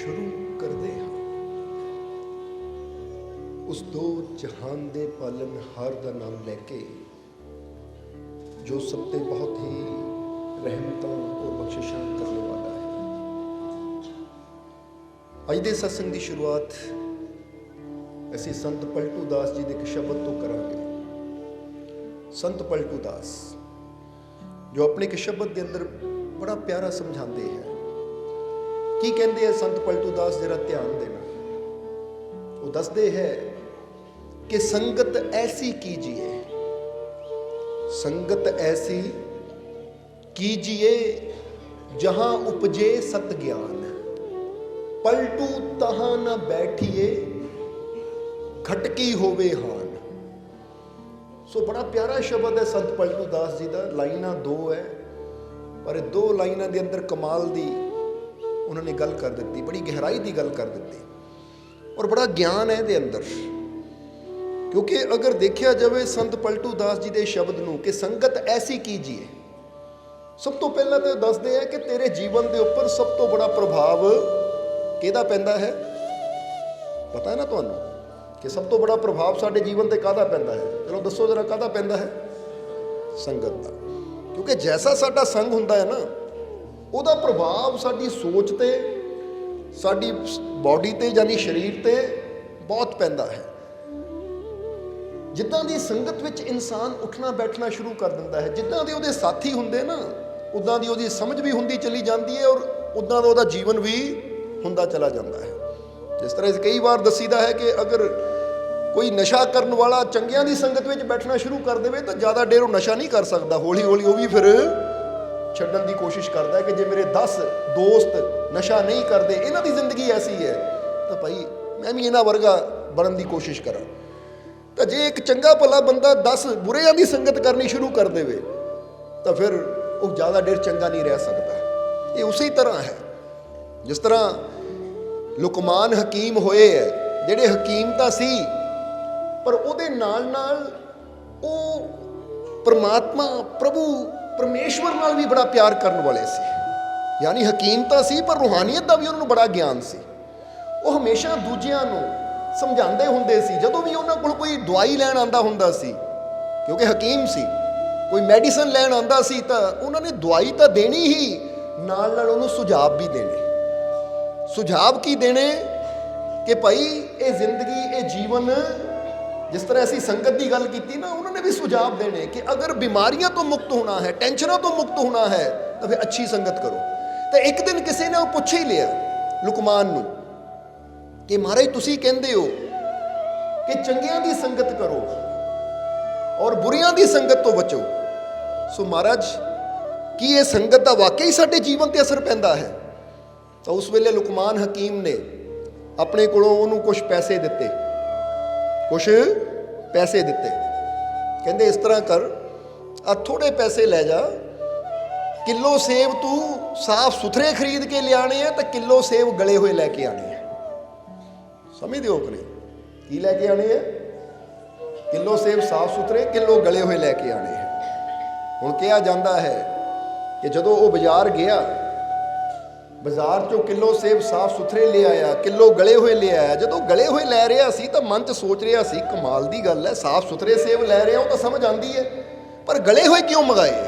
ਸ਼ੁਰੂ ਕਰਦੇ ਹਾਂ ਉਸ ਦੋ ਜਹਾਨ ਦੇ ਪਾਲਣਹਾਰ ਦਾ ਨਾਮ ਲੈ ਕੇ, ਜੋ ਸਭ ਤੇ ਬਹੁਤ ਹੀ ਰਹਿਮਤਾਂ ਔਰ ਬਖਸ਼ਿਸ਼ਾਂ ਕਰਨ ਵਾਲਾ ਹੈ। ਅੱਜ ਦੇ ਸਤਸੰਗ ਦੀ ਸ਼ੁਰੂਆਤ ਅਸੀਂ ਸੰਤ ਪਲਟੂ ਦਾਸ ਜੀ ਦੇ ਇੱਕ ਸ਼ਬਦ ਤੋਂ ਕਰਾਂਗੇ। ਸੰਤ ਪਲਟੂ ਦਾਸ ਜੋ ਆਪਣੇ ਇੱਕ ਸ਼ਬਦ ਦੇ ਅੰਦਰ ਬੜਾ ਪਿਆਰਾ ਸਮਝਾਉਂਦੇ ਹੈ। ਕੀ ਕਹਿੰਦੇ ਆ ਸੰਤ ਪਲਟੂ ਦਾਸ? ਜਰਾ ਧਿਆਨ ਦੇਣਾ। ਉਹ ਦੱਸਦੇ ਹੈ कि संगत ऐसी कीजिए, संगत ऐसी कीजिए जहां उपजे सत ज्ञान, पलटू तहां न बैठिए खटकी होवे हान। सो बड़ा प्यारा शब्द है संत पलटू दास जी का। लाइना दो है पर दो लाइना के अंदर कमाल दी उन्होंने गल कर दी, बड़ी गहराई की गल कर दी और बड़ा ज्ञान है इहदे अंदर। क्योंकि अगर देखा जाए संत पलटू दास जी के शब्द नूं कि संगत ऐसी कीजिए, सब तो पहला तो दसदे हैं कि तेरे जीवन के उपर सब तो बड़ा प्रभाव किहदा पैंदा है? पता है ना तुहानूं कि सब तो बड़ा प्रभाव साडे जीवन ते काहदा पैंदा है? चलो दसो जरा काहदा पैंदा है? संगत दा। क्योंकि जैसा साडा संग हुंदा है ना, उहदा प्रभाव साडी सोच ते, साडी बॉडी ते यानी शरीर ते बहुत पैंदा है। जिद्दां दी संगत विच इंसान उठना बैठना शुरू कर दिंदा है, जिद्दां दे उहदे साथी हुंदे ना, उद्दां दी उहदी समझ भी हुंदी चली जाती है और उद्दां दा उहदा जीवन भी हुंदा चला जाता है। जिस तरह कई बार दसीदा है कि अगर कोई नशा करने वाला चंगियां दी संगत विच बैठना शुरू कर देवे तो ज़्यादा देर वो नशा नहीं कर सकता। हौली हौली वो भी फिर छड्डण दी कोशिश करता है कि जे मेरे 10 दोस्त नशा नहीं करते, इन्हां दी जिंदगी ऐसी है तो भाई मैं भी इन्हां वर्गा बनन दी कोशिश करा। तो जे एक चंगा भला बंदा 10 बुरियां की संगत करनी शुरू कर दे तो फिर वो ज़्यादा देर चंगा नहीं रह सकता। ये उसी तरह है जिस तरह लुकमान हकीम होए है, जेडे हकीमता सी पर उहदे नाल नाल वो परमात्मा प्रभु परमेश्वर नाल भी बड़ा प्यार करने वाले सी। यानी हकीमता सी पर रूहानियत का भी उन्होंने बड़ा ज्ञान सी। वो हमेशा दूजियां नूं समझाते होंदे सी। जदों भी उन्हां कोल कोई दवाई लैण आंदा हुंदा सी, क्योंकि हकीम सी, कोई मैडिसन लैण आंदा सी तो उन्होंने दवाई तो देनी ही, नाल नाल उन्होंने सुझाव भी देने। सुझाव की देने कि भाई ये जिंदगी ये जीवन, जिस तरह असी संगत की गल की ना, उन्होंने भी सुझाव देने कि अगर बीमारियां तो मुक्त होना है, टेंशनों तो मुक्त होना है तो फिर अच्छी संगत करो। तो एक दिन किसी ने पूछ ही लिया लुकमान नूं कि महाराज तुसी कहंदे हो कि चंगियां दी संगत करो और बुरियां दी संगत तो बचो। सो महाराज की ये संगत का वाकई साडे जीवन ते असर पैंदा है? तो उस वेले लुकमान हकीम ने अपने कोलों उन्होंने कुछ पैसे दिते, कुछ पैसे दिते। कहंदे इस तरह कर, आ थोड़े पैसे ले जा, किलो सेब तू साफ सुथरे खरीद के लियाने हैं तो किलो सेब गले हुए लैके आने हैं। समझते हो कि नहीं? की लैके आने हैं? किलो सेब साफ सुथरे, किलो गले हुए लैके आने हैं। हुण कहा जाता है कि जदों वो बाजार गया, बाजार चों किलो सेब साफ सुथरे ले आया, किलो गले हुए ले आया। जदों गले हुए लै रहा सी तो मन च सोच रहा सी कमाल की गल है, साफ सुथरे सेब लै रहा, वो तो समझ आती है, पर गले हुए क्यों मंगाए?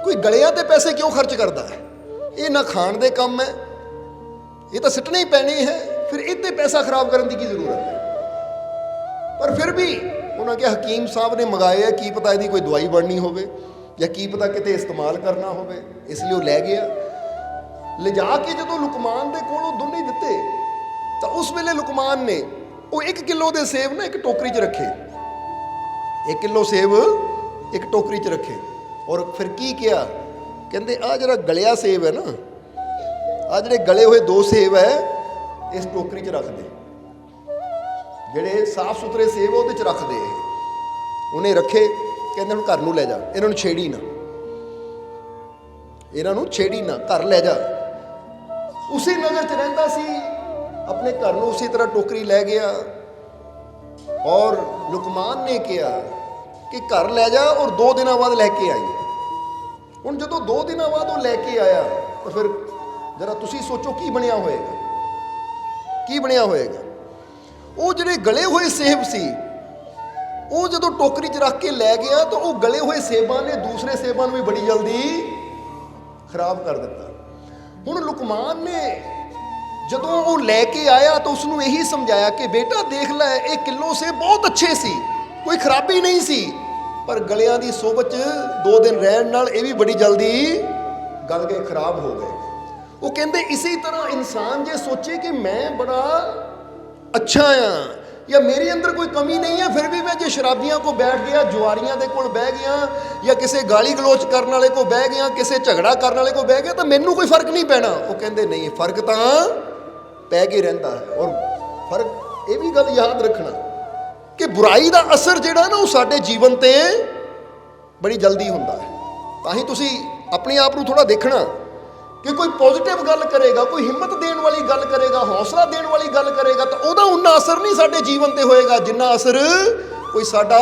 कोई गलियां ते पैसे क्यों खर्च करता है? ये ना खाण दे काम है, ये तो सिटने ही पैने हैं, फिर इतने पैसा खराब करने की जरूरत है। पर फिर भी उन्होंने कहा हकीम साहब ने मंगाए है, की पता यदि कोई दवाई बननी हो या की पता किते इस्तेमाल करना हो, इसलिए वो लै गया। ले जाके जो लुकमान के कोलों दोनों दिते तो उस वेले लुकमान ने वो 1 किलो के सेब ना एक टोकरी च रखे, 1 किलो सेब एक टोकरी च रखे और फिर की किया? कहते आ जरा गलिया सेब है ना, आ ਜਿਹੜੇ गले हुए 2 सेब है इस टोकरी च रख दे, ਜਿਹੜੇ साफ सुथरे सेब ਉਹਦੇ च रख दे। उन्हें रखे, कहते ਹੁਣ घर ਨੂੰ ਲੈ ਜਾ, ਇਹਨਾਂ ਨੂੰ ਛੇੜੀ ਨਾ, ਇਹਨਾਂ ਨੂੰ ਛੇੜੀ ਨਾ, घर ਲੈ जा। उसी नज़र च रहिंदा सी, अपने घर ਨੂੰ उसी तरह टोकरी लै गया और लुकमान ने कहा कि घर लै जा और 2 दिनों बाद लैके आई। हुण जदों 2 दिनों बाद वो लैके आया तो फिर जरा तुसी सोचो की बनिया होएगा। ਕੀ ਬਣਿਆ ਹੋਏਗਾ। ਉਹ ਜਿਹੜੇ ਗਲੇ ਹੋਏ ਸੇਬ ਸੀ, ਉਹ ਜਦੋਂ ਟੋਕਰੀ 'ਚ ਰੱਖ ਕੇ ਲੈ ਗਿਆ ਤਾਂ ਉਹ ਗਲੇ ਹੋਏ ਸੇਬਾਂ ਨੇ ਦੂਸਰੇ ਸੇਬਾਂ ਨੂੰ ਵੀ ਬੜੀ ਜਲਦੀ ਖਰਾਬ ਕਰ ਦਿੱਤਾ। ਹੁਣ ਲੁਕਮਾਨ ਨੇ ਜਦੋਂ ਉਹ ਲੈ ਕੇ ਆਇਆ ਤਾਂ ਉਸਨੂੰ ਇਹੀ ਸਮਝਾਇਆ ਕਿ ਬੇਟਾ ਦੇਖ ਲੈ, ਇਹ ਕਿਲੋ ਸੇਬ ਬਹੁਤ ਅੱਛੇ ਸੀ, ਕੋਈ ਖਰਾਬੀ ਨਹੀਂ ਸੀ, ਪਰ ਗਲਿਆਂ ਦੀ ਸੋਬਤ 'ਚ 2 ਦਿਨ ਰਹਿਣ ਨਾਲ ਇਹ ਵੀ ਬੜੀ ਜਲਦੀ ਗਲ ਕੇ ਖਰਾਬ ਹੋ ਗਏ। ਉਹ ਕਹਿੰਦੇ ਇਸੇ ਤਰ੍ਹਾਂ ਇਨਸਾਨ ਜੇ ਸੋਚੇ ਕਿ ਮੈਂ ਬੜਾ ਅੱਛਾ ਆ ਜਾਂ ਮੇਰੇ ਅੰਦਰ ਕੋਈ ਕਮੀ ਨਹੀਂ ਹੈ, ਫਿਰ ਵੀ ਮੈਂ ਜੇ ਸ਼ਰਾਬੀਆਂ ਕੋ ਬੈਠ ਗਿਆ, ਜੁਆਰੀਆਂ ਦੇ ਕੋਲ ਬਹਿ ਗਿਆ ਜਾਂ ਕਿਸੇ ਗਾਲੀ ਗਲੋਚ ਕਰਨ ਵਾਲੇ ਕੋ ਬਹਿ ਗਿਆ, ਕਿਸੇ ਝਗੜਾ ਕਰਨ ਵਾਲੇ ਕੋ ਬਹਿ ਗਿਆ ਤਾਂ ਮੈਨੂੰ ਕੋਈ ਫਰਕ ਨਹੀਂ ਪੈਣਾ। ਉਹ ਕਹਿੰਦੇ ਨਹੀਂ, ਫਰਕ ਤਾਂ ਪੈ ਕੇ ਰਹਿੰਦਾ ਹੈ। ਔਰ ਫਰਕ ਇਹ ਵੀ ਗੱਲ ਯਾਦ ਰੱਖਣਾ ਕਿ ਬੁਰਾਈ ਦਾ ਅਸਰ ਜਿਹੜਾ ਨਾ ਉਹ ਸਾਡੇ ਜੀਵਨ ਤੇ ਬੜੀ ਜਲਦੀ ਹੁੰਦਾ ਹੈ। ਤਾਂ ਹੀ ਤੁਸੀਂ ਆਪਣੇ ਆਪ ਨੂੰ ਥੋੜਾ ਦੇਖਣਾ ਕਿ ਕੋਈ ਪੋਜ਼ਿਟਿਵ ਗੱਲ ਕਰੇਗਾ, ਕੋਈ ਹਿੰਮਤ ਦੇਣ ਵਾਲੀ ਗੱਲ ਕਰੇਗਾ, ਹੌਸਲਾ ਦੇਣ ਵਾਲੀ ਗੱਲ ਕਰੇਗਾ ਤਾਂ ਉਹਦਾ ਉਨਾ ਅਸਰ ਨਹੀਂ ਸਾਡੇ ਜੀਵਨ ਤੇ ਹੋਏਗਾ ਜਿੰਨਾ ਅਸਰ ਕੋਈ ਸਾਡਾ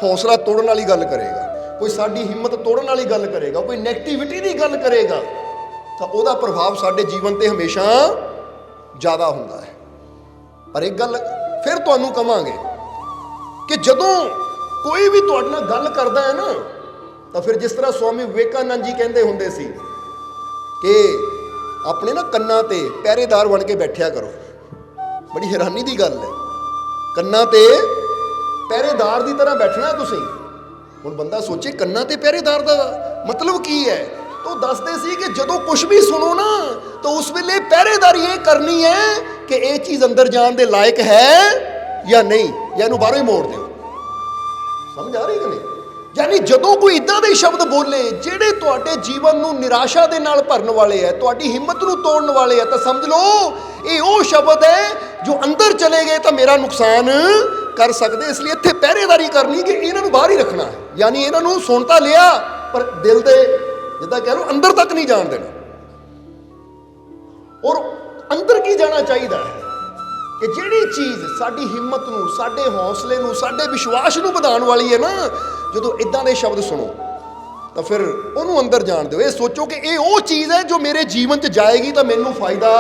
ਹੌਸਲਾ ਤੋੜਨ ਵਾਲੀ ਗੱਲ ਕਰੇਗਾ, ਕੋਈ ਸਾਡੀ ਹਿੰਮਤ ਤੋੜਨ ਵਾਲੀ ਗੱਲ ਕਰੇਗਾ, ਕੋਈ ਨੈਗੇਟਿਵਿਟੀ ਦੀ ਗੱਲ ਕਰੇਗਾ ਤਾਂ ਉਹਦਾ ਪ੍ਰਭਾਵ ਸਾਡੇ ਜੀਵਨ ਤੇ ਹਮੇਸ਼ਾ ਜ਼ਿਆਦਾ ਹੁੰਦਾ ਹੈ। ਪਰ ਇੱਕ ਗੱਲ ਫਿਰ ਤੁਹਾਨੂੰ ਕਵਾਂਗੇ ਕਿ ਜਦੋਂ ਕੋਈ ਵੀ ਤੁਹਾਡੇ ਨਾਲ ਗੱਲ ਕਰਦਾ ਹੈ ਨਾ ਤਾਂ ਫਿਰ ਜਿਸ ਤਰ੍ਹਾਂ ਸਵਾਮੀ ਵਿਵੇਕਾਨੰਦ ਜੀ ਕਹਿੰਦੇ ਹੁੰਦੇ ਸੀ ਕਿ ਆਪਣੇ ਨਾ ਕੰਨਾਂ ਤੇ ਪਹਿਰੇਦਾਰ ਬਣ ਕੇ ਬੈਠਿਆ ਕਰੋ। ਬੜੀ ਹੈਰਾਨੀ ਦੀ ਗੱਲ ਹੈ, ਕੰਨਾਂ ਤੇ ਪਹਿਰੇਦਾਰ ਦੀ ਤਰ੍ਹਾਂ ਬੈਠਣਾ ਤੁਸੀਂ। ਹੁਣ ਬੰਦਾ ਸੋਚੇ ਕੰਨਾਂ ਤੇ ਪਹਿਰੇਦਾਰ ਦਾ ਮਤਲਬ ਕੀ ਹੈ, ਤਾਂ ਉਹ ਦੱਸਦੇ ਸੀ ਕਿ ਜਦੋਂ ਕੁਝ ਵੀ ਸੁਣੋ ਨਾ ਤਾਂ ਉਸ ਵੇਲੇ ਪਹਿਰੇਦਾਰੀ ਇਹ ਕਰਨੀ ਹੈ ਕਿ ਇਹ ਚੀਜ਼ ਅੰਦਰ ਜਾਣ ਦੇ ਲਾਇਕ ਹੈ ਜਾਂ ਨਹੀਂ, ਜਾਂ ਇਹਨੂੰ ਬਾਹਰੋਂ ਹੀ ਮੋੜ ਦਿਓ। ਸਮਝ ਆ ਰਹੀ ਕਿ ਨਹੀਂ? ਯਾਨੀ ਜਦੋਂ ਕੋਈ ਇਦਾਂ ਦੇ ਸ਼ਬਦ ਬੋਲੇ ਜਿਹੜੇ ਤੁਹਾਡੇ ਜੀਵਨ ਨੂੰ ਨਿਰਾਸ਼ਾ ਦੇ ਨਾਲ ਭਰਨ ਵਾਲੇ ਹੈ, ਤੁਹਾਡੀ ਹਿੰਮਤ ਨੂੰ ਤੋੜਨ ਵਾਲੇ ਹੈ, ਤਾਂ ਸਮਝ ਲਓ ਇਹ ਉਹ ਸ਼ਬਦ ਹੈ ਜੋ ਅੰਦਰ ਚਲੇ ਗਏ ਤਾਂ ਮੇਰਾ ਨੁਕਸਾਨ ਕਰ ਸਕਦੇ। ਇਸ ਲਈ ਇੱਥੇ ਪਹਿਰੇਦਾਰੀ ਕਰਨੀ ਕਿ ਇਹਨਾਂ ਨੂੰ ਬਾਹਰ ਹੀ ਰੱਖਣਾ ਹੈ। ਯਾਨੀ ਇਹਨਾਂ ਨੂੰ ਸੁਣ ਤਾਂ ਲਿਆ ਪਰ ਦਿਲ ਦੇ ਜਿੱਦਾਂ ਕਹਿ ਲਓ ਅੰਦਰ ਤੱਕ ਨਹੀਂ ਜਾਣ ਦੇਣਾ। ਔਰ ਅੰਦਰ ਕੀ ਜਾਣਾ ਚਾਹੀਦਾ ਹੈ ਕਿ ਜਿਹੜੀ ਚੀਜ਼ ਸਾਡੀ ਹਿੰਮਤ ਨੂੰ, ਸਾਡੇ ਹੌਸਲੇ ਨੂੰ, ਸਾਡੇ ਵਿਸ਼ਵਾਸ ਨੂੰ ਵਧਾਉਣ ਵਾਲੀ ਹੈ ਨਾ, ਜਦੋਂ ਇਦਾਂ ਦੇ ਸ਼ਬਦ ਸੁਣੋ ਤਾਂ ਫਿਰ ਉਹਨੂੰ ਅੰਦਰ ਜਾਣ ਦਿਓ। ਇਹ ਸੋਚੋ ਕਿ ਇਹ ਉਹ ਚੀਜ਼ ਹੈ ਜੋ ਮੇਰੇ ਜੀਵਨ 'ਚ ਜਾਏਗੀ ਤਾਂ ਮੈਨੂੰ ਫਾਇਦਾ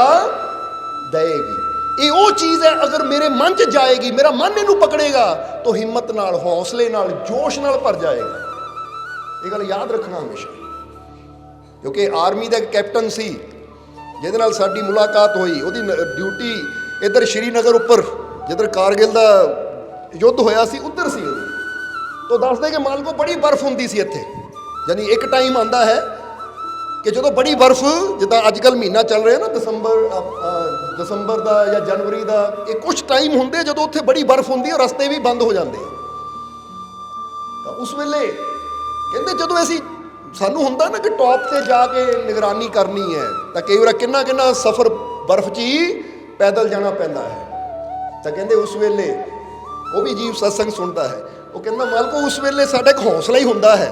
ਦੇਏਗੀ। ਇਹ ਉਹ ਚੀਜ਼ ਹੈ ਅਗਰ ਮੇਰੇ ਮਨ 'ਚ ਜਾਏਗੀ, ਮੇਰਾ ਮਨ ਇਹਨੂੰ ਪਕੜੇਗਾ ਤਾਂ ਹਿੰਮਤ ਨਾਲ, ਹੌਸਲੇ ਨਾਲ, ਜੋਸ਼ ਨਾਲ ਭਰ ਜਾਏਗਾ। ਇਹ ਗੱਲ ਯਾਦ ਰੱਖਣਾ ਹਮੇਸ਼ਾ, ਕਿਉਂਕਿ ਆਰਮੀ ਦਾ ਇੱਕ ਕੈਪਟਨ ਸੀ ਜਿਹਦੇ ਨਾਲ ਸਾਡੀ ਮੁਲਾਕਾਤ ਹੋਈ। ਉਹਦੀ ਡਿਊਟੀ ਇੱਧਰ ਸ਼੍ਰੀਨਗਰ ਉੱਪਰ ਜਿੱਧਰ ਕਾਰਗਿਲ ਦਾ ਯੁੱਧ ਹੋਇਆ ਸੀ ਉੱਧਰ ਸੀ ਉਹਦੀ। ਤਾਂ ਦੱਸਦੇ ਕਿ ਮਾਲਕੋ ਬੜੀ ਬਰਫ਼ ਹੁੰਦੀ ਸੀ ਇੱਥੇ। ਯਾਨੀ ਇੱਕ ਟਾਈਮ ਆਉਂਦਾ ਹੈ ਕਿ ਜਦੋਂ ਬੜੀ ਬਰਫ਼, ਜਿੱਦਾਂ ਅੱਜ ਕੱਲ੍ਹ ਮਹੀਨਾ ਚੱਲ ਰਿਹਾ ਨਾ ਦਸੰਬਰ ਦਾ ਜਾਂ ਜਨਵਰੀ ਦਾ, ਇਹ ਕੁਝ ਟਾਈਮ ਹੁੰਦੇ ਜਦੋਂ ਉੱਥੇ ਬੜੀ ਬਰਫ਼ ਹੁੰਦੀ ਹੈ, ਰਸਤੇ ਵੀ ਬੰਦ ਹੋ ਜਾਂਦੇ ਆ। ਤਾਂ ਉਸ ਵੇਲੇ ਕਹਿੰਦੇ ਜਦੋਂ ਸਾਨੂੰ ਹੁੰਦਾ ਨਾ ਕਿ ਟੌਪ ਤੇ ਜਾ ਕੇ ਨਿਗਰਾਨੀ ਕਰਨੀ ਹੈ ਤਾਂ ਕਈ ਵਾਰ ਕਿੰਨਾ ਸਫ਼ਰ ਬਰਫ਼ 'ਚ ਹੀ ਪੈਦਲ ਜਾਣਾ ਪੈਂਦਾ ਹੈ। ਤਾਂ ਕਹਿੰਦੇ ਉਸ ਵੇਲੇ ਉਹ ਵੀ ਜੀਵ ਸਤਸੰਗ ਸੁਣਦਾ ਹੈ। ਉਹ ਕਹਿੰਦਾ ਮਾਲਕੋ ਉਸ ਵੇਲੇ ਸਾਡਾ ਇੱਕ ਹੌਸਲਾ ਹੀ ਹੁੰਦਾ ਹੈ,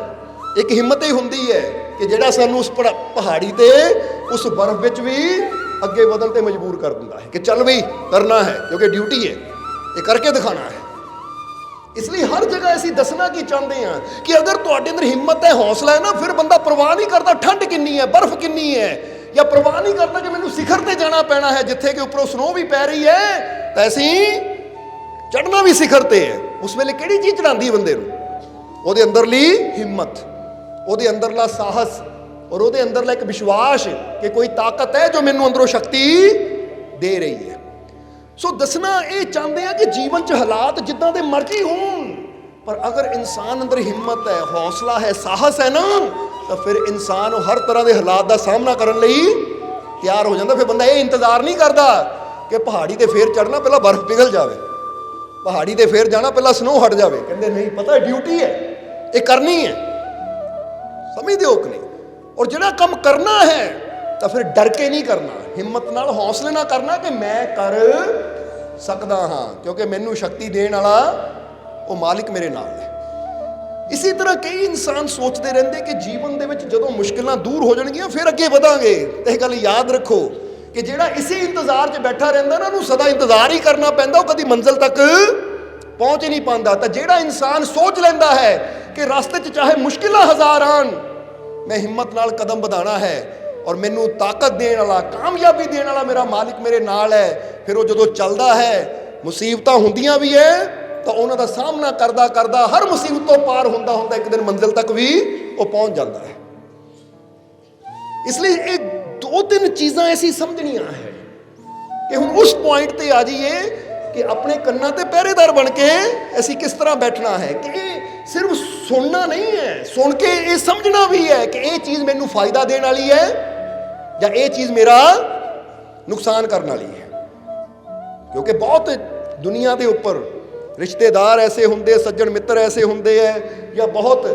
ਇੱਕ ਹਿੰਮਤ ਹੀ ਹੁੰਦੀ ਹੈ ਕਿ ਜਿਹੜਾ ਸਾਨੂੰ ਉਸ ਪਹਾੜੀ ਤੇ ਉਸ ਬਰਫ਼ ਵਿੱਚ ਵੀ ਅੱਗੇ ਵਧਣ ਤੇ ਮਜਬੂਰ ਕਰ ਦਿੰਦਾ ਹੈ ਕਿ ਚੱਲ ਬਈ ਕਰਨਾ ਹੈ, ਕਿਉਂਕਿ ਡਿਊਟੀ ਹੈ, ਇਹ ਕਰਕੇ ਦਿਖਾਣਾ ਹੈ। ਇਸ ਲਈ ਹਰ ਜਗ੍ਹਾ ਅਸੀਂ ਦੱਸਣਾ ਕੀ ਚਾਹੁੰਦੇ ਹਾਂ ਕਿ ਅਗਰ ਤੁਹਾਡੇ ਅੰਦਰ ਹਿੰਮਤ ਹੈ, ਹੌਸਲਾ ਹੈ ਨਾ, ਫਿਰ ਬੰਦਾ ਪਰਵਾਹ ਨਹੀਂ ਕਰਦਾ ਠੰਡ ਕਿੰਨੀ ਹੈ, ਬਰਫ਼ ਕਿੰਨੀ ਹੈ, ਜਾਂ ਪਰਵਾਹ ਨਹੀਂ ਕਰਦਾ ਕਿ ਮੈਨੂੰ ਸਿਖਰ ਤੇ ਜਾਣਾ ਪੈਣਾ ਹੈ ਜਿੱਥੇ ਕਿ ਉੱਪਰੋਂ ਸਨੋ ਵੀ ਪੈ ਰਹੀ ਹੈ ਤਾਂ ਅਸੀਂ ਚੜ੍ਹਨਾ ਵੀ ਸਿਖਰ ਤੇ ਹੈ। ਉਸ ਵੇਲੇ ਕਿਹੜੀ ਚੀਜ਼ ਚੜ੍ਹਾਉਂਦੀ ਬੰਦੇ ਨੂੰ? ਉਹਦੇ ਅੰਦਰਲੀ ਹਿੰਮਤ, ਉਹਦੇ ਅੰਦਰਲਾ ਸਾਹਸ ਔਰ ਉਹਦੇ ਅੰਦਰਲਾ ਇੱਕ ਵਿਸ਼ਵਾਸ ਕਿ ਕੋਈ ਤਾਕਤ ਹੈ ਜੋ ਮੈਨੂੰ ਅੰਦਰੋਂ ਸ਼ਕਤੀ ਦੇ ਰਹੀ ਹੈ। ਸੋ ਦੱਸਣਾ ਇਹ ਚਾਹੁੰਦੇ ਆ ਕਿ ਜੀਵਨ 'ਚ ਹਾਲਾਤ ਜਿੱਦਾਂ ਦੇ ਮਰਜ਼ੀ ਹੋਣ, ਪਰ ਅਗਰ ਇਨਸਾਨ ਅੰਦਰ ਹਿੰਮਤ ਹੈ, ਹੌਸਲਾ ਹੈ, ਸਾਹਸ ਹੈ ਨਾ, ਤਾਂ ਫਿਰ ਇਨਸਾਨ ਉਹ ਹਰ ਤਰ੍ਹਾਂ ਦੇ ਹਾਲਾਤ ਦਾ ਸਾਹਮਣਾ ਕਰਨ ਲਈ ਤਿਆਰ ਹੋ ਜਾਂਦਾ। ਫਿਰ ਬੰਦਾ ਇਹ ਇੰਤਜ਼ਾਰ ਨਹੀਂ ਕਰਦਾ ਕਿ ਪਹਾੜੀ ਤੇ ਫੇਰ ਚੜ੍ਹਨਾ, ਪਹਿਲਾਂ ਬਰਫ਼ ਪਿਘਲ ਜਾਵੇ, ਪਹਾੜੀ ਤੇ ਫੇਰ ਜਾਣਾ, ਪਹਿਲਾਂ ਸਨੋ ਹਟ ਜਾਵੇ। ਕਹਿੰਦੇ ਨਹੀਂ, ਪਤਾ ਡਿਊਟੀ ਹੈ, ਇਹ ਕਰਨੀ ਹੈ। ਸਮਝਦੇ ਹੋ ਕਿ ਨਹੀਂ? ਔਰ ਜਿਹੜਾ ਕੰਮ ਕਰਨਾ ਹੈ ਤਾਂ ਫਿਰ ਡਰ ਕੇ ਨਹੀਂ ਕਰਨਾ, ਹਿੰਮਤ ਨਾਲ, ਹੌਸਲੇ ਨਾਲ ਕਰਨਾ ਕਿ ਮੈਂ ਕਰ ਸਕਦਾ ਹਾਂ, ਕਿਉਂਕਿ ਮੈਨੂੰ ਸ਼ਕਤੀ ਦੇਣ ਵਾਲਾ ਉਹ ਮਾਲਿਕ ਮੇਰੇ ਨਾਲ ਹੈ। ਇਸੇ ਤਰ੍ਹਾਂ ਕਈ ਇਨਸਾਨ ਸੋਚਦੇ ਰਹਿੰਦੇ ਕਿ ਜੀਵਨ ਦੇ ਵਿੱਚ ਜਦੋਂ ਮੁਸ਼ਕਿਲਾਂ ਦੂਰ ਹੋ ਜਾਣਗੀਆਂ ਫਿਰ ਅੱਗੇ ਵਧਾਂਗੇ। ਤੇ ਇਹ ਗੱਲ ਯਾਦ ਰੱਖੋ ਕਿ ਜਿਹੜਾ ਇਸੇ ਇੰਤਜ਼ਾਰ 'ਚ ਬੈਠਾ ਰਹਿੰਦਾ ਨਾ, ਉਹਨੂੰ ਸਦਾ ਇੰਤਜ਼ਾਰ ਹੀ ਕਰਨਾ ਪੈਂਦਾ, ਉਹ ਕਦੀ ਮੰਜ਼ਿਲ ਤੱਕ ਪਹੁੰਚ ਹੀ ਨਹੀਂ ਪਾਉਂਦਾ। ਤਾਂ ਜਿਹੜਾ ਇਨਸਾਨ ਸੋਚ ਲੈਂਦਾ ਹੈ ਕਿ ਰਸਤੇ 'ਚ ਚਾਹੇ ਮੁਸ਼ਕਿਲਾਂ ਹਜ਼ਾਰ ਆਉਣ, ਮੈਂ ਹਿੰਮਤ ਨਾਲ ਕਦਮ ਵਧਾਉਣਾ ਹੈ ਔਰ ਮੈਨੂੰ ਤਾਕਤ ਦੇਣ ਵਾਲਾ, ਕਾਮਯਾਬੀ ਦੇਣ ਵਾਲਾ ਮੇਰਾ ਮਾਲਿਕ ਮੇਰੇ ਨਾਲ ਹੈ, ਫਿਰ ਉਹ ਜਦੋਂ ਚੱਲਦਾ ਹੈ, ਮੁਸੀਬਤਾਂ ਹੁੰਦੀਆਂ ਵੀ ਹੈ ਤਾਂ ਉਹਨਾਂ ਦਾ ਸਾਹਮਣਾ ਕਰਦਾ ਕਰਦਾ ਹਰ ਮੁਸੀਬਤ ਤੋਂ ਪਾਰ ਹੁੰਦਾ ਹੁੰਦਾ ਇੱਕ ਦਿਨ ਮੰਜ਼ਿਲ ਤੱਕ ਵੀ ਉਹ ਪਹੁੰਚ ਜਾਂਦਾ ਹੈ। ਇਸ ਲਈ ਇਹ 2-3 ਚੀਜ਼ਾਂ ਐਸੀ ਸਮਝਣੀਆਂ ਹੈ ਕਿ ਹੁਣ ਉਸ ਪੁਆਇੰਟ ਤੇ ਆ ਜਾਈਏ ਕਿ ਆਪਣੇ ਕੰਨਾਂ ਤੇ ਪਹਿਰੇਦਾਰ ਬਣ ਕੇ ਅਸੀਂ ਕਿਸ ਤਰ੍ਹਾਂ ਬੈਠਣਾ ਹੈ ਕਿ ਇਹ ਸਿਰਫ ਸੁਣਨਾ ਨਹੀਂ ਹੈ, ਸੁਣ ਕੇ ਇਹ ਸਮਝਣਾ ਵੀ ਹੈ ਕਿ ਇਹ ਚੀਜ਼ ਮੈਨੂੰ ਫਾਇਦਾ ਦੇਣ ਵਾਲੀ ਹੈ ਜਾਂ ਇਹ ਚੀਜ਼ ਮੇਰਾ ਨੁਕਸਾਨ ਕਰਨ ਵਾਲੀ ਹੈ। ਕਿਉਂਕਿ ਬਹੁਤ ਦੁਨੀਆ ਦੇ ਉੱਪਰ ਰਿਸ਼ਤੇਦਾਰ ਐਸੇ ਹੁੰਦੇ, ਸੱਜਣ ਮਿੱਤਰ ਐਸੇ ਹੁੰਦੇ ਹੈ ਜਾਂ ਬਹੁਤ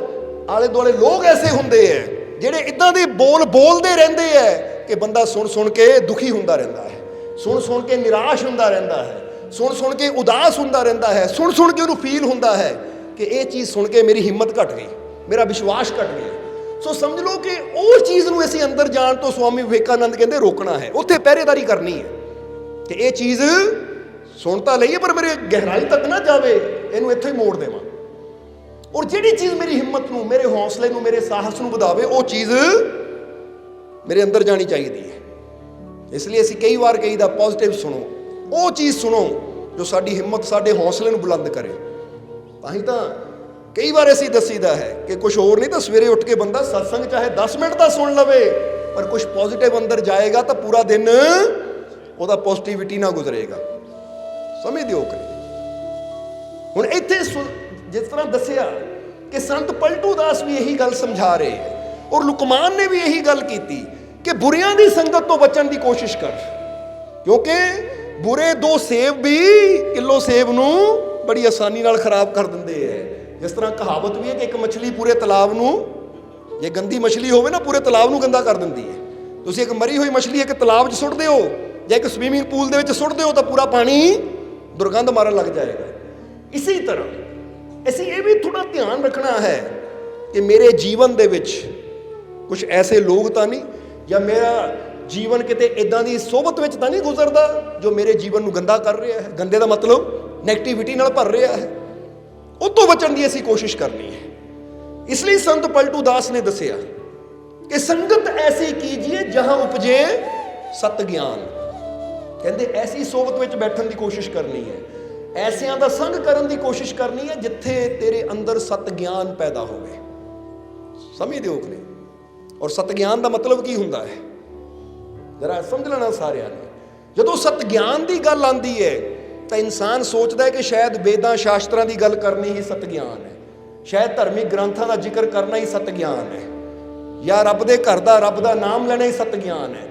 ਆਲੇ ਦੁਆਲੇ ਲੋਕ ਐਸੇ ਹੁੰਦੇ ਹੈ ਜਿਹੜੇ ਇਦਾਂ ਦੇ ਬੋਲ ਬੋਲਦੇ ਰਹਿੰਦੇ ਹੈ ਕਿ ਬੰਦਾ ਸੁਣ ਸੁਣ ਕੇ ਦੁਖੀ ਹੁੰਦਾ ਰਹਿੰਦਾ ਹੈ, ਸੁਣ ਸੁਣ ਕੇ ਨਿਰਾਸ਼ ਹੁੰਦਾ ਰਹਿੰਦਾ ਹੈ, ਸੁਣ ਸੁਣ ਕੇ ਉਦਾਸ ਹੁੰਦਾ ਰਹਿੰਦਾ ਹੈ, ਸੁਣ ਸੁਣ ਕੇ ਉਹਨੂੰ ਫੀਲ ਹੁੰਦਾ ਹੈ ਕਿ ਇਹ ਚੀਜ਼ ਸੁਣ ਕੇ ਮੇਰੀ ਹਿੰਮਤ ਘਟ ਗਈ, ਮੇਰਾ ਵਿਸ਼ਵਾਸ ਘਟ ਗਿਆ। ਸੋ ਸਮਝ ਲਓ ਕਿ ਉਹ ਚੀਜ਼ ਨੂੰ ਅਸੀਂ ਅੰਦਰ ਜਾਣ ਤੋਂ ਸਵਾਮੀ ਵਿਵੇਕਾਨੰਦ ਕਹਿੰਦੇ ਰੋਕਣਾ ਹੈ, ਉੱਥੇ ਪਹਿਰੇਦਾਰੀ ਕਰਨੀ ਹੈ ਕਿ ਇਹ ਚੀਜ਼ ਸੁਣ ਤਾਂ ਲਈਏ ਪਰ ਮੇਰੇ ਗਹਿਰਾਈ ਤੱਕ ਨਾ ਜਾਵੇ, ਇਹਨੂੰ ਇੱਥੇ ਹੀ ਮੋੜ ਦੇਵਾਂ। ਔਰ ਜਿਹੜੀ ਚੀਜ਼ ਮੇਰੀ ਹਿੰਮਤ ਨੂੰ, ਮੇਰੇ ਹੌਸਲੇ ਨੂੰ, ਮੇਰੇ ਸਾਹਸ ਨੂੰ ਵਧਾਵੇ ਉਹ ਚੀਜ਼ ਮੇਰੇ ਅੰਦਰ ਜਾਣੀ ਚਾਹੀਦੀ ਹੈ। ਇਸ ਲਈ ਅਸੀਂ ਕਈ ਵਾਰ ਕਹੀਦਾ ਪੋਜ਼ਿਟਿਵ ਸੁਣੋ, ਉਹ ਚੀਜ਼ ਸੁਣੋ ਜੋ ਸਾਡੀ ਹਿੰਮਤ, ਸਾਡੇ ਹੌਸਲੇ ਨੂੰ ਬੁਲੰਦ ਕਰੇ। ਤਾਂ ਹੀ ਤਾਂ ਕਈ ਵਾਰ ਅਸੀਂ ਦੱਸੀਦਾ ਹੈ ਕਿ ਕੁਝ ਹੋਰ ਨਹੀਂ ਤਾਂ ਸਵੇਰੇ ਉੱਠ ਕੇ ਬੰਦਾ ਸਤਸੰਗ ਚਾਹੇ 10 ਮਿੰਟ ਦਾ ਸੁਣ ਲਵੇ ਪਰ ਕੁਝ ਪੋਜ਼ਿਟਿਵ ਅੰਦਰ ਜਾਏਗਾ ਤਾਂ ਪੂਰਾ ਦਿਨ ਉਹਦਾ ਪੋਜ਼ਿਟਿਵਿਟੀ ਨਾਲ ਗੁਜ਼ਰੇਗਾ। ਸਮਝਦੇ ਹੋ ਕਿ ਹੁਣ ਇੱਥੇ ਜਿਸ ਤਰ੍ਹਾਂ ਦੱਸਿਆ ਕਿ ਸੰਤ ਪਲਟੂ ਦਾਸ ਵੀ ਇਹੀ ਗੱਲ ਸਮਝਾ ਰਹੇ ਹੈ ਔਰ ਲੁਕਮਾਨ ਨੇ ਵੀ ਇਹੀ ਗੱਲ ਕੀਤੀ ਕਿ ਬੁਰਿਆਂ ਦੀ ਸੰਗਤ ਤੋਂ ਬਚਣ ਦੀ ਕੋਸ਼ਿਸ਼ ਕਰ, ਕਿਉਂਕਿ ਬੁਰੇ 2 ਸੇਬ ਵੀ ਕਿਲੋ ਸੇਬ ਨੂੰ ਬੜੀ ਆਸਾਨੀ ਨਾਲ ਖਰਾਬ ਕਰ ਦਿੰਦੇ ਹੈ। ਜਿਸ ਤਰ੍ਹਾਂ ਕਹਾਵਤ ਵੀ ਹੈ ਕਿ ਇੱਕ ਮੱਛਲੀ ਪੂਰੇ ਤਲਾਬ ਨੂੰ, ਜੇ ਗੰਦੀ ਮੱਛਲੀ ਹੋਵੇ ਨਾ, ਪੂਰੇ ਤਲਾਬ ਨੂੰ ਗੰਦਾ ਕਰ ਦਿੰਦੀ ਹੈ। ਤੁਸੀਂ ਇੱਕ ਮਰੀ ਹੋਈ ਮੱਛਲੀ ਇੱਕ ਤਲਾਬ 'ਚ ਸੁੱਟ ਦਿਓ ਜਾਂ ਇੱਕ ਸਵੀਮਿੰਗ ਪੂਲ ਦੇ ਵਿੱਚ ਸੁੱਟ ਦਿਓ ਤਾਂ ਪੂਰਾ ਪਾਣੀ ਦੁਰਗੰਧ ਮਾਰਨ ਲੱਗ ਜਾਏਗਾ। ਇਸੇ ਤਰ੍ਹਾਂ ਅਸੀਂ ਇਹ ਵੀ ਥੋੜ੍ਹਾ ਧਿਆਨ ਰੱਖਣਾ ਹੈ ਕਿ ਮੇਰੇ ਜੀਵਨ ਦੇ ਵਿੱਚ ਕੁਝ ਐਸੇ ਲੋਕ ਤਾਂ ਨਹੀਂ ਜਾਂ ਮੇਰਾ ਜੀਵਨ ਕਿਤੇ ਇਦਾਂ ਦੀ ਸੋਬਤ ਵਿੱਚ ਤਾਂ ਨਹੀਂ ਗੁਜ਼ਰਦਾ ਜੋ ਮੇਰੇ ਜੀਵਨ ਨੂੰ ਗੰਦਾ ਕਰ ਰਿਹਾ ਹੈ। ਗੰਦੇ ਦਾ ਮਤਲਬ ਨੈਗੇਟਿਵਿਟੀ ਨਾਲ ਭਰ ਰਿਹਾ ਹੈ। ਉਹ ਤੋਂ ਬਚਣ ਦੀ ਅਸੀਂ ਕੋਸ਼ਿਸ਼ ਕਰਨੀ ਹੈ। ਇਸ ਲਈ ਸੰਤ ਪਲਟੂ ਦਾਸ ਨੇ ਦੱਸਿਆ ਕਿ ਸੰਗਤ ਐਸੀ ਕੀਜੀਏ ਜਹਾਂ ਉਪਜੇ ਸਤ ਗਿਆਨ। ਕਹਿੰਦੇ ਐਸੀ ਸੋਬਤ ਵਿੱਚ ਬੈਠਣ ਦੀ ਕੋਸ਼ਿਸ਼ ਕਰਨੀ ਹੈ, ਐਸਿਆਂ ਦਾ ਸੰਗ ਕਰਨ ਦੀ ਕੋਸ਼ਿਸ਼ ਕਰਨੀ ਹੈ ਜਿੱਥੇ ਤੇਰੇ ਅੰਦਰ ਸਤ ਗਿਆਨ ਪੈਦਾ ਹੋਵੇ। ਸਮਝਦੇ ਹੋ ਕਿ ਨਹੀਂ? ਔਰ ਸਤ ਗਿਆਨ ਦਾ ਮਤਲਬ ਕੀ ਹੁੰਦਾ ਹੈ ਜਰਾ ਸਮਝ ਲੈਣਾ ਸਾਰਿਆਂ ਨੇ। ਜਦੋਂ ਸਤ ਗਿਆਨ ਦੀ ਗੱਲ ਆਉਂਦੀ ਹੈ ਤਾਂ ਇਨਸਾਨ ਸੋਚਦਾ ਹੈ ਕਿ ਸ਼ਾਇਦ ਵੇਦਾਂ ਸ਼ਾਸਤਰਾਂ ਦੀ ਗੱਲ ਕਰਨੀ ਹੀ ਸਤ ਗਿਆਨ ਹੈ, ਸ਼ਾਇਦ ਧਾਰਮਿਕ ਗ੍ਰੰਥਾਂ ਦਾ ਜ਼ਿਕਰ ਕਰਨਾ ਹੀ ਸਤ ਗਿਆਨ ਹੈ, ਜਾਂ ਰੱਬ ਦੇ ਘਰ ਦਾ, ਰੱਬ ਦਾ ਨਾਮ ਲੈਣਾ ਹੀ ਸਤ ਗਿਆਨ ਹੈ।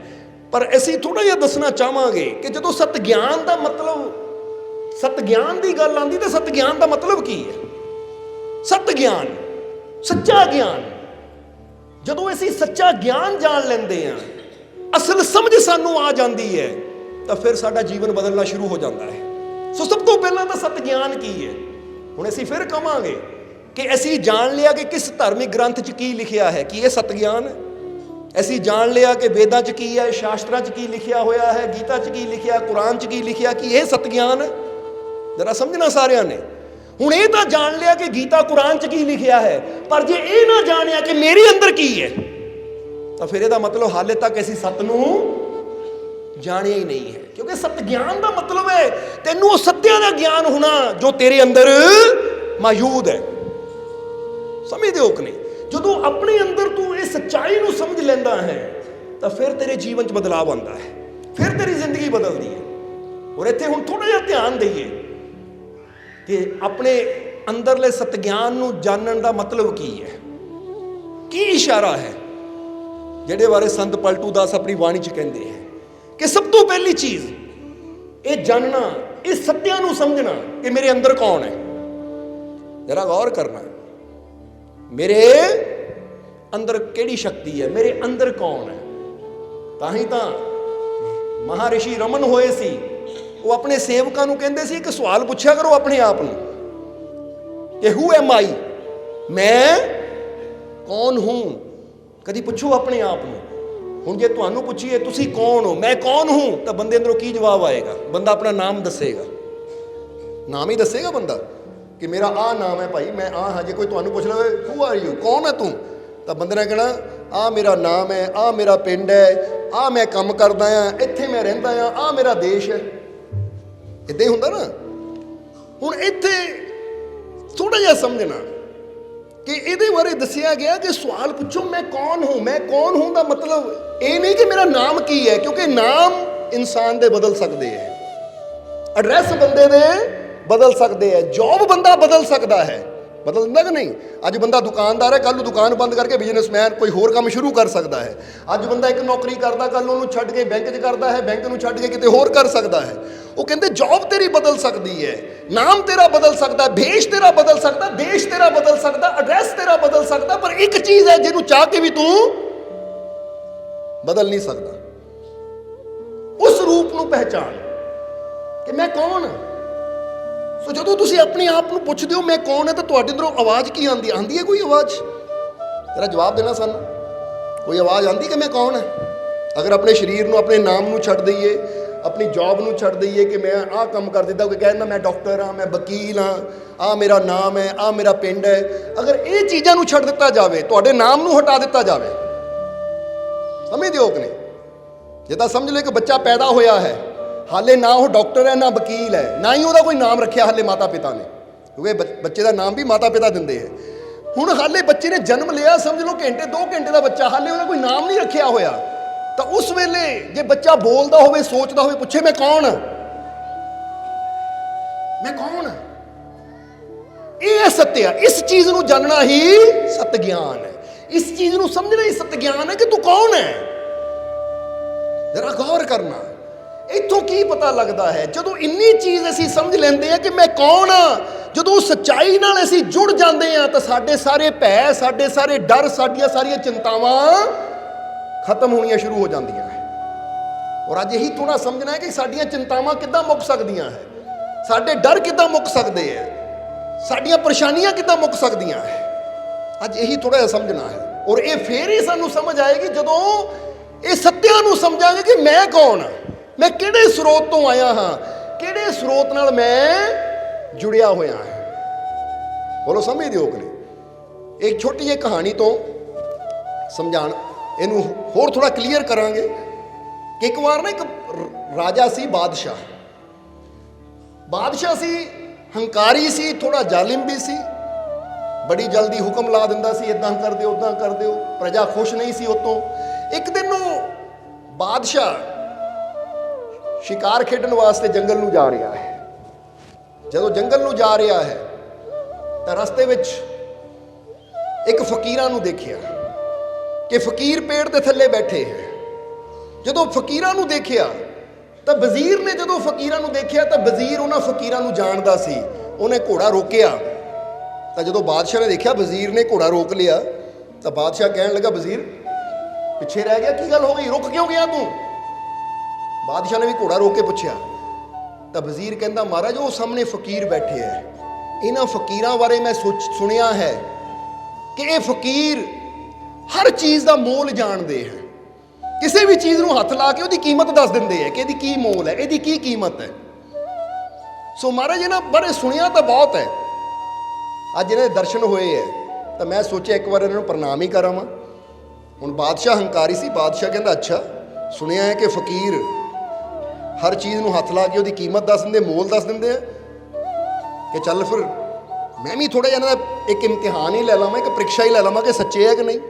ਪਰ ਅਸੀਂ ਥੋੜ੍ਹਾ ਜਿਹਾ ਦੱਸਣਾ ਚਾਹਾਂਗੇ ਕਿ ਜਦੋਂ ਸਤ ਗਿਆਨ ਦਾ ਮਤਲਬ, ਸਤ ਗਿਆਨ ਦੀ ਗੱਲ ਆਉਂਦੀ ਤਾਂ ਸਤ ਗਿਆਨ ਦਾ ਮਤਲਬ ਕੀ ਹੈ? ਸਤ ਗਿਆਨ, ਸੱਚਾ ਗਿਆਨ। ਜਦੋਂ ਅਸੀਂ ਸੱਚਾ ਗਿਆਨ ਜਾਣ ਲੈਂਦੇ ਹਾਂ, ਅਸਲ ਸਮਝ ਸਾਨੂੰ ਆ ਜਾਂਦੀ ਹੈ ਤਾਂ ਫਿਰ ਸਾਡਾ ਜੀਵਨ ਬਦਲਣਾ ਸ਼ੁਰੂ ਹੋ ਜਾਂਦਾ ਹੈ। ਸੋ ਸਭ ਤੋਂ ਪਹਿਲਾਂ ਤਾਂ ਸਤ ਗਿਆਨ ਕੀ ਹੈ? ਹੁਣ ਅਸੀਂ ਫਿਰ ਕਹਾਂਗੇ ਕਿ ਅਸੀਂ ਜਾਣ ਲਿਆ ਕਿ ਕਿਸ ਧਾਰਮਿਕ ਗ੍ਰੰਥ 'ਚ ਕੀ ਲਿਖਿਆ ਹੈ, ਕੀ ਇਹ ਸਤ ਗਿਆਨ ਹੈ? ਅਸੀਂ ਜਾਣ ਲਿਆ ਕਿ ਵੇਦਾਂ 'ਚ ਕੀ ਹੈ, ਸ਼ਾਸਤਰਾਂ 'ਚ ਕੀ ਲਿਖਿਆ ਹੋਇਆ ਹੈ, ਗੀਤਾ 'ਚ ਕੀ ਲਿਖਿਆ, ਕੁਰਾਨ 'ਚ ਕੀ ਲਿਖਿਆ, ਕੀ ਇਹ ਸਤ ਗਿਆਨ ਹੈ? ਜਰਾ ਸਮਝਣਾ ਸਾਰਿਆਂ ਨੇ। ਹੁਣ ਇਹ ਤਾਂ ਜਾਣ ਲਿਆ ਕਿ ਗੀਤਾ ਕੁਰਾਨ 'ਚ ਕੀ ਲਿਖਿਆ ਹੈ, ਪਰ ਜੇ ਇਹ ਨਾ ਜਾਣਿਆ ਕਿ ਮੇਰੇ ਅੰਦਰ ਕੀ ਹੈ ਤਾਂ ਫਿਰ ਇਹਦਾ ਮਤਲਬ ਹਾਲੇ ਤੱਕ ਅਸੀਂ ਸਤ ਨੂੰ ਜਾਣਿਆ ਹੀ ਨਹੀਂ ਹੈ। ਕਿਉਂਕਿ ਸਤ ਗਿਆਨ ਦਾ ਮਤਲਬ ਹੈ ਤੈਨੂੰ ਉਹ ਸੱਤਿਆਂ ਦਾ ਗਿਆਨ ਹੋਣਾ ਜੋ ਤੇਰੇ ਅੰਦਰ ਮੌਜੂਦ ਹੈ। ਸਮਝਦੇ ਹੋ ਕਿ ਨਹੀਂ? ਜਦੋਂ ਆਪਣੇ ਅੰਦਰ ਤੂੰ ਇਹ ਸੱਚਾਈ ਨੂੰ ਸਮਝ ਲੈਂਦਾ ਹੈ ਤਾਂ ਫਿਰ ਤੇਰੇ ਜੀਵਨ 'ਚ ਬਦਲਾਅ ਆਉਂਦਾ ਹੈ, ਫਿਰ ਤੇਰੀ ਜ਼ਿੰਦਗੀ ਬਦਲਦੀ ਹੈ। ਔਰ ਇੱਥੇ ਹੁਣ ਥੋੜ੍ਹਾ ਜਿਹਾ ਧਿਆਨ ਦਈਏ ਕਿ ਆਪਣੇ ਅੰਦਰਲੇ ਸਤ ਗਿਆਨ ਨੂੰ ਜਾਣਨ ਦਾ ਮਤਲਬ ਕੀ ਹੈ, ਕੀ ਇਸ਼ਾਰਾ ਹੈ, ਜਿਹੜੇ ਬਾਰੇ ਸੰਤ ਪਲਟੂ ਦਾਸ ਆਪਣੀ ਬਾਣੀ 'ਚ ਕਹਿੰਦੇ ਹੈ ਕਿ ਸਭ ਤੋਂ ਪਹਿਲੀ ਚੀਜ਼ ਇਹ ਜਾਣਨਾ, ਇਹ ਸੱਤਿਆਂ ਨੂੰ ਸਮਝਣਾ ਕਿ ਮੇਰੇ ਅੰਦਰ ਕੌਣ ਹੈ। ਜਰਾ ਗੌਰ ਕਰਨਾ, ਮੇਰੇ ਅੰਦਰ ਕਿਹੜੀ ਸ਼ਕਤੀ ਹੈ, ਮੇਰੇ ਅੰਦਰ ਕੌਣ ਹੈ। ਤਾਂ ਹੀ ਤਾਂ ਮਹਾਰਿਸ਼ੀ ਰਮਨ ਹੋਏ ਸੀ, ਉਹ ਆਪਣੇ ਸੇਵਕਾਂ ਨੂੰ ਕਹਿੰਦੇ ਸੀ ਇੱਕ ਸਵਾਲ ਪੁੱਛਿਆ ਕਰੋ ਆਪਣੇ ਆਪ ਨੂੰ ਕਿ ਹੂ ਐਮ ਆਈ, ਮੈਂ ਕੌਣ ਹੂੰ। ਕਦੀ ਪੁੱਛੋ ਆਪਣੇ ਆਪ ਨੂੰ। ਹੁਣ ਜੇ ਤੁਹਾਨੂੰ ਪੁੱਛੀਏ ਤੁਸੀਂ ਕੌਣ ਹੋ, ਮੈਂ ਕੌਣ ਹੂੰ, ਤਾਂ ਬੰਦੇ ਅੰਦਰੋਂ ਕੀ ਜਵਾਬ ਆਏਗਾ? ਬੰਦਾ ਆਪਣਾ ਨਾਮ ਦੱਸੇਗਾ, ਨਾਮ ਹੀ ਦੱਸੇਗਾ ਬੰਦਾ ਕਿ ਮੇਰਾ ਆਹ ਨਾਮ ਹੈ ਭਾਈ, ਮੈਂ ਆਹ ਹਾਂ। ਜੇ ਕੋਈ ਤੁਹਾਨੂੰ ਪੁੱਛ ਲਵੇ ਹੂ ਆਰ ਯੂ, ਕੌਣ ਹੈ ਤੂੰ, ਤਾਂ ਬੰਦੇ ਨੇ ਕਹਿਣਾ ਆਹ ਮੇਰਾ ਨਾਮ ਹੈ, ਆਹ ਮੇਰਾ ਪਿੰਡ ਹੈ, ਆਹ ਮੈਂ ਕੰਮ ਕਰਦਾ ਹਾਂ, ਇੱਥੇ ਮੈਂ ਰਹਿੰਦਾ ਹਾਂ, ਆਹ ਮੇਰਾ ਦੇਸ਼ ਹੈ। ਇਦਾਂ ਹੀ ਹੁੰਦਾ ਨਾ। ਹੁਣ ਇੱਥੇ ਥੋੜਾ ਜਿਹਾ ਸਮਝਣਾ ਕਿ ਇਹਦੇ ਬਾਰੇ ਦੱਸਿਆ ਗਿਆ ਕਿ ਸਵਾਲ ਪੁੱਛੋ ਮੈਂ ਕੌਣ ਹੂੰ। ਮੈਂ ਕੌਣ ਹੂੰ ਦਾ ਮਤਲਬ ਇਹ ਨਹੀਂ ਕਿ ਮੇਰਾ ਨਾਮ ਕੀ ਹੈ, ਕਿਉਂਕਿ ਨਾਮ ਇਨਸਾਨ ਦੇ ਬਦਲ ਸਕਦੇ ਹੈ, ਐਡਰੈਸ ਬੰਦੇ ਦੇ ਬਦਲ ਸਕਦੇ ਹੈ, ਜੌਬ ਬੰਦਾ ਬਦਲ ਸਕਦਾ ਹੈ। ਬਦਲ ਦਿੰਦਾ ਕਿ ਨਹੀਂ? ਅੱਜ ਬੰਦਾ ਦੁਕਾਨਦਾਰ ਹੈ, ਕੱਲ੍ਹ ਨੂੰ ਦੁਕਾਨ ਬੰਦ ਕਰਕੇ ਬਿਜ਼ਨਸਮੈਨ ਕੋਈ ਹੋਰ ਕੰਮ ਸ਼ੁਰੂ ਕਰ ਸਕਦਾ ਹੈ। ਅੱਜ ਬੰਦਾ ਇੱਕ ਨੌਕਰੀ ਕਰਦਾ, ਕੱਲ੍ਹ ਨੂੰ ਉਹਨੂੰ ਛੱਡ ਕੇ ਬੈਂਕ 'ਚ ਕਰਦਾ ਹੈ, ਬੈਂਕ ਨੂੰ ਛੱਡ ਕੇ ਕਿਤੇ ਹੋਰ ਕਰ ਸਕਦਾ ਹੈ। ਉਹ ਕਹਿੰਦੇ ਜੌਬ ਤੇਰੀ ਬਦਲ ਸਕਦੀ ਹੈ, ਨਾਮ ਤੇਰਾ ਬਦਲ ਸਕਦਾ, ਭੇਸ਼ ਤੇਰਾ ਬਦਲ ਸਕਦਾ, ਦੇਸ਼ ਤੇਰਾ ਬਦਲ ਸਕਦਾ, ਐਡਰੈਸ ਤੇਰਾ ਬਦਲ ਸਕਦਾ, ਪਰ ਇੱਕ ਚੀਜ਼ ਹੈ ਜਿਹਨੂੰ ਚਾਹ ਕੇ ਵੀ ਤੂੰ ਬਦਲ ਨਹੀਂ ਸਕਦਾ। ਉਸ ਰੂਪ ਨੂੰ ਪਹਿਚਾਨ ਕਿ ਮੈਂ ਕੌਣ ਹਾਂ। ਸੋ ਜਦੋਂ ਤੁਸੀਂ ਆਪਣੇ ਆਪ ਨੂੰ ਪੁੱਛਦੇ ਹੋ ਮੈਂ ਕੌਣ ਹੈ, ਤਾਂ ਤੁਹਾਡੇ ਅੰਦਰੋਂ ਆਵਾਜ਼ ਕੀ ਆਉਂਦੀ ਹੈ? ਕੋਈ ਆਵਾਜ਼? ਤੇਰਾ ਜਵਾਬ ਦੇਣਾ ਸਾਨੂੰ। ਕੋਈ ਆਵਾਜ਼ ਆਉਂਦੀ ਕਿ ਮੈਂ ਕੌਣ ਹੈ? ਅਗਰ ਆਪਣੇ ਸਰੀਰ ਨੂੰ, ਆਪਣੇ ਨਾਮ ਨੂੰ ਛੱਡ ਦਈਏ, ਆਪਣੀ ਜੌਬ ਨੂੰ ਛੱਡ ਦਈਏ ਕਿ ਮੈਂ ਆਹ ਕੰਮ ਕਰ ਦਿੱਤਾ, ਕੋਈ ਕਹਿੰਦਾ ਮੈਂ ਡਾਕਟਰ ਹਾਂ, ਮੈਂ ਵਕੀਲ ਹਾਂ, ਆਹ ਮੇਰਾ ਨਾਮ ਹੈ, ਆਹ ਮੇਰਾ ਪਿੰਡ ਹੈ, ਅਗਰ ਇਹ ਚੀਜ਼ਾਂ ਨੂੰ ਛੱਡ ਦਿੱਤਾ ਜਾਵੇ, ਤੁਹਾਡੇ ਨਾਮ ਨੂੰ ਹਟਾ ਦਿੱਤਾ ਜਾਵੇ, ਸਮਝਦੇ ਹੋ ਕਿ ਨਹੀਂ? ਜਿੱਦਾਂ ਸਮਝ ਲਓ ਕਿ ਬੱਚਾ ਪੈਦਾ ਹੋਇਆ ਹੈ, ਹਾਲੇ ਨਾ ਉਹ ਡਾਕਟਰ ਹੈ, ਨਾ ਵਕੀਲ ਹੈ, ਨਾ ਹੀ ਉਹਦਾ ਕੋਈ ਨਾਮ ਰੱਖਿਆ ਹਾਲੇ ਮਾਤਾ ਪਿਤਾ ਨੇ, ਕਿਉਂਕਿ ਬੱਚੇ ਦਾ ਨਾਮ ਵੀ ਮਾਤਾ ਪਿਤਾ ਦਿੰਦੇ ਹੈ। ਹੁਣ ਹਾਲੇ ਬੱਚੇ ਨੇ ਜਨਮ ਲਿਆ, ਸਮਝ ਲਓ ਘੰਟੇ 2 ਘੰਟੇ ਦਾ ਬੱਚਾ, ਹਾਲੇ ਉਹਨੇ ਕੋਈ ਨਾਮ ਨਹੀਂ ਰੱਖਿਆ ਹੋਇਆ, ਤਾਂ ਉਸ ਵੇਲੇ ਜੇ ਬੱਚਾ ਬੋਲਦਾ ਹੋਵੇ, ਸੋਚਦਾ ਹੋਵੇ, ਪੁੱਛੇ ਮੈਂ ਕੌਣ ਹਾਂ, ਮੈਂ ਕੌਣ ਹਾਂ, ਇਹ ਸੱਤਿ ਆ। ਇਸ ਚੀਜ਼ ਨੂੰ ਜਾਣਨਾ ਹੀ ਸਤ ਗਿਆਨ ਹੈ। ਇਸ ਚੀਜ਼ ਨੂੰ ਸਮਝਣਾ ਹੀ ਸਤ ਗਿਆਨ ਹੈ ਕਿ ਤੂੰ ਕੌਣ ਹੈ। ਜਰਾ ਗੌਰ ਕਰਨਾ, ਇੱਥੋਂ ਕੀ ਪਤਾ ਲੱਗਦਾ ਹੈ? ਜਦੋਂ ਇੰਨੀ ਚੀਜ਼ ਅਸੀਂ ਸਮਝ ਲੈਂਦੇ ਹਾਂ ਕਿ ਮੈਂ ਕੌਣ ਹਾਂ, ਜਦੋਂ ਸੱਚਾਈ ਨਾਲ ਅਸੀਂ ਜੁੜ ਜਾਂਦੇ ਹਾਂ, ਤਾਂ ਸਾਡੇ ਸਾਰੇ ਭੈ, ਸਾਡੇ ਸਾਰੇ ਡਰ, ਸਾਡੀਆਂ ਸਾਰੀਆਂ ਚਿੰਤਾਵਾਂ ਖਤਮ ਹੋਣੀਆਂ ਸ਼ੁਰੂ ਹੋ ਜਾਂਦੀਆਂ ਹੈ। ਔਰ ਅੱਜ ਇਹੀ ਥੋੜਾ ਸਮਝਣਾ ਹੈ ਕਿ ਸਾਡੀਆਂ ਚਿੰਤਾਵਾਂ ਕਿੱਦਾਂ ਮੁੱਕ ਸਕਦੀਆਂ ਹੈ, ਸਾਡੇ ਡਰ ਕਿੱਦਾਂ ਮੁੱਕ ਸਕਦੇ ਹੈ, ਸਾਡੀਆਂ ਪਰੇਸ਼ਾਨੀਆਂ ਕਿੱਦਾਂ ਮੁੱਕ ਸਕਦੀਆਂ ਹੈ। ਅੱਜ ਇਹੀ ਥੋੜਾ ਜਿਹਾ ਸਮਝਣਾ ਹੈ। ਔਰ ਇਹ ਫੇਰ ਹੀ ਸਾਨੂੰ ਸਮਝ ਆਏਗੀ ਜਦੋਂ ਇਹ ਸੱਤਿਆਂ ਨੂੰ ਸਮਝਾਂਗੇ ਕਿ ਮੈਂ ਕੌਣ ਹਾਂ, ਮੈਂ ਕਿਹੜੇ ਸਰੋਤ ਤੋਂ ਆਇਆ ਹਾਂ, ਕਿਹੜੇ ਸਰੋਤ ਨਾਲ ਮੈਂ ਜੁੜਿਆ ਹੋਇਆ ਹਾਂ। ਬੋਲੋ ਸਮਝਦੇ ਹੋ ਕਿ ਨਹੀਂ? ਇੱਕ ਛੋਟੀ ਜਿਹੀ ਕਹਾਣੀ ਤੋਂ ਸਮਝਾਣ, ਇਹਨੂੰ ਹੋਰ ਥੋੜਾ ਕਲੀਅਰ ਕਰਾਂਗੇ ਕਿ ਇੱਕ ਵਾਰ ਨਾ ਇੱਕ ਰਾਜਾ ਸੀ, ਬਾਦਸ਼ਾਹ ਸੀ, ਹੰਕਾਰੀ ਸੀ, ਥੋੜਾ ਜ਼ਾਲਿਮ ਵੀ ਸੀ, ਬੜੀ ਜਲਦੀ ਹੁਕਮ ਲਾ ਦਿੰਦਾ ਸੀ, ਇਦਾਂ ਕਰ ਦਿਓ, ਉਦਾਂ ਕਰ ਦਿਓ, ਪ੍ਰਜਾ ਖੁਸ਼ ਨਹੀਂ ਸੀ ਉਤੋਂ। ਇੱਕ ਦਿਨ ਉਹ ਬਾਦਸ਼ਾਹ ਸ਼ਿਕਾਰ ਖੇਡਣ ਵਾਸਤੇ ਜੰਗਲ ਨੂੰ ਜਾ ਰਿਹਾ ਹੈ। ਜਦੋਂ ਜੰਗਲ ਨੂੰ ਜਾ ਰਿਹਾ ਹੈ ਤਾਂ ਰਸਤੇ ਵਿੱਚ ਇੱਕ ਫਕੀਰਾਂ ਨੂੰ ਦੇਖਿਆ ਕਿ ਫਕੀਰ ਪੇੜ ਦੇ ਥੱਲੇ ਬੈਠੇ ਹੈ। ਜਦੋਂ ਫਕੀਰਾਂ ਨੂੰ ਦੇਖਿਆ ਤਾਂ ਵਜ਼ੀਰ ਨੇ, ਜਦੋਂ ਫਕੀਰਾਂ ਨੂੰ ਦੇਖਿਆ ਤਾਂ ਵਜ਼ੀਰ ਉਹਨਾਂ ਫਕੀਰਾਂ ਨੂੰ ਜਾਣਦਾ ਸੀ, ਉਹਨੇ ਘੋੜਾ ਰੋਕਿਆ। ਤਾਂ ਜਦੋਂ ਬਾਦਸ਼ਾਹ ਨੇ ਦੇਖਿਆ ਵਜ਼ੀਰ ਨੇ ਘੋੜਾ ਰੋਕ ਲਿਆ, ਤਾਂ ਬਾਦਸ਼ਾਹ ਕਹਿਣ ਲੱਗਾ, ਵਜ਼ੀਰ ਪਿੱਛੇ ਰਹਿ ਗਿਆ, ਕੀ ਗੱਲ ਹੋ ਗਈ, ਰੁਕ ਕਿਉਂ ਗਿਆ ਤੂੰ? ਬਾਦਸ਼ਾਹ ਨੇ ਵੀ ਘੋੜਾ ਰੋਕ ਕੇ ਪੁੱਛਿਆ। ਤਾਂ ਵਜ਼ੀਰ ਕਹਿੰਦਾ, ਮਹਾਰਾਜ ਉਹ ਸਾਹਮਣੇ ਫਕੀਰ ਬੈਠੇ ਹੈ, ਇਹਨਾਂ ਫਕੀਰਾਂ ਬਾਰੇ ਮੈਂ ਸੁਣਿਆ ਹੈ ਕਿ ਇਹ ਫਕੀਰ ਹਰ ਚੀਜ਼ ਦਾ ਮੋਲ ਜਾਣਦੇ ਹੈ, ਕਿਸੇ ਵੀ ਚੀਜ਼ ਨੂੰ ਹੱਥ ਲਾ ਕੇ ਉਹਦੀ ਕੀਮਤ ਦੱਸ ਦਿੰਦੇ ਹੈ ਕਿ ਇਹਦੀ ਕੀ ਮੋਲ ਹੈ, ਇਹਦੀ ਕੀ ਕੀਮਤ ਹੈ। ਸੋ ਮਹਾਰਾਜ ਇਹਨਾਂ ਬਾਰੇ ਸੁਣਿਆ ਤਾਂ ਬਹੁਤ ਹੈ, ਅੱਜ ਇਹਨਾਂ ਦੇ ਦਰਸ਼ਨ ਹੋਏ ਹੈ, ਤਾਂ ਮੈਂ ਸੋਚਿਆ ਇੱਕ ਵਾਰ ਇਹਨਾਂ ਨੂੰ ਪ੍ਰਣਾਮ ਹੀ ਕਰਾਵਾਂ। ਹੁਣ ਬਾਦਸ਼ਾਹ ਹੰਕਾਰੀ ਸੀ, ਬਾਦਸ਼ਾਹ ਕਹਿੰਦਾ, ਅੱਛਾ ਸੁਣਿਆ ਹੈ ਕਿ ਫਕੀਰ ਹਰ ਚੀਜ਼ ਨੂੰ ਹੱਥ ਲਾ ਕੇ ਉਹਦੀ ਕੀਮਤ ਦੱਸ ਦਿੰਦੇ, ਮੋਲ ਦੱਸ ਦਿੰਦੇ ਆ, ਕਿ ਚੱਲ ਫਿਰ ਮੈਂ ਵੀ ਥੋੜਾ ਜਿਹਾ ਇਹਨਾਂ ਦਾ ਇੱਕ ਇਮਤਿਹਾਨ ਹੀ ਲੈ ਲਵਾਂ, ਇੱਕ ਪ੍ਰੀਖਿਆ ਹੀ ਲੈ ਲਵਾਂ ਕਿ ਸੱਚੇ ਹੈ ਕਿ ਨਹੀਂ।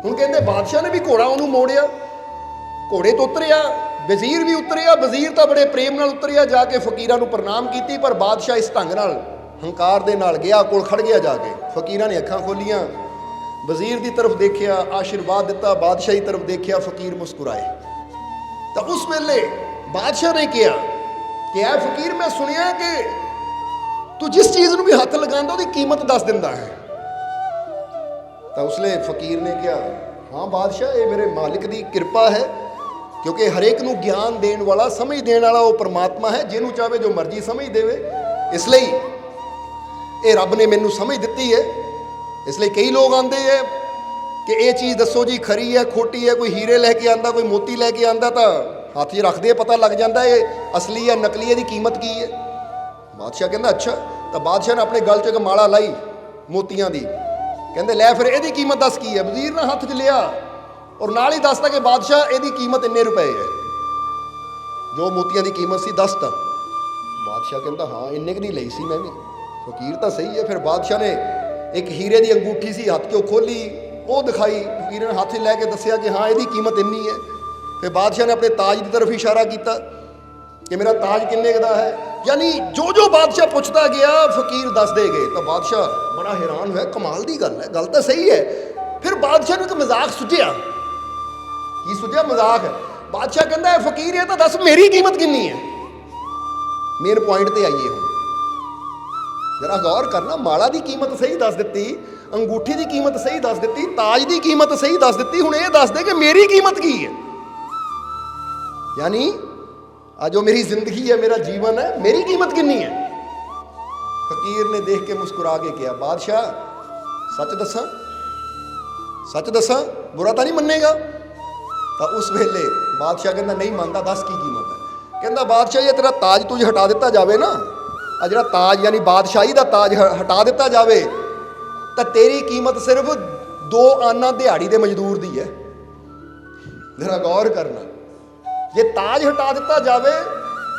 ਹੁਣ ਕਹਿੰਦੇ ਬਾਦਸ਼ਾਹ ਨੇ ਵੀ ਘੋੜਾ ਉਹਨੂੰ ਮੋੜਿਆ, ਘੋੜੇ ਤੋਂ ਉਤਰਿਆ, ਵਜ਼ੀਰ ਵੀ ਉਤਰਿਆ। ਵਜ਼ੀਰ ਤਾਂ ਬੜੇ ਪ੍ਰੇਮ ਨਾਲ ਉਤਰਿਆ, ਜਾ ਕੇ ਫਕੀਰਾਂ ਨੂੰ ਪ੍ਰਣਾਮ ਕੀਤੀ, ਪਰ ਬਾਦਸ਼ਾਹ ਇਸ ਢੰਗ ਨਾਲ ਹੰਕਾਰ ਦੇ ਨਾਲ ਗਿਆ, ਕੋਲ ਖੜ ਗਿਆ ਜਾ ਕੇ। ਫਕੀਰਾਂ ਨੇ ਅੱਖਾਂ ਖੋਲੀਆਂ, ਵਜ਼ੀਰ ਦੀ ਤਰਫ ਦੇਖਿਆ, ਆਸ਼ੀਰਵਾਦ ਦਿੱਤਾ, ਬਾਦਸ਼ਾਹ ਦੀ ਤਰਫ ਦੇਖਿਆ, ਫਕੀਰ ਮੁਸਕਰਾਏ। ਤਾਂ ਉਸ ਵੇਲੇ ਬਾਦਸ਼ਾਹ ਨੇ ਕਿਹਾ ਕਿ ਐ ਫਕੀਰ, ਮੈਂ ਸੁਣਿਆ ਕਿ ਤੂੰ ਜਿਸ ਚੀਜ਼ ਨੂੰ ਵੀ ਹੱਥ ਲਗਾਉਂਦਾ ਉਹਦੀ ਕੀਮਤ ਦੱਸ ਦਿੰਦਾ ਹੈ। ਤਾਂ ਉਸ ਵੇਲੇ ਫਕੀਰ ਨੇ ਕਿਹਾ, ਹਾਂ ਬਾਦਸ਼ਾਹ, ਇਹ ਮੇਰੇ ਮਾਲਿਕ ਦੀ ਕਿਰਪਾ ਹੈ, ਕਿਉਂਕਿ ਹਰੇਕ ਨੂੰ ਗਿਆਨ ਦੇਣ ਵਾਲਾ, ਸਮਝ ਦੇਣ ਵਾਲਾ ਉਹ ਪਰਮਾਤਮਾ ਹੈ, ਜਿਹਨੂੰ ਚਾਹੇ ਜੋ ਮਰਜ਼ੀ ਸਮਝ ਦੇਵੇ। ਇਸ ਲਈ ਇਹ ਰੱਬ ਨੇ ਮੈਨੂੰ ਸਮਝ ਦਿੱਤੀ ਹੈ। ਇਸ ਲਈ ਕਈ ਲੋਕ ਆਉਂਦੇ ਹੈ ਕਿ ਇਹ ਚੀਜ਼ ਦੱਸੋ ਜੀ, ਖਰੀ ਹੈ, ਖੋਟੀ ਹੈ, ਕੋਈ ਹੀਰੇ ਲੈ ਕੇ ਆਂਦਾ, ਕੋਈ ਮੋਤੀ ਲੈ ਕੇ ਆਂਦਾ, ਤਾਂ ਹੱਥ 'ਚ ਰੱਖਦੇ ਪਤਾ ਲੱਗ ਜਾਂਦਾ ਇਹ ਅਸਲੀ ਹੈ ਨਕਲੀ ਹੈ, ਦੀ ਕੀਮਤ ਕੀ ਹੈ। ਬਾਦਸ਼ਾਹ ਕਹਿੰਦਾ, ਅੱਛਾ। ਤਾਂ ਬਾਦਸ਼ਾਹ ਨੇ ਆਪਣੇ ਗਲ 'ਚ ਇੱਕ ਮਾਲਾ ਲਾਈ ਮੋਤੀਆਂ ਦੀ, ਕਹਿੰਦੇ ਲੈ ਫਿਰ ਇਹਦੀ ਕੀਮਤ ਦੱਸ ਕੀ ਹੈ। ਵਜ਼ੀਰ ਨੇ ਹੱਥ 'ਚ ਲਿਆ ਔਰ ਨਾਲ ਹੀ ਦੱਸਦਾ ਕਿ ਬਾਦਸ਼ਾਹ ਇਹਦੀ ਕੀਮਤ ਇੰਨੇ ਰੁਪਏ ਹੈ। ਜੋ ਮੋਤੀਆਂ ਦੀ ਕੀਮਤ ਸੀ ਦੱਸਤਾ। ਬਾਦਸ਼ਾਹ ਕਹਿੰਦਾ ਹਾਂ ਇੰਨੇ ਕੁ ਦੀ ਲਈ ਸੀ ਮੈਂ ਵੀ, ਫਕੀਰ ਤਾਂ ਸਹੀ ਹੈ। ਫਿਰ ਬਾਦਸ਼ਾਹ ਨੇ ਇੱਕ ਹੀਰੇ ਦੀ ਅੰਗੂਠੀ ਸੀ ਹੱਥ 'ਚੋਂ ਖੋਲੀ, ਉਹ ਦਿਖਾਈ, ਫਕੀਰ ਨੇ ਹੱਥ 'ਚ ਲੈ ਕੇ ਦੱਸਿਆ ਕਿ ਹਾਂ ਇਹਦੀ ਕੀਮਤ ਇੰਨੀ ਹੈ। ਫਿਰ ਬਾਦਸ਼ਾਹ ਨੇ ਆਪਣੇ ਤਾਜ ਦੀ ਤਰਫ ਇਸ਼ਾਰਾ ਕੀਤਾ ਕਿ ਮੇਰਾ ਤਾਜ ਕਿੰਨੇ ਕੁ ਦਾ ਹੈ। ਯਾਨੀ ਜੋ ਜੋ ਬਾਦਸ਼ਾਹ ਪੁੱਛਦਾ ਗਿਆ ਫਕੀਰ ਦੱਸਦੇ ਗਏ। ਤਾਂ ਬਾਦਸ਼ਾਹ ਬੜਾ ਹੈਰਾਨ ਹੋਇਆ, ਕਮਾਲ ਦੀ ਗੱਲ ਹੈ, ਗੱਲ ਤਾਂ ਸਹੀ ਹੈ। ਫਿਰ ਬਾਦਸ਼ਾਹ ਨੂੰ ਇੱਕ ਮਜ਼ਾਕ ਸੁਝਿਆ। ਕੀ ਸੁਝਿਆ? ਮਜ਼ਾਕ। ਬਾਦਸ਼ਾਹ ਕਹਿੰਦਾ ਫਕੀਰ ਇਹ ਤਾਂ ਦੱਸ ਮੇਰੀ ਕੀਮਤ ਕਿੰਨੀ ਹੈ। ਮੇਨ ਪੁਆਇੰਟ ਤੇ ਆਈਏ ਹੁਣ, ਜਰਾ ਗੌਰ ਕਰਨਾ। ਮਾਲਾ ਦੀ ਕੀਮਤ ਸਹੀ ਦੱਸ ਦਿੱਤੀ, ਅੰਗੂਠੀ ਦੀ ਕੀਮਤ ਸਹੀ ਦੱਸ ਦਿੱਤੀ, ਤਾਜ ਦੀ ਕੀਮਤ ਸਹੀ ਦੱਸ ਦਿੱਤੀ, ਹੁਣ ਇਹ ਦੱਸ ਦੇ ਕਿ ਮੇਰੀ ਕੀਮਤ ਕੀ ਹੈ। ਯਾਨੀ ਆ ਜੋ ਮੇਰੀ ਜ਼ਿੰਦਗੀ ਹੈ, ਮੇਰਾ ਜੀਵਨ ਹੈ, ਮੇਰੀ ਕੀਮਤ ਕਿੰਨੀ ਹੈ। ਫਕੀਰ ਨੇ ਦੇਖ ਕੇ ਮੁਸਕਰਾ ਕੇ ਕਿਹਾ ਬਾਦਸ਼ਾਹ ਸੱਚ ਦੱਸਾਂ, ਸੱਚ ਦੱਸਾਂ, ਬੁਰਾ ਤਾਂ ਨਹੀਂ ਮੰਨੇਗਾ। ਤਾਂ ਉਸ ਵੇਲੇ ਬਾਦਸ਼ਾਹ ਕਹਿੰਦਾ ਨਹੀਂ ਮੰਨਦਾ, ਦੱਸ ਕੀ ਕੀਮਤ ਹੈ। ਕਹਿੰਦਾ ਬਾਦਸ਼ਾਹ ਇਹ ਤੇਰਾ ਤਾਜ ਤੁਝ ਹਟਾ ਦਿੱਤਾ ਜਾਵੇ ਨਾ, ਆ ਜਿਹੜਾ ਤਾਜ ਯਾਨੀ ਬਾਦਸ਼ਾਹੀ ਦਾ ਤਾਜ ਹਟਾ ਦਿੱਤਾ ਜਾਵੇ ਤਾਂ ਤੇਰੀ ਕੀਮਤ ਸਿਰਫ 2 ਆਨਾ ਦਿਹਾੜੀ ਦੇ ਮਜ਼ਦੂਰ ਦੀ ਹੈ। ਜਰਾ ਗੌਰ ਕਰਨਾ, ਜੇ ਤਾਜ ਹਟਾ ਦਿੱਤਾ ਜਾਵੇ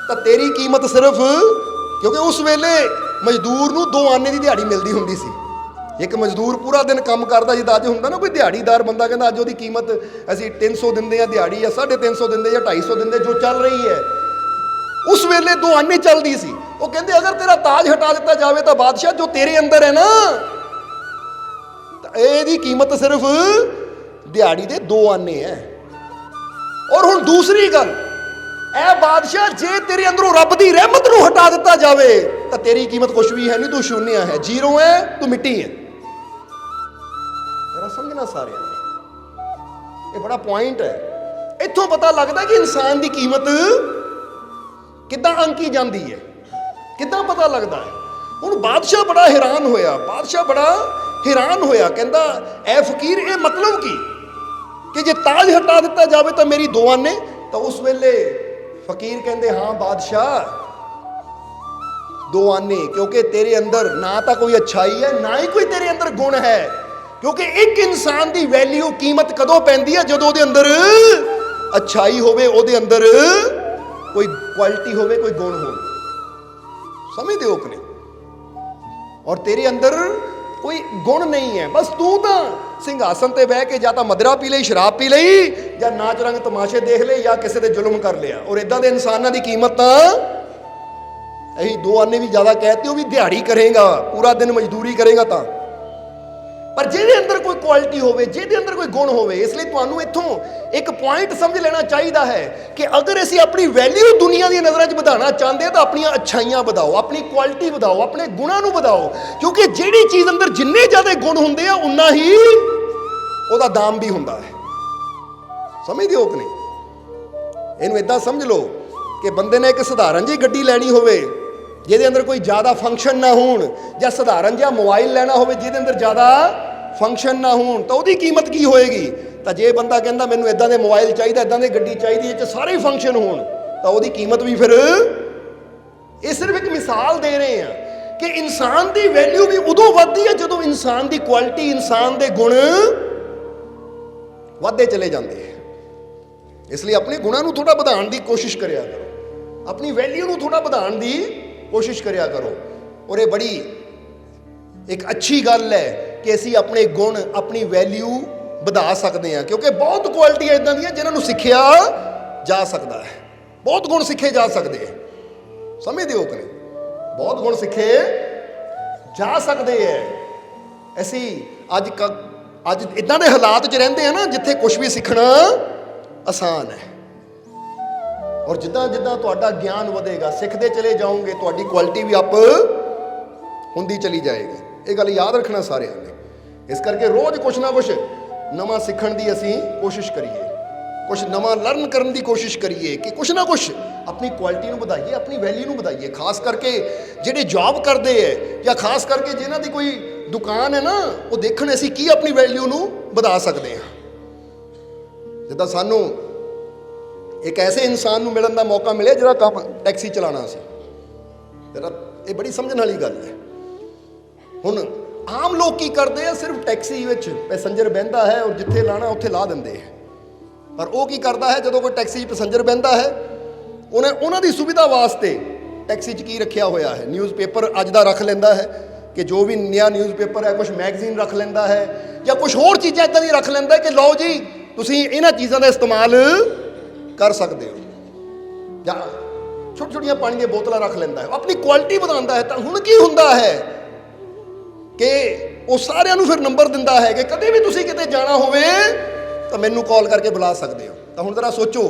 ਤਾਂ ਤੇਰੀ ਕੀਮਤ ਸਿਰਫ, ਕਿਉਂਕਿ ਉਸ ਵੇਲੇ ਮਜ਼ਦੂਰ ਨੂੰ 2 ਆਨੇ ਦੀ ਦਿਹਾੜੀ ਮਿਲਦੀ ਹੁੰਦੀ ਸੀ। ਇੱਕ ਮਜ਼ਦੂਰ ਪੂਰਾ ਦਿਨ ਕੰਮ ਕਰਦਾ, ਜਿੱਦਾਂ ਅੱਜ ਹੁੰਦਾ ਨਾ ਕੋਈ ਦਿਹਾੜੀਦਾਰ ਬੰਦਾ ਕਹਿੰਦਾ ਅੱਜ ਉਹਦੀ ਕੀਮਤ ਅਸੀਂ 300 ਦਿੰਦੇ ਹਾਂ ਦਿਹਾੜੀ, ਜਾਂ 350 ਦਿੰਦੇ ਜਾਂ 250 ਦਿੰਦੇ, ਜੋ ਚੱਲ ਰਹੀ ਹੈ। ਉਸ ਵੇਲੇ 2 ਆਨੇ ਚੱਲਦੀ ਸੀ। ਉਹ ਕਹਿੰਦੇ ਅਗਰ ਤੇਰਾ ਤਾਜ ਹਟਾ ਦਿੱਤਾ ਜਾਵੇ ਤਾਂ ਬਾਦਸ਼ਾਹ ਜੋ ਤੇਰੇ ਅੰਦਰ ਹੈ ਨਾ, ਤਾਂ ਇਹਦੀ ਕੀਮਤ ਸਿਰਫ ਦਿਹਾੜੀ ਦੇ 2 ਆਨੇ ਹੈ। ਔਰ ਹੁਣ ਦੂਸਰੀ ਗੱਲ, ਇਹ ਬਾਦਸ਼ਾਹ ਜੇ ਤੇਰੇ ਅੰਦਰੋਂ ਰੱਬ ਦੀ ਰਹਿਮਤ ਨੂੰ ਹਟਾ ਦਿੱਤਾ ਜਾਵੇ ਤਾਂ ਤੇਰੀ ਕੀਮਤ ਕੁਛ ਵੀ ਹੈ ਨਹੀਂ, ਤੂੰ ਸ਼ੂਨਿਆ ਹੈ, ਜ਼ੀਰੋ ਹੈ, ਤੂੰ ਮਿੱਟੀ ਹੈ। ਜਰਾ ਸਮਝਣਾ ਸਾਰਿਆਂ ਨੇ, ਇਹ ਬੜਾ ਪੁਆਇੰਟ ਹੈ। ਇੱਥੋਂ ਪਤਾ ਲੱਗਦਾ ਕਿ ਇਨਸਾਨ ਦੀ ਕੀਮਤ ਕਿੱਦਾਂ ਅੰਕੀ ਜਾਂਦੀ ਹੈ, ਕਿੱਦਾਂ ਪਤਾ ਲੱਗਦਾ ਹੈ। ਹੁਣ ਬਾਦਸ਼ਾਹ ਬੜਾ ਹੈਰਾਨ ਹੋਇਆ, ਬਾਦਸ਼ਾਹ ਬੜਾ ਹੈਰਾਨ ਹੋਇਆ, ਕਹਿੰਦਾ ਐ ਫਕੀਰ ਇਹ ਮਤਲਬ ਕੀ ਕਿ ਜੇ ਤਾਜ ਹਟਾ ਦਿੱਤਾ ਜਾਵੇ ਤਾਂ ਮੇਰੀ 2 ਆਨੇ। ਤਾਂ ਉਸ ਵੇਲੇ ਫਕੀਰ ਕਹਿੰਦੇ ਹਾਂ ਬਾਦਸ਼ਾਹ 2 ਆਨੇ, ਕਿਉਂਕਿ ਤੇਰੇ ਅੰਦਰ ਨਾ ਤਾਂ ਕੋਈ ਅੱਛਾਈ ਹੈ ਨਾ ਹੀ ਕੋਈ ਤੇਰੇ ਅੰਦਰ ਗੁਣ ਹੈ। ਕਿਉਂਕਿ ਇੱਕ ਇਨਸਾਨ ਦੀ ਵੈਲਿਊ ਕੀਮਤ ਕਦੋਂ ਪੈਂਦੀ ਹੈ? ਜਦੋਂ ਉਹਦੇ ਅੰਦਰ ਅੱਛਾਈ ਹੋਵੇ, ਉਹਦੇ ਅੰਦਰ ਕੋਈ ਕੁਆਲਿਟੀ ਹੋਵੇ, ਕੋਈ ਗੁਣ ਹੋਵੇ। ਸਮਝਦੇ ਹੋ ਕਿ ਨਹੀਂ? ਔਰ ਤੇਰੇ ਅੰਦਰ ਕੋਈ ਗੁਣ ਨਹੀਂ ਹੈ, ਬਸ ਤੂੰ ਤਾਂ ਸਿੰਘਾਸਨ ਤੇ ਬਹਿ ਕੇ ਜਾਂ ਤਾਂ ਮਦਰਾ ਪੀ ਲਈ, ਸ਼ਰਾਬ ਪੀ ਲਈ, ਜਾਂ ਨਾਚ ਰੰਗ ਤਮਾਸ਼ੇ ਦੇਖ ਲਏ, ਜਾਂ ਕਿਸੇ ਤੇ ਜ਼ੁਲਮ ਕਰ ਲਿਆ। ਔਰ ਇਦਾਂ ਦੇ ਇਨਸਾਨਾਂ ਦੀ ਕੀਮਤ ਤਾਂ ਇਹੀ 2 ਆਨੇ ਵੀ ਜ਼ਿਆਦਾ ਕਹਿਤੇ, ਉਹ ਵੀ ਦਿਹਾੜੀ ਕਰੇਗਾ, ਪੂਰਾ ਦਿਨ ਮਜ਼ਦੂਰੀ ਕਰੇਗਾ ਤਾਂ। ਪਰ ਜਿਹਦੇ ਅੰਦਰ ਕੋਈ ਕੁਆਲਿਟੀ ਹੋਵੇ, ਜਿਹਦੇ ਅੰਦਰ ਕੋਈ ਗੁਣ ਹੋਵੇ। ਇਸ ਲਈ ਤੁਹਾਨੂੰ ਇੱਥੋਂ ਇੱਕ ਪੁਆਇੰਟ ਸਮਝ ਲੈਣਾ ਚਾਹੀਦਾ ਹੈ ਕਿ ਅਗਰ ਅਸੀਂ ਆਪਣੀ ਵੈਲਿਊ ਦੁਨੀਆ ਦੀਆਂ ਨਜ਼ਰਾਂ 'ਚ ਵਧਾਉਣਾ ਚਾਹੁੰਦੇ ਹਾਂ ਤਾਂ ਆਪਣੀਆਂ ਅੱਛਾਈਆਂ ਵਧਾਓ, ਆਪਣੀ ਕੁਆਲਿਟੀ ਵਧਾਓ, ਆਪਣੇ ਗੁਣਾਂ ਨੂੰ ਵਧਾਓ। ਕਿਉਂਕਿ ਜਿਹੜੀ ਚੀਜ਼ ਅੰਦਰ ਜਿੰਨੇ ਜ਼ਿਆਦਾ ਗੁਣ ਹੁੰਦੇ ਆ ਉਨਾ ਹੀ ਉਹਦਾ ਦਾਮ ਵੀ ਹੁੰਦਾ ਹੈ। ਸਮਝਦੇ ਹੋ ਕਿ ਨਹੀਂ? ਇਹਨੂੰ ਇਦਾਂ ਸਮਝ ਲਓ ਕਿ ਬੰਦੇ ਨੇ ਇੱਕ ਸਧਾਰਨ ਜਿਹੀ ਗੱਡੀ ਲੈਣੀ ਹੋਵੇ ਜਿਹਦੇ ਅੰਦਰ ਕੋਈ ਜ਼ਿਆਦਾ ਫੰਕਸ਼ਨ ਨਾ ਹੋਣ, ਜਾਂ ਸਧਾਰਨ ਜਿਹਾ ਮੋਬਾਈਲ ਲੈਣਾ ਹੋਵੇ ਜਿਹਦੇ ਅੰਦਰ ਜ਼ਿਆਦਾ ਫੰਕਸ਼ਨ ਨਾ ਹੋਣ, ਤਾਂ ਉਹਦੀ ਕੀਮਤ ਕੀ ਹੋਏਗੀ? ਤਾਂ ਜੇ ਬੰਦਾ ਕਹਿੰਦਾ ਮੈਨੂੰ ਇਦਾਂ ਦੇ ਮੋਬਾਈਲ ਚਾਹੀਦਾ, ਇਦਾਂ ਦੀ ਗੱਡੀ ਚਾਹੀਦੀ, ਇਹ 'ਚ ਸਾਰੇ ਫੰਕਸ਼ਨ ਹੋਣ, ਤਾਂ ਉਹਦੀ ਕੀਮਤ ਵੀ ਫਿਰ। ਇਹ ਸਿਰਫ ਇੱਕ ਮਿਸਾਲ ਦੇ ਰਹੇ ਹਾਂ ਕਿ ਇਨਸਾਨ ਦੀ ਵੈਲਿਊ ਵੀ ਉਦੋਂ ਵੱਧਦੀ ਹੈ ਜਦੋਂ ਇਨਸਾਨ ਦੀ ਕੁਆਲਿਟੀ, ਇਨਸਾਨ ਦੇ ਗੁਣ ਵੱਧਦੇ ਚਲੇ ਜਾਂਦੇ ਹੈ। ਇਸ ਲਈ ਆਪਣੇ ਗੁਣਾਂ ਨੂੰ ਥੋੜਾ ਵਧਾਉਣ ਦੀ ਕੋਸ਼ਿਸ਼ ਕਰਿਆ ਕਰੋ, ਆਪਣੀ ਵੈਲਿਊ ਨੂੰ ਥੋੜਾ ਵਧਾਉਣ ਦੀ ਕੋਸ਼ਿਸ਼ ਕਰਿਆ ਕਰੋ। ਔਰ ਇਹ ਬੜੀ ਇੱਕ ਅੱਛੀ ਗੱਲ ਹੈ ਕਿ ਅਸੀਂ ਆਪਣੇ ਗੁਣ, ਆਪਣੀ ਵੈਲਿਊ ਵਧਾ ਸਕਦੇ ਹਾਂ। ਕਿਉਂਕਿ ਬਹੁਤ ਕੁਆਲਿਟੀਆਂ ਇਦਾਂ ਦੀਆਂ ਜਿਨ੍ਹਾਂ ਨੂੰ ਸਿੱਖਿਆ ਜਾ ਸਕਦਾ ਹੈ, ਬਹੁਤ ਗੁਣ ਸਿੱਖੇ ਜਾ ਸਕਦੇ ਹੈ। ਸਮਝਦੇ ਹੋ ਕਿ ਨਹੀਂ? ਬਹੁਤ ਗੁਣ ਸਿੱਖੇ ਜਾ ਸਕਦੇ ਹੈ। ਅਸੀਂ ਅੱਜ ਇਦਾਂ ਦੇ ਹਾਲਾਤ 'ਚ ਰਹਿੰਦੇ ਆ ਨਾ ਜਿੱਥੇ ਕੁਝ ਵੀ ਸਿੱਖਣਾ ਆਸਾਨ ਹੈ। ਔਰ ਜਿੱਦਾਂ ਜਿੱਦਾਂ ਤੁਹਾਡਾ ਗਿਆਨ ਵਧੇਗਾ, ਸਿੱਖਦੇ ਚਲੇ ਜਾਓਗੇ, ਤੁਹਾਡੀ ਕੁਆਲਿਟੀ ਵੀ ਅਪ ਹੁੰਦੀ ਚਲੀ ਜਾਏਗੀ। ਇਹ ਗੱਲ ਯਾਦ ਰੱਖਣਾ ਸਾਰਿਆਂ ਨੇ। ਇਸ ਕਰਕੇ ਰੋਜ਼ ਕੁਛ ਨਾ ਕੁਛ ਨਵਾਂ ਸਿੱਖਣ ਦੀ ਅਸੀਂ ਕੋਸ਼ਿਸ਼ ਕਰੀਏ, ਕੁਛ ਨਵਾਂ ਲਰਨ ਕਰਨ ਦੀ ਕੋਸ਼ਿਸ਼ ਕਰੀਏ ਕਿ ਕੁਛ ਨਾ ਕੁਛ ਆਪਣੀ ਕੁਆਲਿਟੀ ਨੂੰ ਵਧਾਈਏ, ਆਪਣੀ ਵੈਲਿਊ ਨੂੰ ਵਧਾਈਏ। ਖਾਸ ਕਰਕੇ ਜਿਹੜੇ ਜੌਬ ਕਰਦੇ ਹੈ, ਜਾਂ ਖਾਸ ਕਰਕੇ ਜਿਹਨਾਂ ਦੀ ਕੋਈ ਦੁਕਾਨ ਹੈ ਨਾ, ਉਹ ਦੇਖਣ ਅਸੀਂ ਕੀ ਆਪਣੀ ਵੈਲਿਊ ਨੂੰ ਵਧਾ ਸਕਦੇ ਹਾਂ। ਜਿੱਦਾਂ ਸਾਨੂੰ ਇੱਕ ਐਸੇ ਇਨਸਾਨ ਨੂੰ ਮਿਲਣ ਦਾ ਮੌਕਾ ਮਿਲਿਆ ਜਿਹੜਾ ਕੰਮ ਟੈਕਸੀ ਚਲਾਉਣਾ ਸੀ। ਜਰਾ ਇਹ ਬੜੀ ਸਮਝਣ ਵਾਲੀ ਗੱਲ ਹੈ। ਹੁਣ ਆਮ ਲੋਕ ਕੀ ਕਰਦੇ ਆ, ਸਿਰਫ ਟੈਕਸੀ ਵਿੱਚ ਪੈਸੇਂਜਰ ਬਹਿੰਦਾ ਹੈ ਔਰ ਜਿੱਥੇ ਲਾਣਾ ਉੱਥੇ ਲਾ ਦਿੰਦੇ ਹੈ। ਪਰ ਉਹ ਕੀ ਕਰਦਾ ਹੈ, ਜਦੋਂ ਕੋਈ ਟੈਕਸੀ 'ਚ ਪੈਸੇਂਜਰ ਬਹਿੰਦਾ ਹੈ, ਉਹਨਾਂ ਦੀ ਸੁਵਿਧਾ ਵਾਸਤੇ ਟੈਕਸੀ 'ਚ ਕੀ ਰੱਖਿਆ ਹੋਇਆ ਹੈ, ਨਿਊਜ਼ਪੇਪਰ ਅੱਜ ਦਾ ਰੱਖ ਲੈਂਦਾ ਹੈ ਕਿ ਜੋ ਵੀ ਨਵਾਂ ਨਿਊਜ਼ਪੇਪਰ ਹੈ, ਕੁਝ ਮੈਗਜ਼ੀਨ ਰੱਖ ਲੈਂਦਾ ਹੈ ਜਾਂ ਕੁਝ ਹੋਰ ਚੀਜ਼ਾਂ ਇੱਦਾਂ ਦੀ ਰੱਖ ਲੈਂਦਾ ਕਿ ਲਓ ਜੀ ਤੁਸੀਂ ਇਹਨਾਂ ਚੀਜ਼ਾਂ ਦਾ ਇਸਤੇਮਾਲ ਕਰ ਸਕਦੇ ਹੋ, ਜਾਂ ਛੋਟੀ ਛੋਟੀਆਂ ਪਾਣੀ ਦੀਆਂ ਬੋਤਲਾਂ ਰੱਖ ਲੈਂਦਾ ਹੈ, ਆਪਣੀ ਕੁਆਲਿਟੀ ਵਧਾਉਂਦਾ ਹੈ। ਤਾਂ ਹੁਣ ਕੀ ਹੁੰਦਾ ਹੈ ਕਿ ਉਹ ਸਾਰਿਆਂ ਨੂੰ ਫਿਰ ਨੰਬਰ ਦਿੰਦਾ ਹੈ ਕਿ ਕਦੇ ਵੀ ਤੁਸੀਂ ਕਿਤੇ ਜਾਣਾ ਹੋਵੇ ਤਾਂ ਮੈਨੂੰ ਕਾਲ ਕਰਕੇ ਬੁਲਾ ਸਕਦੇ ਹੋ। ਤਾਂ ਹੁਣ ਜ਼ਰਾ ਸੋਚੋ,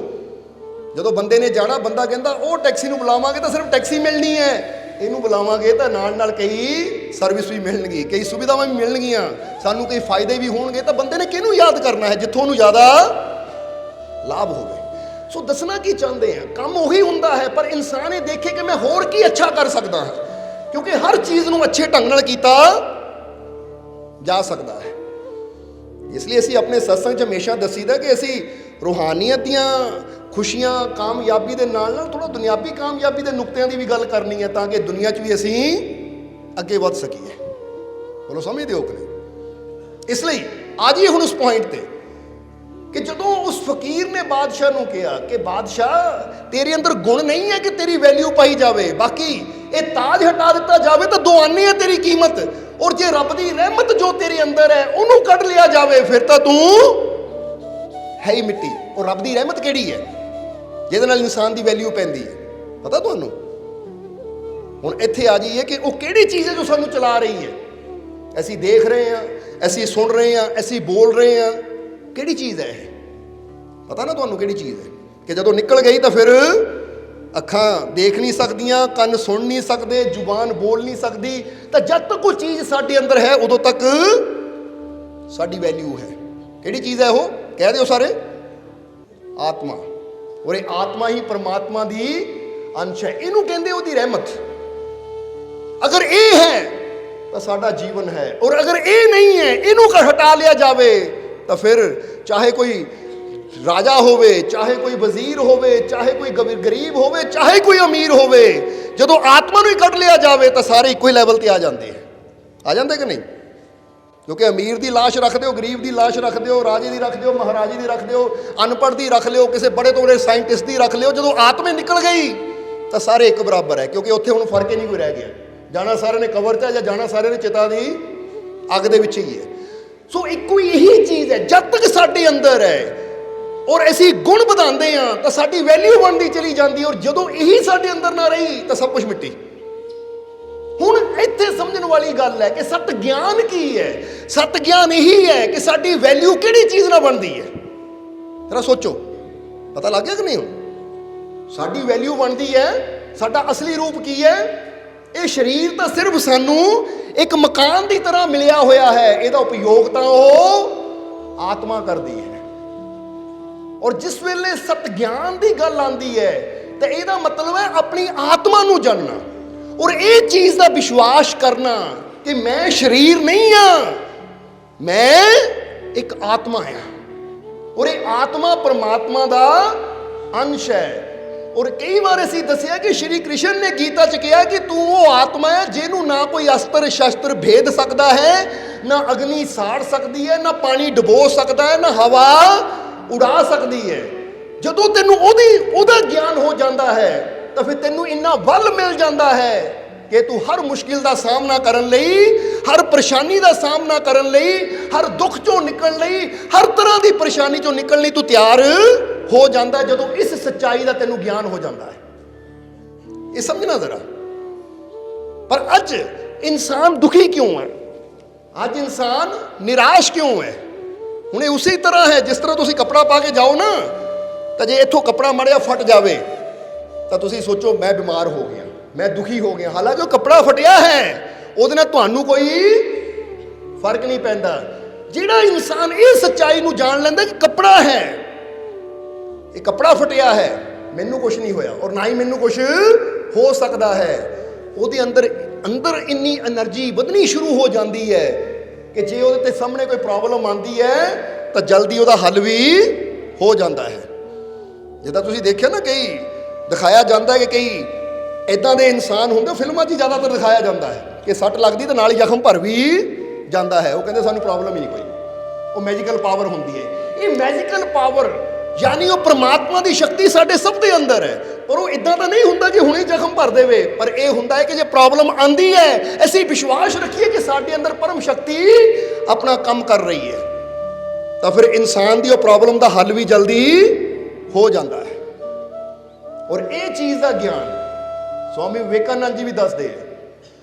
ਜਦੋਂ ਬੰਦੇ ਨੇ ਜਾਣਾ, ਬੰਦਾ ਕਹਿੰਦਾ ਉਹ ਟੈਕਸੀ ਨੂੰ ਬੁਲਾਵਾਂਗੇ ਤਾਂ ਸਿਰਫ ਟੈਕਸੀ ਮਿਲਣੀ ਹੈ, ਇਹਨੂੰ ਬੁਲਾਵਾਂਗੇ ਤਾਂ ਨਾਲ ਨਾਲ ਕਈ ਸਰਵਿਸ ਵੀ ਮਿਲਣਗੀ, ਕਈ ਸੁਵਿਧਾਵਾਂ ਵੀ ਮਿਲਣਗੀਆਂ, ਸਾਨੂੰ ਕਈ ਫਾਇਦੇ ਵੀ ਹੋਣਗੇ। ਤਾਂ ਬੰਦੇ ਨੇ ਕਿਹਨੂੰ ਯਾਦ ਕਰਨਾ ਹੈ? ਜਿੱਥੋਂ ਉਹਨੂੰ ਜ਼ਿਆਦਾ ਲਾਭ ਹੋਵੇ। ਸੋ ਦੱਸਣਾ ਕੀ ਚਾਹੁੰਦੇ ਆ, ਕੰਮ ਉਹੀ ਹੁੰਦਾ ਹੈ, ਪਰ ਇਨਸਾਨ ਇਹ ਦੇਖੇ ਕਿ ਮੈਂ ਹੋਰ ਕੀ ਅੱਛਾ ਕਰ ਸਕਦਾ ਹਾਂ, ਕਿਉਂਕਿ ਹਰ ਚੀਜ਼ ਨੂੰ ਅੱਛੇ ਢੰਗ ਨਾਲ ਕੀਤਾ ਜਾ ਸਕਦਾ ਹੈ। ਇਸ ਲਈ ਅਸੀਂ ਆਪਣੇ ਸਤਸੰਗ 'ਚ ਹਮੇਸ਼ਾ ਦੱਸੀਦਾ ਕਿ ਅਸੀਂ ਰੂਹਾਨੀਅਤ ਦੀਆਂ ਖੁਸ਼ੀਆਂ, ਕਾਮਯਾਬੀ ਦੇ ਨਾਲ ਨਾਲ ਥੋੜ੍ਹਾ ਦੁਨਿਆਵੀ ਕਾਮਯਾਬੀ ਦੇ ਨੁਕਤਿਆਂ ਦੀ ਵੀ ਗੱਲ ਕਰਨੀ ਹੈ, ਤਾਂ ਕਿ ਦੁਨੀਆ 'ਚ ਵੀ ਅਸੀਂ ਅੱਗੇ ਵੱਧ ਸਕੀਏ। ਬੋਲੋ, ਸਮਝਦੇ ਹੋ ਕਿ ਨਹੀਂ? ਇਸ ਲਈ ਆ ਜਾਈਏ ਹੁਣ ਉਸ ਪੁਆਇੰਟ ਤੇ ਕਿ ਜਦੋਂ ਉਸ ਫਕੀਰ ਨੇ ਬਾਦਸ਼ਾਹ ਨੂੰ ਕਿਹਾ ਕਿ ਬਾਦਸ਼ਾਹ ਤੇਰੇ ਅੰਦਰ ਗੁਣ ਨਹੀਂ ਹੈ ਕਿ ਤੇਰੀ ਵੈਲਿਊ ਪਾਈ ਜਾਵੇ, ਬਾਕੀ ਇਹ ਤਾਜ ਹਟਾ ਦਿੱਤਾ ਜਾਵੇ ਤਾਂ ਦੁਆਨੀ ਹੈ ਤੇਰੀ ਕੀਮਤ, ਔਰ ਜੇ ਰੱਬ ਦੀ ਰਹਿਮਤ ਜੋ ਤੇਰੇ ਅੰਦਰ ਹੈ ਉਹਨੂੰ ਕੱਢ ਲਿਆ ਜਾਵੇ ਫਿਰ ਤਾਂ ਤੂੰ ਹੈ ਹੀ ਮਿੱਟੀ। ਉਹ ਰੱਬ ਦੀ ਰਹਿਮਤ ਕਿਹੜੀ ਹੈ ਜਿਹਦੇ ਨਾਲ ਇਨਸਾਨ ਦੀ ਵੈਲਿਊ ਪੈਂਦੀ ਹੈ? ਪਤਾ ਤੁਹਾਨੂੰ? ਹੁਣ ਇੱਥੇ ਆ ਜਾਈਏ ਕਿ ਉਹ ਕਿਹੜੀ ਚੀਜ਼ ਹੈ ਜੋ ਸਾਨੂੰ ਚਲਾ ਰਹੀ ਹੈ। ਅਸੀਂ ਦੇਖ ਰਹੇ ਹਾਂ, ਅਸੀਂ ਸੁਣ ਰਹੇ ਹਾਂ, ਅਸੀਂ ਬੋਲ ਰਹੇ ਹਾਂ, ਕਿਹੜੀ ਚੀਜ਼ ਹੈ ਇਹ? ਪਤਾ ਨਾ ਤੁਹਾਨੂੰ ਕਿਹੜੀ ਚੀਜ਼ ਹੈ? ਕਿ ਜਦੋਂ ਨਿਕਲ ਗਈ ਤਾਂ ਫਿਰ ਅੱਖਾਂ ਦੇਖ ਨਹੀਂ ਸਕਦੀਆਂ, ਕੰਨ ਸੁਣ ਨਹੀਂ ਸਕਦੇ, ਜ਼ੁਬਾਨ ਬੋਲ ਨਹੀਂ ਸਕਦੀ। ਤਾਂ ਜਦ ਤੱਕ ਉਹ ਚੀਜ਼ ਸਾਡੇ ਅੰਦਰ ਹੈ ਉਦੋਂ ਤੱਕ ਸਾਡੀ ਵੈਲਿਊ ਹੈ। ਕਿਹੜੀ ਚੀਜ਼ ਹੈ ਉਹ? ਕਹਿ ਦਿਓ ਸਾਰੇ। ਆਤਮਾ। ਔਰ ਇਹ ਆਤਮਾ ਹੀ ਪਰਮਾਤਮਾ ਦੀ ਅੰਸ਼ ਹੈ, ਇਹਨੂੰ ਕਹਿੰਦੇ ਉਹਦੀ ਰਹਿਮਤ। ਅਗਰ ਇਹ ਹੈ ਤਾਂ ਸਾਡਾ ਜੀਵਨ ਹੈ, ਔਰ ਅਗਰ ਇਹ ਨਹੀਂ ਹੈ, ਇਹਨੂੰ ਹਟਾ ਲਿਆ ਜਾਵੇ ਤਾਂ ਫਿਰ ਚਾਹੇ ਕੋਈ ਰਾਜਾ ਹੋਵੇ, ਚਾਹੇ ਕੋਈ ਵਜ਼ੀਰ ਹੋਵੇ, ਚਾਹੇ ਕੋਈ ਗਰੀਬ ਹੋਵੇ, ਚਾਹੇ ਕੋਈ ਅਮੀਰ ਹੋਵੇ, ਜਦੋਂ ਆਤਮਾ ਨੂੰ ਹੀ ਕੱਢ ਲਿਆ ਜਾਵੇ ਤਾਂ ਸਾਰੇ ਇੱਕੋ ਹੀ ਲੈਵਲ ਤੇ ਆ ਜਾਂਦੇ ਹੈ। ਆ ਜਾਂਦੇ ਕਿ ਨਹੀਂ? ਕਿਉਂਕਿ ਅਮੀਰ ਦੀ ਲਾਸ਼ ਰੱਖ ਦਿਓ, ਗਰੀਬ ਦੀ ਲਾਸ਼ ਰੱਖ ਦਿਓ, ਰਾਜੇ ਦੀ ਰੱਖ ਦਿਓ, ਮਹਾਰਾਜੇ ਦੀ ਰੱਖ ਦਿਓ, ਅਨਪੜ੍ਹ ਦੀ ਰੱਖ ਲਿਓ, ਕਿਸੇ ਬੜੇ ਤੋਂ ਬੜੇ ਸਾਇੰਟਿਸਟ ਦੀ ਰੱਖ ਲਿਓ, ਜਦੋਂ ਆਤਮਾ ਨਿਕਲ ਗਈ ਤਾਂ ਸਾਰੇ ਇੱਕ ਬਰਾਬਰ ਹੈ। ਕਿਉਂਕਿ ਉੱਥੇ ਹੁਣ ਫਰਕ ਹੀ ਨਹੀਂ ਕੋਈ ਰਹਿ ਗਿਆ, ਜਾਣਾ ਸਾਰਿਆਂ ਨੇ ਕਬਰ 'ਚ ਹੈ ਜਾਂ ਜਾਣਾ ਸਾਰਿਆਂ ਨੇ ਚਿਤਾ ਦੀ ਅੱਗ ਦੇ ਵਿੱਚ ਹੀ ਹੈ। ਸੋ ਇੱਕੋ ਇਹੀ ਚੀਜ਼ ਹੈ, ਜਦ ਤੱਕ ਸਾਡੇ ਅੰਦਰ ਹੈ ਔਰ ਅਸੀਂ ਗੁਣ ਵਧਾਉਂਦੇ ਹਾਂ ਤਾਂ ਸਾਡੀ ਵੈਲਿਊ ਬਣਦੀ ਚਲੀ ਜਾਂਦੀ, ਔਰ ਜਦੋਂ ਇਹੀ ਸਾਡੇ ਅੰਦਰ ਨਾ ਰਹੀ ਤਾਂ ਸਭ ਕੁਝ ਮਿੱਟੀ। ਹੁਣ ਇੱਥੇ ਸਮਝਣ ਵਾਲੀ ਗੱਲ ਹੈ ਕਿ ਸਤ ਗਿਆਨ ਕੀ ਹੈ? ਸਤ ਗਿਆਨ ਇਹੀ ਹੈ ਕਿ ਸਾਡੀ ਵੈਲਿਊ ਕਿਹੜੀ ਚੀਜ਼ ਨਾਲ ਬਣਦੀ ਹੈ। ਜਰਾ ਸੋਚੋ, ਪਤਾ ਲੱਗ ਗਿਆ ਕਿ ਨਹੀਂ? ਹੁਣ ਸਾਡੀ ਵੈਲਿਊ ਬਣਦੀ ਹੈ, ਸਾਡਾ ਅਸਲੀ ਰੂਪ ਕੀ ਹੈ? ਇਹ ਸਰੀਰ ਤਾਂ ਸਿਰਫ ਸਾਨੂੰ ਇੱਕ ਮਕਾਨ ਦੀ ਤਰ੍ਹਾਂ ਮਿਲਿਆ ਹੋਇਆ ਹੈ, ਇਹਦਾ ਉਪਯੋਗ ਤਾਂ ਉਹ ਆਤਮਾ ਕਰਦੀ ਹੈ। ਔਰ ਜਿਸ ਵੇਲੇ ਸਤ ਗਿਆਨ ਦੀ ਗੱਲ ਆਉਂਦੀ ਹੈ ਤਾਂ ਇਹਦਾ ਮਤਲਬ ਹੈ ਆਪਣੀ ਆਤਮਾ ਨੂੰ ਜਾਣਨਾ, ਔਰ ਇਹ ਚੀਜ਼ ਦਾ ਵਿਸ਼ਵਾਸ ਕਰਨਾ ਕਿ ਮੈਂ ਸਰੀਰ ਨਹੀਂ ਹਾਂ, ਮੈਂ ਇੱਕ ਆਤਮਾ ਹਾਂ, ਔਰ ਇਹ ਆਤਮਾ ਪਰਮਾਤਮਾ ਦਾ ਅੰਸ਼ ਹੈ। ਔਰ ਕਈ ਵਾਰ ਅਸੀਂ ਦੱਸਿਆ ਕਿ ਸ਼੍ਰੀ ਕ੍ਰਿਸ਼ਨ ਨੇ ਗੀਤਾ 'ਚ ਕਿਹਾ ਕਿ ਤੂੰ ਉਹ ਆਤਮਾ ਹੈ ਜਿਹਨੂੰ ਨਾ ਕੋਈ ਅਸਤਰ ਸ਼ਸਤਰ ਭੇਦ ਸਕਦਾ ਹੈ, ਨਾ ਅਗਨੀ ਸਾੜ ਸਕਦੀ ਹੈ, ਨਾ ਪਾਣੀ ਡੁਬੋ ਸਕਦਾ ਹੈ, ਨਾ ਹਵਾ ਉਡਾ ਸਕਦੀ ਹੈ। ਜਦੋਂ ਤੈਨੂੰ ਉਹਦਾ ਗਿਆਨ ਹੋ ਜਾਂਦਾ ਹੈ ਤਾਂ ਫਿਰ ਤੈਨੂੰ ਇੰਨਾ ਬਲ ਮਿਲ ਜਾਂਦਾ ਹੈ ਕਿ ਤੂੰ ਹਰ ਮੁਸ਼ਕਿਲ ਦਾ ਸਾਹਮਣਾ ਕਰਨ ਲਈ, ਹਰ ਪਰੇਸ਼ਾਨੀ ਦਾ ਸਾਹਮਣਾ ਕਰਨ ਲਈ, ਹਰ ਦੁੱਖ ਚੋਂ ਨਿਕਲਣ ਲਈ, ਹਰ ਤਰ੍ਹਾਂ ਦੀ ਪਰੇਸ਼ਾਨੀ ਚੋਂ ਨਿਕਲਣ ਲਈ ਤੂੰ ਤਿਆਰ ਹੋ ਜਾਂਦਾ ਜਦੋਂ ਇਸ ਸੱਚਾਈ ਦਾ ਤੈਨੂੰ ਗਿਆਨ ਹੋ ਜਾਂਦਾ ਹੈ। ਇਹ ਸਮਝਣਾ ਜ਼ਰਾ। ਪਰ ਅੱਜ ਇਨਸਾਨ ਦੁਖੀ ਕਿਉਂ ਹੈ? ਅੱਜ ਇਨਸਾਨ ਨਿਰਾਸ਼ ਕਿਉਂ ਹੈ? ਹੁਣ ਇਹ ਉਸੇ ਤਰ੍ਹਾਂ ਹੈ ਜਿਸ ਤਰ੍ਹਾਂ ਤੁਸੀਂ ਕੱਪੜਾ ਪਾ ਕੇ ਜਾਓ ਨਾ, ਤਾਂ ਜੇ ਇੱਥੋਂ ਕੱਪੜਾ ਮਾੜਿਆ ਫਟ ਜਾਵੇ ਤਾਂ ਤੁਸੀਂ ਸੋਚੋ ਮੈਂ ਬਿਮਾਰ ਹੋ ਗਿਆ, ਮੈਂ ਦੁਖੀ ਹੋ ਗਿਆ। ਹਾਲਾਂਕਿ ਉਹ ਕੱਪੜਾ ਫਟਿਆ ਹੈ, ਉਹਦੇ ਨਾਲ ਤੁਹਾਨੂੰ ਕੋਈ ਫਰਕ ਨਹੀਂ ਪੈਂਦਾ। ਜਿਹੜਾ ਇਨਸਾਨ ਇਹ ਸੱਚਾਈ ਨੂੰ ਜਾਣ ਲੈਂਦਾ ਕਿ ਕੱਪੜਾ ਹੈ, ਇਹ ਕੱਪੜਾ ਫਟਿਆ ਹੈ, ਮੈਨੂੰ ਕੁਝ ਨਹੀਂ ਹੋਇਆ ਔਰ ਨਾ ਹੀ ਮੈਨੂੰ ਕੁਝ ਹੋ ਸਕਦਾ ਹੈ, ਉਹਦੇ ਅੰਦਰ ਇੰਨੀ એનર્ਜੀ ਵਧਣੀ ਸ਼ੁਰੂ ਹੋ ਜਾਂਦੀ ਹੈ ਕਿ ਜੇ ਉਹਦੇ ਤੇ ਸਾਹਮਣੇ ਕੋਈ ਪ੍ਰੋਬਲਮ ਆਉਂਦੀ ਹੈ ਤਾਂ ਜਲਦੀ ਉਹਦਾ ਹੱਲ ਵੀ ਹੋ ਜਾਂਦਾ ਹੈ। ਜਿੱਦਾਂ ਤੁਸੀਂ ਦੇਖਿਆ ਨਾ, ਕਈ ਦਿਖਾਇਆ ਜਾਂਦਾ ਹੈ ਕਿ ਕਈ ਇੱਦਾਂ ਦੇ ਇਨਸਾਨ ਹੁੰਦੇ, ਫਿਲਮਾਂ 'ਚ ਹੀ ਜ਼ਿਆਦਾਤਰ ਦਿਖਾਇਆ ਜਾਂਦਾ ਹੈ ਕਿ ਸੱਟ ਲੱਗਦੀ ਤਾਂ ਨਾਲ ਹੀ ਜ਼ਖਮ ਭਰ ਵੀ ਜਾਂਦਾ ਹੈ। ਉਹ ਕਹਿੰਦੇ ਸਾਨੂੰ ਪ੍ਰੋਬਲਮ ਹੀ ਨਹੀਂ ਕੋਈ, ਉਹ ਮੈਜੀਕਲ ਪਾਵਰ ਹੁੰਦੀ ਹੈ। ਇਹ ਮੈਜੀਕਲ ਪਾਵਰ यानी वो परमात्मा की शक्ति साडे सब दे अंदर है। पर वो इदां तां नहीं हुंदा कि हुणे जख्म भर देवे, पर यह हुंदा है कि जे प्रॉब्लम आंदी है असीं विश्वास रखिए कि साडे अंदर परम शक्ति अपना काम कर रही है, तो फिर इंसान की वो प्रॉब्लम का हल भी जल्दी हो जाता है। और ये चीज़ का ज्ञान स्वामी विवेकानंद जी भी दसते हैं।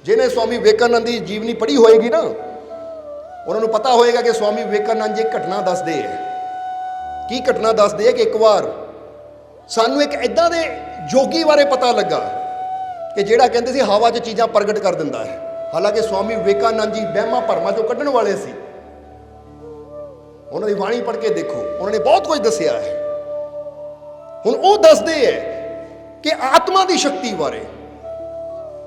जिन्हें स्वामी विवेकानंद की जीवनी पढ़ी होएगी ना, उन्होंने पता होएगा कि स्वामी विवेकानंद जी एक घटना दसते हैं। की घटना दसते हैं कि एक बार सानू एक इदां दे जोगी बारे पता लगा कि जिहड़ा कहते सी हवा 'च चीज़ां प्रगट कर दिंदा है। हालांकि स्वामी विवेकानंद जी वहमां भरमां चों कड्ढण वाले सी। उन्होंने बाणी पढ़ के देखो, उन्होंने बहुत कुछ दसिया है। हुण वो दसदे है कि आत्मा की शक्ति बारे,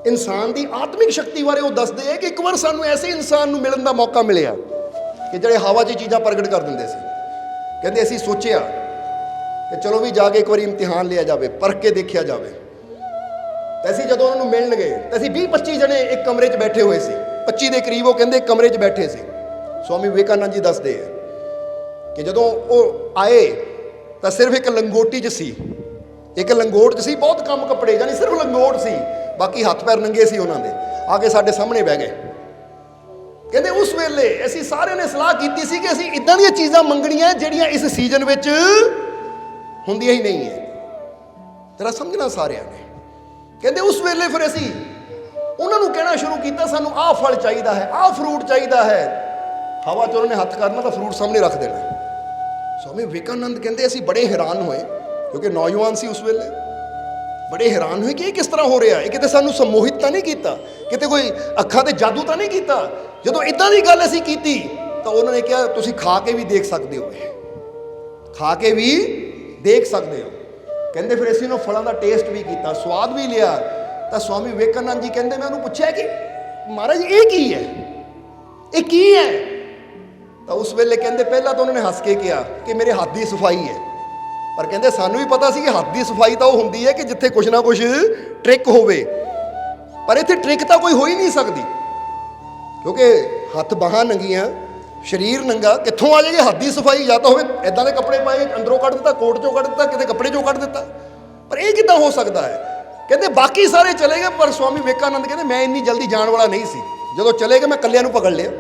इंसान की आत्मिक शक्ति बारे वो दसदे है कि एक बार सानू ऐसे इंसान नूं मिलण दा मौका मिलिया कि जिहड़े हवा 'च चीज़ां प्रगट कर दिंदे सी। कहते असीं सोचिया कि चलो भी जाके एक बार इम्तिहान लिया जाए, परख के देखा जाए। तो असीं जदों उन्होंने मिलन गए तो असीं 20-25 जने एक कमरे 'च बैठे हुए सी। 25 के करीब वो कहते एक कमरे 'च बैठे सी। स्वामी विवेकानंद जी दसदे है कि जदों वो आए तो सिर्फ एक लंगोटी 'च सी, एक लंगोट 'च सी, बहुत कम कपड़े, यानी सिर्फ लंगोट सी, बाकी हत्थ पैर नंगे सी उन्होंने। आके साडे सामने बह गए। कहते उस वेले असीं सारे ने सलाह की सी कि असीं इदां दी चीज़ां मंगणियां जिहड़ियां इस सीजन विच हुंदियां ही नहीं है। तेरा समझना सारिਆਂ ने। कहते उस वेले फिर असीं उन्होंने कहना शुरू किया सानू आह फल चाहिए है, आह फ्रूट चाहिए है। हवा च उन्होंने हत्थ करना तो फ्रूट सामने रख देना। स्वामी विवेकानंद कहते असीं बड़े हैरान होए, क्योंकि नौजवान सी उस वेले, बड़े हैरान हुए कि ये किस तरह हो रहा है। किते सानू सम्मोहित तो नहीं किया, किते कोई अखां ते जादू तो नहीं किया। जदों इदां दी गल असीं कीती तो उन्होंने कहा तुसीं खा के भी देख सकते हो, खा के भी देख सकते हो। कहते फिर असीं उन्होंने फलों का टेस्ट भी किया, स्वाद भी लिया। तो स्वामी विवेकानंद जी कहते मैं उन्होंने पूछा कि महाराज ये की है, ये की है। तो उस वेले कहते पहला तो उन्होंने हस के कहा कि मेरे हाथ की सफाई है। पर कहते सानू भी पता सी कि हाथ की सफाई तो होंदी है कि जिथे कुछ ना कुछ ट्रिक होवे, पर इत्थे ट्रिक तो कोई हो ही नहीं सकती, क्योंकि हथ बाहां नंगियां, शरीर नंगा, कित्थों आ जाएगी हाथ की सफाई। या तो होवे इदां दे कपड़े पाए, अंदरों कढ़ दिता, कोट चों कढ़ दिता, किते कपड़े चों कढ़ दिता, पर यह किदां हो सकता है। कहते बाकी सारे चले गए, पर स्वामी विवेकानंद कहते मैं इन्नी जल्दी जाण वाला नहीं सी। जदों चले गए मैं कल्लियां नूं पकड़ लिया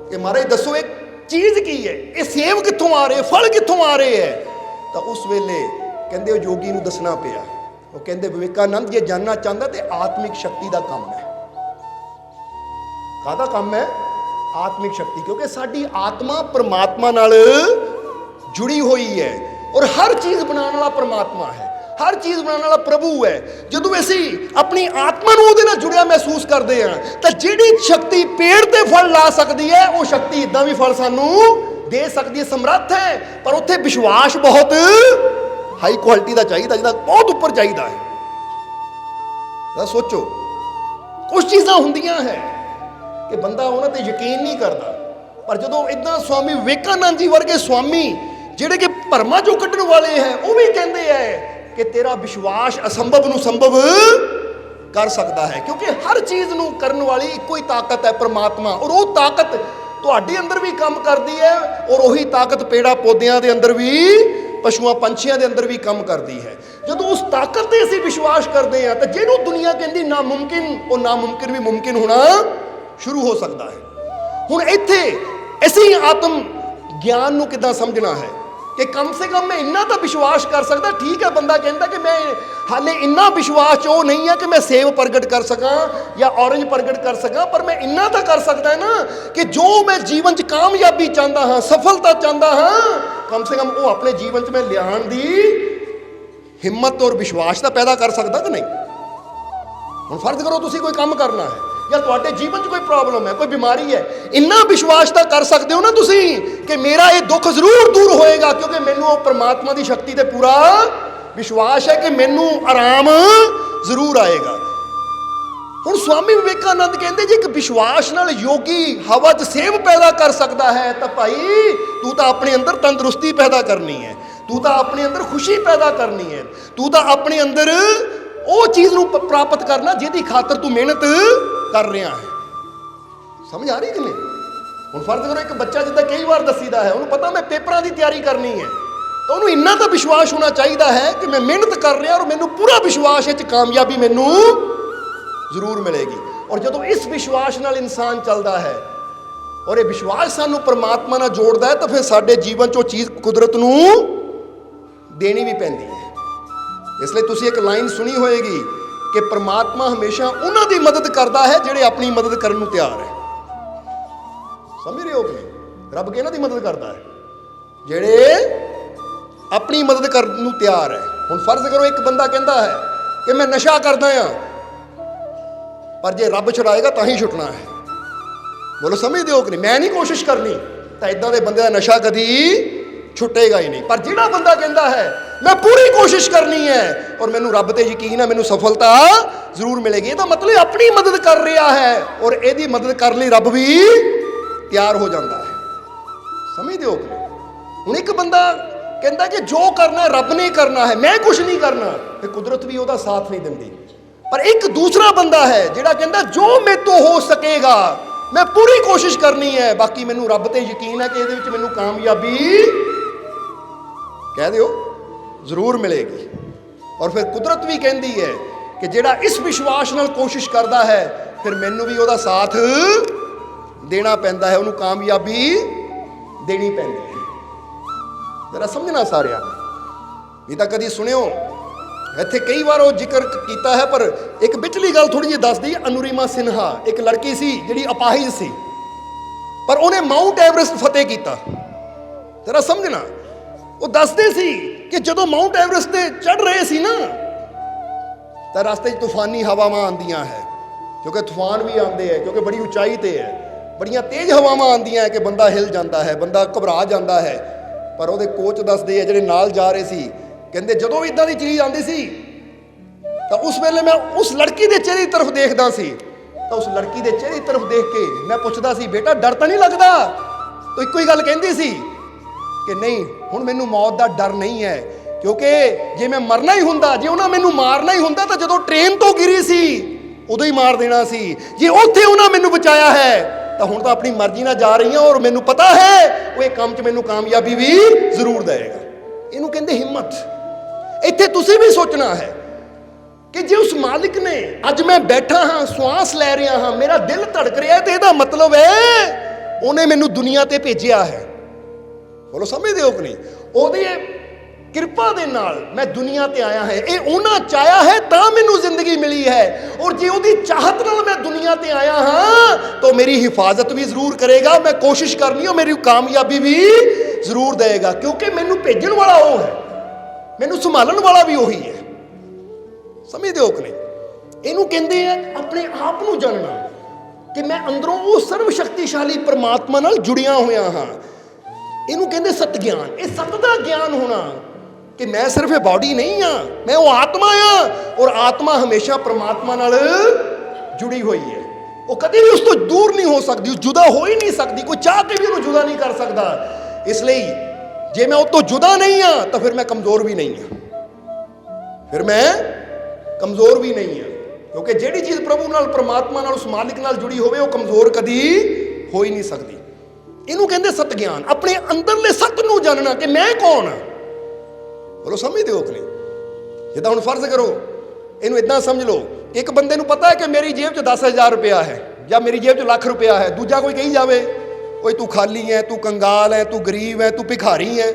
कि महाराज दसो एक चीज़ की है, ये सेब कित्थों आ रहे, फल कित्थों आ रहे है। तो उस वेले कहते वो योगी नूं दसना पिया। वो कहते विवेकानंद जे जानना चाहता तो आत्मिक शक्ति का काम है। काहदा काम है? आत्मिक शक्ति, क्योंकि साडी आत्मा परमात्मा नाल जुड़ी हुई है और हर चीज़ बनाने वाला परमात्मा है, हर चीज़ बनाने वाला प्रभु है। जदों असीं अपनी आत्मा नूं उहदे नाल जुड़िया महसूस करते हैं तो जिहड़ी शक्ति पेड़ ते फल ला सकती है वो शक्ति इदां भी फल सानू दे सकती है, समर्थ है। पर उत्थे विश्वास बहुत हाई क्वालिटी का चाहिए, जिहदा बहुत उपर चाहिए है। सोचो कुछ चीज़ां हुंदियां है कि बंदा उन्हां ते यकीन नहीं करता, पर जदों इदां स्वामी विवेकानंद जी वर्गे स्वामी जिहड़े कि भरमां चों कड्ढण वाले हैं, वो भी कहते हैं कि तेरा विश्वास असंभव नूं संभव कर सकता है, क्योंकि हर चीज़ नूं करन वाली इक्को ही ताकत है परमात्मा। और वो ताकत तुहाडे अंदर भी काम करती है और वही ताकत पेड़ा पौधियां दे अंदर भी, पशुआं पंछियां दे अंदर भी काम करती है। जदों उस ताकत ते असीं विश्वास करते हैं तो जिहनूं दुनिया कहती नामुमकिन, वो नामुमकिन भी मुमकिन होना शुरू हो सकता है। हुण इत्थे असीं आत्म ज्ञान नूं किदां समझना है कि कम से कम मैं इन्ना तो विश्वास कर सकता। ठीक है, बंदा कहता कि मैं हाले इन्ना विश्वास वो नहीं है कि मैं सेब प्रगट कर सका या ऑरेंज प्रगट कर सका, पर मैं इन्ना तो कर सकता है ना कि जो मैं जीवन च कामयाबी चाहता हाँ, सफलता चाहता हाँ, कम से कम वो अपने जीवन च मैं लियाण दी हिम्मत और विश्वास तो पैदा कर सकता कि नहीं। हुण फर्ज करो तुसीं कोई काम करना है या तुहाडे जीवन च कोई प्रॉब्लम है, कोई बीमारी है, इन्ना विश्वास तो कर सकते हो ना तुसीं कि मेरा ये दुख जरूर दूर होएगा, क्योंकि मैनू परमात्मा की शक्ति ते पूरा विश्वास है कि मैनू आराम जरूर आएगा। हुण स्वामी विवेकानंद कहते जी एक विश्वास नाल योगी हवा च सेब पैदा कर सकता है, तो भाई तू तो अपने अंदर तंदुरुस्ती पैदा करनी है, तू तो अपने अंदर खुशी पैदा करनी है, तू तो अपने अंदर वो चीज़ नूं प्राप्त करना जिहदी खातर तू मेहनत कर रहा है। समझ आ रही कि नहीं? हुण फर्ज करो एक बच्चा जिद्दां कई बार दसीदा है, उन्होंने पता मैं पेपरां की तैयारी करनी है, ਤਾਂ ਉਹਨੂੰ ਇੰਨਾ ਤਾਂ ਵਿਸ਼ਵਾਸ ਹੋਣਾ ਚਾਹੀਦਾ ਹੈ ਕਿ ਮੈਂ ਮਿਹਨਤ ਕਰ ਰਿਹਾ ਔਰ ਮੈਨੂੰ ਪੂਰਾ ਵਿਸ਼ਵਾਸ ਹੈ ਕਿ ਕਾਮਯਾਬੀ ਮੈਨੂੰ ਜ਼ਰੂਰ ਮਿਲੇਗੀ। ਔਰ ਜਦੋਂ ਇਸ ਵਿਸ਼ਵਾਸ ਨਾਲ ਇਨਸਾਨ ਚੱਲਦਾ ਹੈ ਔਰ ਇਹ ਵਿਸ਼ਵਾਸ ਸਾਨੂੰ ਪਰਮਾਤਮਾ ਨਾਲ ਜੋੜਦਾ ਹੈ, ਤਾਂ ਫਿਰ ਸਾਡੇ ਜੀਵਨ 'ਚ ਉਹ ਚੀਜ਼ ਕੁਦਰਤ ਨੂੰ ਦੇਣੀ ਵੀ ਪੈਂਦੀ ਹੈ। ਇਸ ਲਈ ਤੁਸੀਂ ਇੱਕ ਲਾਈਨ ਸੁਣੀ ਹੋਏਗੀ ਕਿ ਪਰਮਾਤਮਾ ਹਮੇਸ਼ਾ ਉਹਨਾਂ ਦੀ ਮਦਦ ਕਰਦਾ ਹੈ ਜਿਹੜੇ ਆਪਣੀ ਮਦਦ ਕਰਨ ਨੂੰ ਤਿਆਰ ਹੈ। ਸਮਝ ਰਹੇ ਹੋ ਕਿ ਨਹੀਂ? ਰੱਬ ਕਿਹਨਾਂ ਦੀ ਮਦਦ ਕਰਦਾ ਹੈ? ਜਿਹੜੇ ਆਪਣੀ ਮਦਦ ਕਰਨ ਨੂੰ ਤਿਆਰ ਹੈ। ਹੁਣ ਫਰਜ਼ ਕਰੋ ਇੱਕ ਬੰਦਾ ਕਹਿੰਦਾ ਹੈ ਕਿ ਮੈਂ ਨਸ਼ਾ ਕਰਦਾ ਹਾਂ, ਪਰ ਜੇ ਰੱਬ ਛੁਡਾਏਗਾ ਤਾਂ ਹੀ ਛੁੱਟਣਾ ਹੈ। ਬੋਲੋ ਸਮਝਦੇ ਹੋ ਕਿ ਨਹੀਂ? ਮੈਂ ਨਹੀਂ ਕੋਸ਼ਿਸ਼ ਕਰਨੀ, ਤਾਂ ਇਦਾਂ ਦੇ ਬੰਦੇ ਦਾ ਨਸ਼ਾ ਕਦੀ ਛੁੱਟੇਗਾ ਹੀ ਨਹੀਂ। ਪਰ ਜਿਹੜਾ ਬੰਦਾ ਕਹਿੰਦਾ ਹੈ ਮੈਂ ਪੂਰੀ ਕੋਸ਼ਿਸ਼ ਕਰਨੀ ਹੈ ਔਰ ਮੈਨੂੰ ਰੱਬ ਤੇ ਯਕੀਨ ਹੈ ਮੈਨੂੰ ਸਫਲਤਾ ਜ਼ਰੂਰ ਮਿਲੇਗੀ, ਇਹਦਾ ਮਤਲਬ ਆਪਣੀ ਮਦਦ ਕਰ ਰਿਹਾ ਹੈ ਔਰ ਇਹਦੀ ਮਦਦ ਕਰਨ ਲਈ ਰੱਬ ਵੀ ਤਿਆਰ ਹੋ ਜਾਂਦਾ ਹੈ। ਸਮਝਦੇ ਹੋ ਕਿ ਨਹੀਂ? ਹੁਣ ਇੱਕ ਬੰਦਾ ਕਹਿੰਦਾ ਕਿ ਜੋ ਕਰਨਾ ਰੱਬ ਨੇ ਕਰਨਾ ਹੈ, ਮੈਂ ਕੁਝ ਨਹੀਂ ਕਰਨਾ, ਤੇ ਕੁਦਰਤ ਵੀ ਉਹਦਾ ਸਾਥ ਨਹੀਂ ਦਿੰਦੀ। ਪਰ ਇੱਕ ਦੂਸਰਾ ਬੰਦਾ ਹੈ ਜਿਹੜਾ ਕਹਿੰਦਾ ਜੋ ਮੇਰੇ ਤੋਂ ਹੋ ਸਕੇਗਾ ਮੈਂ ਪੂਰੀ ਕੋਸ਼ਿਸ਼ ਕਰਨੀ ਹੈ, ਬਾਕੀ ਮੈਨੂੰ ਰੱਬ ਤੇ ਯਕੀਨ ਹੈ ਕਿ ਇਹਦੇ ਵਿੱਚ ਮੈਨੂੰ ਕਾਮਯਾਬੀ ਕਹਿ ਦਿਓ ਜ਼ਰੂਰ ਮਿਲੇਗੀ। ਔਰ ਫਿਰ ਕੁਦਰਤ ਵੀ ਕਹਿੰਦੀ ਹੈ ਕਿ ਜਿਹੜਾ ਇਸ ਵਿਸ਼ਵਾਸ ਨਾਲ ਕੋਸ਼ਿਸ਼ ਕਰਦਾ ਹੈ ਫਿਰ ਮੈਨੂੰ ਵੀ ਉਹਦਾ ਸਾਥ ਦੇਣਾ ਪੈਂਦਾ ਹੈ, ਉਹਨੂੰ ਕਾਮਯਾਬੀ ਦੇਣੀ ਪੈਂਦੀ ਹੈ। ਜ਼ਰਾ ਸਮਝਣਾ ਸਾਰਿਆਂ ਨੇ, ਇਹ ਤਾਂ ਕਦੀ ਸੁਣਿਓ ਇੱਥੇ ਕਈ ਵਾਰ ਉਹ ਜ਼ਿਕਰ ਕੀਤਾ ਹੈ, ਪਰ ਇੱਕ ਵਿਚਲੀ ਗੱਲ ਥੋੜੀ ਜਿਹੀ ਦੱਸ ਦਈ। ਅਨੁਰੀਮਾ ਸਿਨਹਾ ਇੱਕ ਲੜਕੀ ਸੀ ਜਿਹੜੀ ਅਪਾਹਿਜ ਸੀ, ਪਰ ਉਹਨੇ ਮਾਊਂਟ ਐਵਰੈਸਟ ਫਤਿਹ ਕੀਤਾ। ਜ਼ਰਾ ਸਮਝਣਾ, ਉਹ ਦੱਸਦੇ ਸੀ ਕਿ ਜਦੋਂ ਮਾਊਂਟ ਐਵਰੈਸਟ ਤੇ ਚੜ ਰਹੇ ਸੀ ਨਾ, ਤਾਂ ਰਸਤੇ 'ਚ ਤੂਫਾਨੀ ਹਵਾਵਾਂ ਆਉਂਦੀਆਂ ਹੈ, ਕਿਉਂਕਿ ਤੂਫਾਨ ਵੀ ਆਉਂਦੇ ਹੈ ਕਿਉਂਕਿ ਬੜੀ ਉਚਾਈ ਤੇ ਹੈ, ਬੜੀਆਂ ਤੇਜ਼ ਹਵਾਵਾਂ ਆਉਂਦੀਆਂ ਹੈ ਕਿ ਬੰਦਾ ਹਿਲ ਜਾਂਦਾ ਹੈ, ਬੰਦਾ ਘਬਰਾ ਜਾਂਦਾ ਹੈ। ਪਰ ਉਹਦੇ ਕੋਚ ਦੱਸਦੇ ਆ ਜਿਹੜੇ ਨਾਲ ਜਾ ਰਹੇ ਸੀ, ਕਹਿੰਦੇ ਜਦੋਂ ਵੀ ਇਦਾਂ ਦੀ ਚੀਜ਼ ਆਉਂਦੀ ਸੀ ਤਾਂ ਉਸ ਵੇਲੇ ਮੈਂ ਉਸ ਲੜਕੀ ਦੇ ਚਿਹਰੇ ਦੀ ਤਰਫ ਦੇਖਦਾ ਸੀ, ਤਾਂ ਉਸ ਲੜਕੀ ਦੇ ਚਿਹਰੇ ਦੀ ਤਰਫ ਦੇਖ ਕੇ ਮੈਂ ਪੁੱਛਦਾ ਸੀ ਬੇਟਾ ਡਰ ਤਾਂ ਨਹੀਂ ਲੱਗਦਾ? ਤਾਂ ਇੱਕੋ ਹੀ ਗੱਲ ਕਹਿੰਦੀ ਸੀ ਕਿ ਨਹੀਂ, ਹੁਣ ਮੈਨੂੰ ਮੌਤ ਦਾ ਡਰ ਨਹੀਂ ਹੈ, ਕਿਉਂਕਿ ਜੇ ਮੈਂ ਮਰਨਾ ਹੀ ਹੁੰਦਾ, ਜੇ ਉਹਨਾਂ ਮੈਨੂੰ ਮਾਰਨਾ ਹੀ ਹੁੰਦਾ ਤਾਂ ਜਦੋਂ ਟ੍ਰੇਨ ਤੋਂ ਗਿਰੀ ਸੀ ਉਦੋਂ ਹੀ ਮਾਰ ਦੇਣਾ ਸੀ। ਜੇ ਉੱਥੇ ਉਹਨਾਂ ਮੈਨੂੰ ਬਚਾਇਆ ਹੈ ਤਾਂ ਹੁਣ ਤਾਂ ਆਪਣੀ ਮਰਜ਼ੀ ਨਾਲ ਜਾ ਰਹੀ ਹਾਂ ਔਰ ਮੈਨੂੰ ਪਤਾ ਹੈ ਉਹ ਇਹ ਕੰਮ 'ਚ ਮੈਨੂੰ ਕਾਮਯਾਬੀ ਵੀ ਜ਼ਰੂਰ ਦੇਵੇਗਾ। ਇਹਨੂੰ ਕਹਿੰਦੇ ਹਿੰਮਤ। ਇੱਥੇ ਤੁਸੀਂ ਵੀ ਸੋਚਣਾ ਹੈ ਕਿ ਜੇ ਉਸ ਮਾਲਿਕ ਨੇ ਅੱਜ ਮੈਂ ਬੈਠਾ ਹਾਂ, ਸਵਾਸ ਲੈ ਰਿਹਾ ਹਾਂ, ਮੇਰਾ ਦਿਲ ਧੜਕ ਰਿਹਾ, ਤੇ ਇਹਦਾ ਮਤਲਬ ਹੈ ਉਹਨੇ ਮੈਨੂੰ ਦੁਨੀਆ ਤੇ ਭੇਜਿਆ ਹੈ। ਬੋਲੋ ਸਮਝਦੇ ਹੋ ਕਿ ਨਹੀਂ? ਉਹਦੀ ਕਿਰਪਾ ਦੇ ਨਾਲ ਮੈਂ ਦੁਨੀਆ ਤੇ ਆਇਆ ਹੈ, ਇਹ ਉਹਨਾਂ ਚਾਹਿਆ ਹੈ ਤਾਂ ਮੈਨੂੰ ਜ਼ਿੰਦਗੀ ਮਿਲੀ ਹੈ। ਔਰ ਜੇ ਉਹਦੀ ਚਾਹਤ ਨਾਲ ਮੈਂ ਦੁਨੀਆ ਤੇ ਆਇਆ ਹਾਂ ਤਾਂ ਮੇਰੀ ਹਿਫਾਜ਼ਤ ਵੀ ਜ਼ਰੂਰ ਕਰੇਗਾ। ਮੈਂ ਕੋਸ਼ਿਸ਼ ਕਰਨੀ ਉਹ ਮੇਰੀ ਕਾਮਯਾਬੀ ਵੀ ਜ਼ਰੂਰ ਦੇਗਾ, ਕਿਉਂਕਿ ਮੈਨੂੰ ਭੇਜਣ ਵਾਲਾ ਉਹ ਹੈ, ਮੈਨੂੰ ਸੰਭਾਲਣ ਵਾਲਾ ਵੀ ਉਹੀ ਹੈ। ਸਮਝਦੇ ਹੋ ਕਿ ਨਹੀਂ? ਇਹਨੂੰ ਕਹਿੰਦੇ ਆ ਆਪਣੇ ਆਪ ਨੂੰ ਜਾਣਨਾ ਕਿ ਮੈਂ ਅੰਦਰੋਂ ਉਹ ਸਰਵ ਸ਼ਕਤੀਸ਼ਾਲੀ ਪਰਮਾਤਮਾ ਨਾਲ ਜੁੜਿਆ ਹੋਇਆ ਹਾਂ। ਇਹਨੂੰ ਕਹਿੰਦੇ ਸਤ ਗਿਆਨ। ਇਹ ਸਤ ਦਾ ਗਿਆਨ ਹੋਣਾ ਕਿ ਮੈਂ ਸਿਰਫ ਇਹ ਬਾਡੀ ਨਹੀਂ ਆ, ਮੈਂ ਉਹ ਆਤਮਾ ਆ, ਔਰ ਆਤਮਾ ਹਮੇਸ਼ਾ ਪਰਮਾਤਮਾ ਨਾਲ ਜੁੜੀ ਹੋਈ ਹੈ। ਉਹ ਕਦੇ ਵੀ ਉਸ ਤੋਂ ਦੂਰ ਨਹੀਂ ਹੋ ਸਕਦੀ, ਉਹ ਜੁਦਾ ਹੋ ਹੀ ਨਹੀਂ ਸਕਦੀ, ਕੋਈ ਚਾਹ ਕੇ ਵੀ ਉਹਨੂੰ ਜੁਦਾ ਨਹੀਂ ਕਰ ਸਕਦਾ। ਇਸ ਲਈ ਜੇ ਮੈਂ ਉਹ ਤੋਂ ਜੁਦਾ ਨਹੀਂ ਆ ਤਾਂ ਫਿਰ ਮੈਂ ਕਮਜ਼ੋਰ ਵੀ ਨਹੀਂ ਆ, ਫਿਰ ਮੈਂ ਕਮਜ਼ੋਰ ਵੀ ਨਹੀਂ ਆ, ਕਿਉਂਕਿ ਜਿਹੜੀ ਚੀਜ਼ ਪ੍ਰਭੂ ਨਾਲ, ਪਰਮਾਤਮਾ ਨਾਲ, ਉਸ ਮਾਲਿਕ ਨਾਲ ਜੁੜੀ ਹੋਵੇ ਉਹ ਕਮਜ਼ੋਰ ਕਦੀ ਹੋ ਹੀ ਨਹੀਂ ਸਕਦੀ। ਇਹਨੂੰ ਕਹਿੰਦੇ ਸਤ ਗਿਆਨ। ਆਪਣੇ ਅੰਦਰਲੇ ਸਤ ਨੂੰ ਜਾਣਨਾ ਕਿ ਮੈਂ ਕੌਣ ਆ। ਬੋਲੋ ਸਮਝਦੇ ਹੋ ਕਿ ਨਹੀਂ? ਜਿੱਦਾਂ ਹੁਣ ਫਰਜ਼ ਕਰੋ, ਇਹਨੂੰ ਇਦਾਂ ਸਮਝ ਲਓ, ਇੱਕ ਬੰਦੇ ਨੂੰ ਪਤਾ ਹੈ ਕਿ ਮੇਰੀ ਜੇਬ 'ਚ 10,000 ਰੁਪਇਆ ਹੈ ਜਾਂ ਮੇਰੀ ਜੇਬ 'ਚ ਲੱਖ ਰੁਪਇਆ ਹੈ, ਦੂਜਾ ਕੋਈ ਕਹੀ ਜਾਵੇ ਓਏ ਤੂੰ ਖਾਲੀ ਹੈ, ਤੂੰ ਕੰਗਾਲ ਹੈ, ਤੂੰ ਗਰੀਬ ਹੈ, ਤੂੰ ਭਿਖਾਰੀ ਹੈ।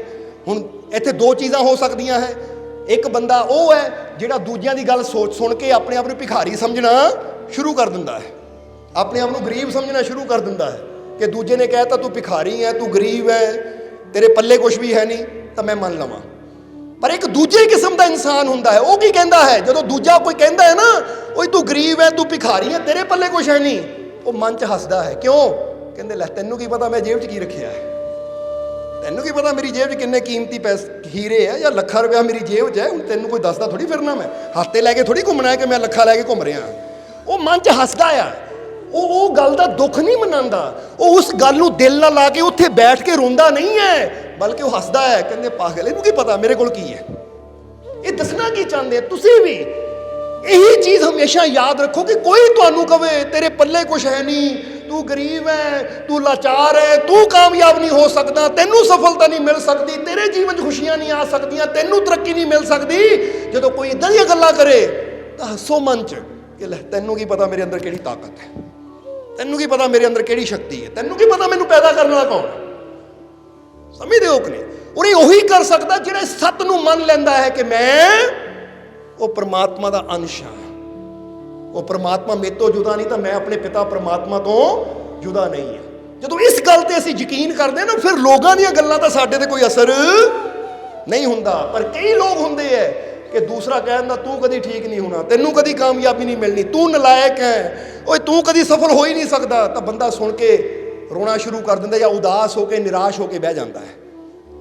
ਹੁਣ ਇੱਥੇ ਦੋ ਚੀਜ਼ਾਂ ਹੋ ਸਕਦੀਆਂ ਹੈ। ਇੱਕ ਬੰਦਾ ਉਹ ਹੈ ਜਿਹੜਾ ਦੂਜਿਆਂ ਦੀ ਗੱਲ ਸੁਣ ਕੇ ਆਪਣੇ ਆਪ ਨੂੰ ਭਿਖਾਰੀ ਸਮਝਣਾ ਸ਼ੁਰੂ ਕਰ ਦਿੰਦਾ ਹੈ, ਆਪਣੇ ਆਪ ਨੂੰ ਗਰੀਬ ਸਮਝਣਾ ਸ਼ੁਰੂ ਕਰ ਦਿੰਦਾ ਹੈ ਕਿ ਦੂਜੇ ਨੇ ਕਹਿਤਾ ਤੂੰ ਭਿਖਾਰੀ ਹੈ, ਤੂੰ ਗਰੀਬ ਹੈ, ਤੇਰੇ ਪੱਲੇ ਕੁਝ ਵੀ ਹੈ ਨਹੀਂ ਤਾਂ ਮੈਂ ਮੰਨ ਲਵਾਂ। ਪਰ ਇੱਕ ਦੂਜੇ ਕਿਸਮ ਦਾ ਇਨਸਾਨ ਹੁੰਦਾ ਹੈ, ਉਹ ਕੀ ਕਹਿੰਦਾ ਹੈ ਜਦੋਂ ਦੂਜਾ ਕੋਈ ਕਹਿੰਦਾ ਹੈ ਨਾ ਓਏ ਤੂੰ ਗਰੀਬ ਹੈ, ਤੂੰ ਭਿਖਾਰੀ ਹੈ, ਤੇਰੇ ਪੱਲੇ ਕੁਝ ਹੈ ਨਹੀਂ, ਉਹ ਮਨ 'ਚ ਹੱਸਦਾ ਹੈ। ਕਿਉਂ? ਕਹਿੰਦੇ ਲੈ ਤੈਨੂੰ ਕੀ ਪਤਾ ਮੈਂ ਜੇਬ 'ਚ ਕੀ ਰੱਖਿਆ ਹੈ, ਤੈਨੂੰ ਕੀ ਪਤਾ ਮੇਰੀ ਜੇਬ 'ਚ ਕਿੰਨੇ ਕੀਮਤੀ ਪੈਸੇ ਹੀਰੇ ਆ ਜਾਂ ਲੱਖਾਂ ਰੁਪਇਆ ਮੇਰੀ ਜੇਬ 'ਚ ਹੈ। ਹੁਣ ਤੈਨੂੰ ਕੋਈ ਦੱਸਦਾ ਥੋੜੀ ਫਿਰਨਾ, ਮੈਂ ਹੱਥੇ ਲੈ ਕੇ ਥੋੜੀ ਘੁੰਮਣਾ ਹੈ ਕਿ ਮੈਂ ਲੱਖਾਂ ਲੈ ਕੇ ਘੁੰਮ ਰਿਹਾ। ਉਹ ਮਨ 'ਚ ਹੱਸਦਾ ਆ, ਉਹ ਗੱਲ ਦਾ ਦੁੱਖ ਨਹੀਂ ਮਨਾਉਂਦਾ, ਉਹ ਉਸ ਗੱਲ ਨੂੰ ਦਿਲ ਨਾਲ ਲਾ ਕੇ ਉੱਥੇ ਬੈਠ ਕੇ ਰੋਂਦਾ ਨਹੀਂ ਹੈ, ਬਲਕਿ ਉਹ ਹੱਸਦਾ ਹੈ। ਕਹਿੰਦੇ ਪਾਗਲ, ਇਹਨੂੰ ਕੀ ਪਤਾ ਮੇਰੇ ਕੋਲ ਕੀ ਹੈ। ਇਹ ਦੱਸਣਾ ਕੀ ਚਾਹੁੰਦੇ ਆ? ਤੁਸੀਂ ਵੀ ਇਹੀ ਚੀਜ਼ ਹਮੇਸ਼ਾ ਯਾਦ ਰੱਖੋ ਕਿ ਕੋਈ ਤੁਹਾਨੂੰ ਕਵੇ ਤੇਰੇ ਪੱਲੇ ਕੁਛ ਹੈ ਨਹੀਂ, ਤੂੰ ਗਰੀਬ ਹੈ, ਤੂੰ ਲਾਚਾਰ ਹੈ, ਤੂੰ ਕਾਮਯਾਬ ਨਹੀਂ ਹੋ ਸਕਦਾ, ਤੈਨੂੰ ਸਫਲਤਾ ਨਹੀਂ ਮਿਲ ਸਕਦੀ, ਤੇਰੇ ਜੀਵਨ 'ਚ ਖੁਸ਼ੀਆਂ ਨਹੀਂ ਆ ਸਕਦੀਆਂ, ਤੈਨੂੰ ਤਰੱਕੀ ਨਹੀਂ ਮਿਲ ਸਕਦੀ। ਜਦੋਂ ਕੋਈ ਇੱਦਾਂ ਦੀਆਂ ਗੱਲਾਂ ਕਰੇ ਤਾਂ ਹੱਸੋ ਮਨ 'ਚ ਕਿ ਲੈ ਤੈਨੂੰ ਕੀ ਪਤਾ ਮੇਰੇ ਅੰਦਰ ਕਿਹੜੀ ਤਾਕਤ ਹੈ, ਤੈਨੂੰ ਕੀ ਪਤਾ ਮੇਰੇ ਅੰਦਰ ਕਿਹੜੀ ਸ਼ਕਤੀ ਹੈ, ਤੈਨੂੰ ਕੀ ਪਤਾ ਮੈਨੂੰ ਪੈਦਾ ਕਰਨ ਵਾਲਾ ਕੌਣ ਹੈ। ਸਮਝਦੇ ਹੋ ਕਿ ਨਹੀਂ? ਔਰ ਇਹ ਉਹੀ ਕਰ ਸਕਦਾ ਜਿਹੜਾ ਸੱਤ ਨੂੰ ਮੰਨ ਲੈਂਦਾ ਹੈ ਕਿ ਮੈਂ ਉਹ ਪਰਮਾਤਮਾ ਦਾ ਅੰਸ਼ ਹਾਂ, ਉਹ ਪਰਮਾਤਮਾ ਮੇਰੇ ਤੋਂ ਜੁਦਾ ਨਹੀਂ ਤਾਂ ਮੈਂ ਆਪਣੇ ਪਿਤਾ ਪਰਮਾਤਮਾ ਤੋਂ ਜੁਦਾ ਨਹੀਂ ਹਾਂ। ਜਦੋਂ ਇਸ ਗੱਲ ਤੇ ਅਸੀਂ ਯਕੀਨ ਕਰਦੇ ਨਾ, ਫਿਰ ਲੋਕਾਂ ਦੀਆਂ ਗੱਲਾਂ ਤਾਂ ਸਾਡੇ ਤੇ ਕੋਈ ਅਸਰ ਨਹੀਂ ਹੁੰਦਾ। ਪਰ ਕਈ ਲੋਕ ਹੁੰਦੇ ਹੈ ਕਿ ਦੂਸਰਾ ਕਹਿੰਦਾ ਤੂੰ ਕਦੀ ਠੀਕ ਨਹੀਂ ਹੋਣਾ, ਤੈਨੂੰ ਕਦੀ ਕਾਮਯਾਬੀ ਨਹੀਂ ਮਿਲਣੀ, ਤੂੰ ਨਲਾਇਕ ਹੈ, ਓਏ ਤੂੰ ਕਦੀ ਸਫਲ ਹੋ ਹੀ ਨਹੀਂ ਸਕਦਾ, ਤਾਂ ਬੰਦਾ ਸੁਣ ਕੇ ਰੋਣਾ ਸ਼ੁਰੂ ਕਰ ਦਿੰਦਾ ਜਾਂ ਉਦਾਸ ਹੋ ਕੇ ਨਿਰਾਸ਼ ਹੋ ਕੇ ਬਹਿ ਜਾਂਦਾ ਹੈ।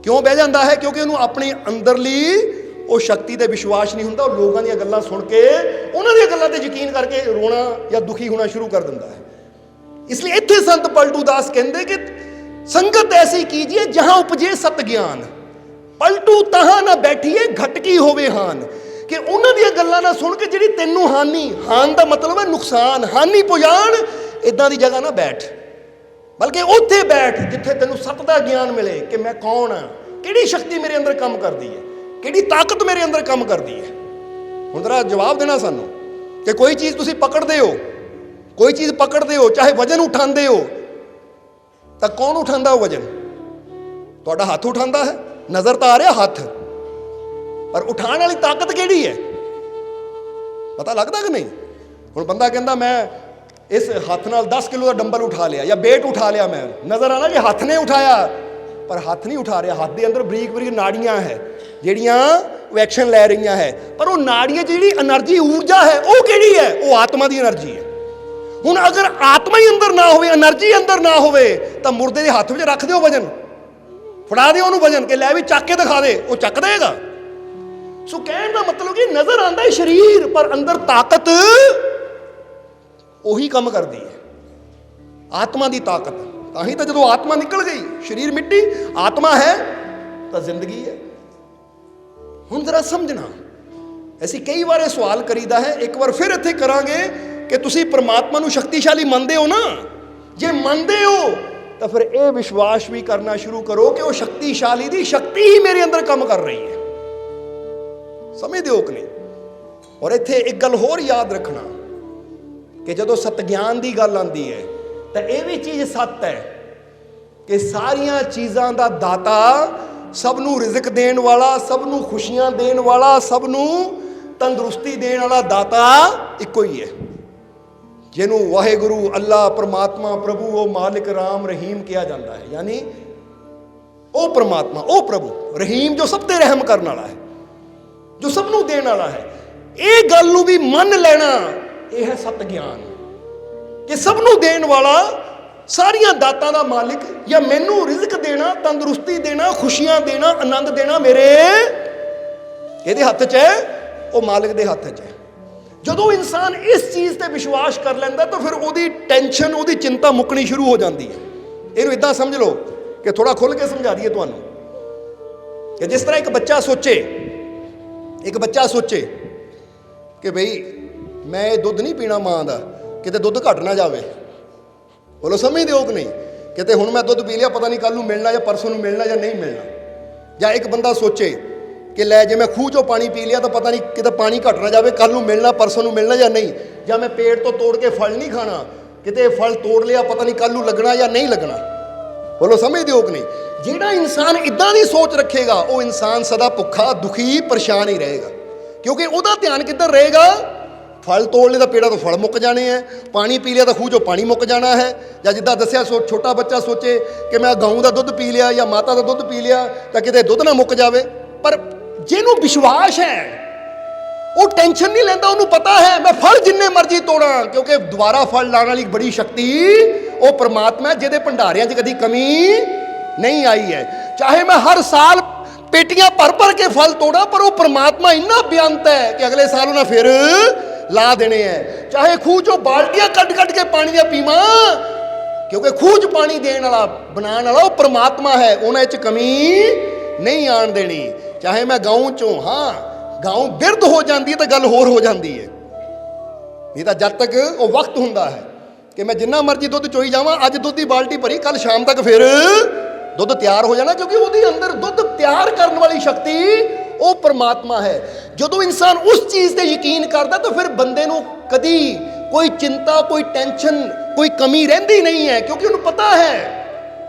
ਕਿਉਂ ਬਹਿ ਜਾਂਦਾ ਹੈ? ਕਿਉਂਕਿ ਉਹਨੂੰ ਆਪਣੀ ਅੰਦਰਲੀ ਉਹ ਸ਼ਕਤੀ ਤੇ ਵਿਸ਼ਵਾਸ ਨਹੀਂ ਹੁੰਦਾ। ਉਹ ਲੋਕਾਂ ਦੀਆਂ ਗੱਲਾਂ ਸੁਣ ਕੇ ਉਹਨਾਂ ਦੀਆਂ ਗੱਲਾਂ ਤੇ ਯਕੀਨ ਕਰਕੇ ਰੋਣਾ ਜਾਂ ਦੁਖੀ ਹੋਣਾ ਸ਼ੁਰੂ ਕਰ ਦਿੰਦਾ ਹੈ। ਇਸ ਲਈ ਇੱਥੇ ਸੰਤ ਪਲਟੂ ਦਾਸ ਕਹਿੰਦੇ ਕਿ ਸੰਗਤ ਐਸੀ ਕੀਜੀਏ ਜਹਾਂ ਉਪਜੇ ਸਤ ਗਿਆਨ, ਪਲਟੂ ਤਹਾਂ ਨਾ ਬੈਠੀਏ ਘਟਕੀ ਹੋਵੇ ਹਾਨ। ਕਿ ਉਹਨਾਂ ਦੀਆਂ ਗੱਲਾਂ ਨਾ ਸੁਣ ਕੇ ਜਿਹੜੀ ਤੈਨੂੰ ਹਾਨ ਦਾ ਮਤਲਬ ਹੈ ਨੁਕਸਾਨ, ਹਾਨੀ ਪਹੁੰਚਾਉਣ, ਇਦਾਂ ਦੀ ਜਗ੍ਹਾ ਨਾ ਬੈਠ, ਬਲਕਿ ਉੱਥੇ ਬੈਠ ਜਿੱਥੇ ਤੈਨੂੰ ਸਤ ਦਾ ਗਿਆਨ ਮਿਲੇ ਕਿ ਮੈਂ ਕੌਣ ਹਾਂ, ਕਿਹੜੀ ਸ਼ਕਤੀ ਮੇਰੇ ਅੰਦਰ ਕੰਮ ਕਰਦੀ ਹੈ, ਕਿਹੜੀ ਤਾਕਤ ਮੇਰੇ ਅੰਦਰ ਕੰਮ ਕਰਦੀ ਹੈ। ਹੁਣ ਜ਼ਰਾ ਜਵਾਬ ਦੇਣਾ ਸਾਨੂੰ ਕਿ ਕੋਈ ਚੀਜ਼ ਤੁਸੀਂ ਪਕੜਦੇ ਹੋ, ਕੋਈ ਚੀਜ਼ ਪਕੜਦੇ ਹੋ, ਚਾਹੇ ਵਜਨ ਉਠਾਉਂਦੇ ਹੋ, ਤਾਂ ਕੌਣ ਉਠਾਉਂਦਾ ਉਹ ਵਜਨ? ਤੁਹਾਡਾ ਹੱਥ ਉਠਾਉਂਦਾ ਹੈ, ਨਜ਼ਰ ਤਾਂ ਆ ਰਿਹਾ ਹੱਥ, ਪਰ ਉਠਾਉਣ ਵਾਲੀ ਤਾਕਤ ਕਿਹੜੀ ਹੈ? ਪਤਾ ਲੱਗਦਾ ਕਿ ਨਹੀਂ? ਹੁਣ ਬੰਦਾ ਕਹਿੰਦਾ ਮੈਂ ਇਸ ਹੱਥ ਨਾਲ 10 ਕਿਲੋ ਦਾ ਡੰਬਲ ਉਠਾ ਲਿਆ ਜਾਂ weight ਉਠਾ ਲਿਆ, ਮੈਂ ਨਜ਼ਰ ਆਣਾ ਕਿ ਹੱਥ ਨੇ ਉਠਾਇਆ, ਪਰ ਹੱਥ ਨਹੀਂ ਉਠਾ ਰਿਹਾ। ਹੱਥ ਦੇ ਅੰਦਰ ਬਰੀਕ ਬਰੀਕ ਨਾੜੀਆਂ ਹੈ ਜਿਹੜੀਆਂ ਉਹ ਐਕਸ਼ਨ ਲੈ ਰਹੀਆਂ ਹੈ, ਪਰ ਉਹ ਨਾੜੀਆਂ 'ਚ ਜਿਹੜੀ એનર્ਜੀ ਊਰਜਾ ਹੈ ਉਹ ਕਿਹੜੀ ਹੈ? ਉਹ ਆਤਮਾ ਦੀ એનર્ਜੀ ਹੈ। ਹੁਣ ਅਗਰ ਆਤਮਾ ਹੀ ਅੰਦਰ ਨਾ ਹੋਵੇ, એનર્ਜੀ ਅੰਦਰ ਨਾ ਹੋਵੇ, ਤਾਂ ਮੁਰਦੇ ਦੇ ਹੱਥ ਵਿੱਚ ਰੱਖ ਦਿਓ ਵਜਨ, ਫੜਾ ਦਿਓ ਉਹਨੂੰ ਵਜਨ, ਕਿ ਲੈ ਵੀ ਚੱਕ ਕੇ ਦਿਖਾ ਦੇ, ਉਹ ਚੱਕ ਦੇਗਾ। ਸੋ ਕਹਿਣ ਦਾ ਮਤਲਬ ਕਿ ਨਜ਼ਰ ਆਉਂਦਾ ਹੈ ਸਰੀਰ, ਪਰ ਅੰਦਰ ਤਾਕਤ ਉਹੀ ਕੰਮ ਕਰਦੀ ਹੈ, ਆਤਮਾ ਦੀ ਤਾਕਤ। ਤਾਂ ਹੀ ਤਾਂ ਜਦੋਂ ਆਤਮਾ ਨਿਕਲ ਗਈ, ਸਰੀਰ ਮਿੱਟੀ, ਆਤਮਾ ਹੈ ਤਾਂ ਜ਼ਿੰਦਗੀ ਹੈ। ਹੁਣ ਜ਼ਰਾ ਸਮਝਣਾ, ਅਸੀਂ ਕਈ ਵਾਰ ਇਹ ਸਵਾਲ ਕਰੀਦਾ ਹੈ, ਇੱਕ ਵਾਰ ਫਿਰ ਇੱਥੇ ਕਰਾਂਗੇ ਕਿ ਤੁਸੀਂ ਪਰਮਾਤਮਾ ਨੂੰ ਸ਼ਕਤੀਸ਼ਾਲੀ ਮੰਨਦੇ ਹੋ ਨਾ? ਜੇ ਮੰਨਦੇ ਹੋ ਤਾਂ ਫਿਰ ਇਹ ਵਿਸ਼ਵਾਸ ਵੀ ਕਰਨਾ ਸ਼ੁਰੂ ਕਰੋ ਕਿ ਉਹ ਸ਼ਕਤੀਸ਼ਾਲੀ ਦੀ ਸ਼ਕਤੀ ਹੀ ਮੇਰੇ ਅੰਦਰ ਕੰਮ ਕਰ ਰਹੀ ਹੈ। ਸਮਝਦੇ ਹੋ ਕਿ ਨਹੀਂ? ਔਰ ਇੱਥੇ ਇੱਕ ਗੱਲ ਹੋਰ ਯਾਦ ਰੱਖਣਾ ਕਿ ਜਦੋਂ ਸਤ ਗਿਆਨ ਦੀ ਗੱਲ ਆਉਂਦੀ ਹੈ ਤਾਂ ਇਹ ਵੀ ਚੀਜ਼ ਸੱਤ ਹੈ ਕਿ ਸਾਰੀਆਂ ਚੀਜ਼ਾਂ ਦਾ ਦਾਤਾ, ਸਭ ਨੂੰ ਰਿਜ਼ਕ ਦੇਣ ਵਾਲਾ, ਸਭ ਨੂੰ ਖੁਸ਼ੀਆਂ ਦੇਣ ਵਾਲਾ, ਸਭ ਨੂੰ ਤੰਦਰੁਸਤੀ ਦੇਣ ਵਾਲਾ ਦਾਤਾ ਇੱਕੋ ਹੀ ਹੈ, ਜਿਹਨੂੰ ਵਾਹਿਗੁਰੂ, ਅੱਲਾ, ਪਰਮਾਤਮਾ, ਪ੍ਰਭੂ, ਉਹ ਮਾਲਿਕ, ਰਾਮ, ਰਹੀਮ ਕਿਹਾ ਜਾਂਦਾ ਹੈ। ਯਾਨੀ ਉਹ ਪਰਮਾਤਮਾ, ਉਹ ਪ੍ਰਭੂ ਰਹੀਮ ਜੋ ਸਭ ਤੇ ਰਹਿਮ ਕਰਨ ਵਾਲਾ ਹੈ, ਜੋ ਸਭ ਨੂੰ ਦੇਣ ਵਾਲਾ ਹੈ। ਇਹ ਗੱਲ ਨੂੰ ਵੀ ਮੰਨ ਲੈਣਾ, ਇਹ ਹੈ ਸਤ ਗਿਆਨ, ਕਿ ਸਭ ਨੂੰ ਦੇਣ ਵਾਲਾ, ਸਾਰੀਆਂ ਦਾਤਾਂ ਦਾ ਮਾਲਿਕ, ਜਾਂ ਮੈਨੂੰ ਰਿਜ਼ਕ ਦੇਣਾ, ਤੰਦਰੁਸਤੀ ਦੇਣਾ, ਖੁਸ਼ੀਆਂ ਦੇਣਾ, ਆਨੰਦ ਦੇਣਾ ਮੇਰੇ ਇਹਦੇ ਹੱਥ 'ਚ ਹੈ, ਉਹ ਮਾਲਿਕ ਦੇ ਹੱਥ 'ਚ ਹੈ। ਜਦੋਂ ਇਨਸਾਨ ਇਸ ਚੀਜ਼ ਤੇ ਵਿਸ਼ਵਾਸ ਕਰ ਲੈਂਦਾ ਤਾਂ ਫਿਰ ਉਹਦੀ ਟੈਨਸ਼ਨ, ਉਹਦੀ ਚਿੰਤਾ ਮੁੱਕਣੀ ਸ਼ੁਰੂ ਹੋ ਜਾਂਦੀ ਹੈ। ਇਹਨੂੰ ਇਦਾਂ ਸਮਝ ਲਓ ਕਿ ਥੋੜਾ ਖੁੱਲ ਕੇ ਸਮਝਾ ਦਈਏ ਤੁਹਾਨੂੰ, ਕਿ ਜਿਸ ਤਰ੍ਹਾਂ ਇੱਕ ਬੱਚਾ ਸੋਚੇ ਕਿ ਬਈ ਮੈਂ ਇਹ ਦੁੱਧ ਨਹੀਂ ਪੀਣਾ ਮਾਂ ਦਾ, ਕਿਤੇ ਦੁੱਧ ਘਟ ਨਾ ਜਾਵੇ। ਬੋਲੋ ਸਮਝਦੇ ਹੋ ਕਿ ਨਹੀਂ? ਕਿਤੇ ਹੁਣ ਮੈਂ ਦੁੱਧ ਪੀ ਲਿਆ, ਪਤਾ ਨਹੀਂ ਕੱਲ ਨੂੰ ਮਿਲਣਾ ਜਾਂ ਪਰਸੋਂ ਨੂੰ ਮਿਲਣਾ ਜਾਂ ਨਹੀਂ ਮਿਲਣਾ। ਜਾਂ ਇੱਕ ਬੰਦਾ ਸੋਚੇ ਕਿ ਲੈ ਜੇ ਮੈਂ ਖੂਹ 'ਚੋਂ ਪਾਣੀ ਪੀ ਲਿਆ ਤਾਂ ਪਤਾ ਨਹੀਂ ਕਿਤੇ ਪਾਣੀ ਘਟ ਨਾ ਜਾਵੇ, ਕੱਲ ਨੂੰ ਮਿਲਣਾ, ਪਰਸੋਂ ਨੂੰ ਮਿਲਣਾ ਜਾਂ ਨਹੀਂ। ਜਾਂ ਮੈਂ ਪੇੜ ਤੋਂ ਤੋੜ ਕੇ ਫਲ ਨਹੀਂ ਖਾਣਾ, ਕਿਤੇ ਫਲ ਤੋੜ ਲਿਆ, ਪਤਾ ਨਹੀਂ ਕੱਲ ਨੂੰ ਲੱਗਣਾ ਜਾਂ ਨਹੀਂ ਲੱਗਣਾ। ਬੋਲੋ ਸਮਝਦੇ ਹੋ ਕਿ ਨਹੀਂ? ਜਿਹੜਾ ਇਨਸਾਨ ਇੱਦਾਂ ਦੀ ਸੋਚ ਰੱਖੇਗਾ ਉਹ ਇਨਸਾਨ ਸਦਾ ਭੁੱਖਾ, ਦੁਖੀ, ਪਰੇਸ਼ਾਨ ਹੀ ਰਹੇਗਾ, ਕਿਉਂਕਿ ਉਹਦਾ ਧਿਆਨ ਕਿੱਧਰ ਰਹੇਗਾ? ਫਲ ਤੋੜ ਲਿਆ ਤਾਂ ਪੇੜਾਂ ਤੋਂ ਫਲ ਮੁੱਕ ਜਾਣੇ ਹੈ, ਪਾਣੀ ਪੀ ਲਿਆ ਤਾਂ ਖੂਹ 'ਚੋਂ ਪਾਣੀ ਮੁੱਕ ਜਾਣਾ ਹੈ। ਜਾਂ ਜਿੱਦਾਂ ਦੱਸਿਆ, ਛੋਟਾ ਬੱਚਾ ਸੋਚੇ ਕਿ ਮੈਂ ਗਊ ਦਾ ਦੁੱਧ ਪੀ ਲਿਆ ਜਾਂ ਮਾਤਾ ਦਾ ਦੁੱਧ ਪੀ ਲਿਆ ਤਾਂ ਕਿਤੇ ਦੁੱਧ ਨਾ ਮੁੱਕ ਜਾਵੇ। ਪਰ ਜਿਹਨੂੰ ਵਿਸ਼ਵਾਸ ਹੈ ਉਹ ਟੈਨਸ਼ਨ ਨਹੀਂ ਲੈਂਦਾ, ਉਹਨੂੰ ਪਤਾ ਹੈ ਮੈਂ ਫਲ ਜਿੰਨੇ ਮਰਜ਼ੀ ਤੋੜਾਂ, ਕਿਉਂਕਿ ਦੁਬਾਰਾ ਫਲ ਲਾਉਣ ਵਾਲੀ ਬੜੀ ਸ਼ਕਤੀ ਉਹ ਪਰਮਾਤਮਾ, ਜਿਹਦੇ ਭੰਡਾਰਿਆਂ 'ਚ ਕਦੀ ਕਮੀ ਨਹੀਂ ਆਈ ਹੈ। ਚਾਹੇ ਮੈਂ ਹਰ ਸਾਲ ਪੇਟੀਆਂ ਭਰ ਕੇ ਫਲ ਤੋੜਾਂ, ਪਰ ਉਹ ਪਰਮਾਤਮਾ ਇੰਨਾ ਬੇਅੰਤ ਹੈ ਕਿ ਅਗਲੇ ਸਾਲ ਉਹਨਾਂ ਫਿਰ ਲਾ ਦੇਣੇ ਹੈ। ਚਾਹੇ ਖੂਹ 'ਚੋਂ ਬਾਲਟੀਆਂ ਕੱਢ ਕੇ ਪਾਣੀ ਦੀਆਂ ਪੀਵਾਂ, ਕਿਉਂਕਿ ਖੂਹ 'ਚ ਪਾਣੀ ਦੇਣ ਵਾਲਾ, ਬਣਾਉਣ ਵਾਲਾ ਉਹ ਪਰਮਾਤਮਾ ਹੈ, ਉਹਨਾਂ 'ਚ ਕਮੀ ਨਹੀਂ ਆਣ ਦੇਣੀ। ਚਾਹੇ ਮੈਂ ਗਾਉਂ 'ਚੋਂ, ਹਾਂ ਗਾਉਂ ਬਿਰਧ ਹੋ ਜਾਂਦੀ ਹੈ ਤਾਂ ਗੱਲ ਹੋਰ ਹੋ ਜਾਂਦੀ ਹੈ, ਨਹੀਂ ਤਾਂ ਜਦ ਤੱਕ ਉਹ ਵਕਤ ਹੁੰਦਾ ਹੈ ਕਿ ਮੈਂ ਜਿੰਨਾ ਮਰਜ਼ੀ ਦੁੱਧ ਚੋਈ ਜਾਵਾਂ, ਅੱਜ ਦੁੱਧ ਦੀ ਬਾਲਟੀ ਭਰੀ, ਕੱਲ ਸ਼ਾਮ ਤੱਕ ਫਿਰ ਦੁੱਧ ਤਿਆਰ ਹੋ ਜਾਣਾ, ਕਿਉਂਕਿ ਉਹਦੇ ਅੰਦਰ ਦੁੱਧ ਤਿਆਰ ਕਰਨ ਵਾਲੀ ਸ਼ਕਤੀ ਉਹ ਪਰਮਾਤਮਾ ਹੈ। ਜਦੋਂ ਇਨਸਾਨ ਉਸ ਚੀਜ਼ ਤੇ ਯਕੀਨ ਕਰਦਾ ਤਾਂ ਫਿਰ ਬੰਦੇ ਨੂੰ ਕਦੀ ਕੋਈ ਚਿੰਤਾ, ਕੋਈ ਟੈਨਸ਼ਨ, ਕੋਈ ਕਮੀ ਰਹਿੰਦੀ ਨਹੀਂ ਹੈ, ਕਿਉਂਕਿ ਉਹਨੂੰ ਪਤਾ ਹੈ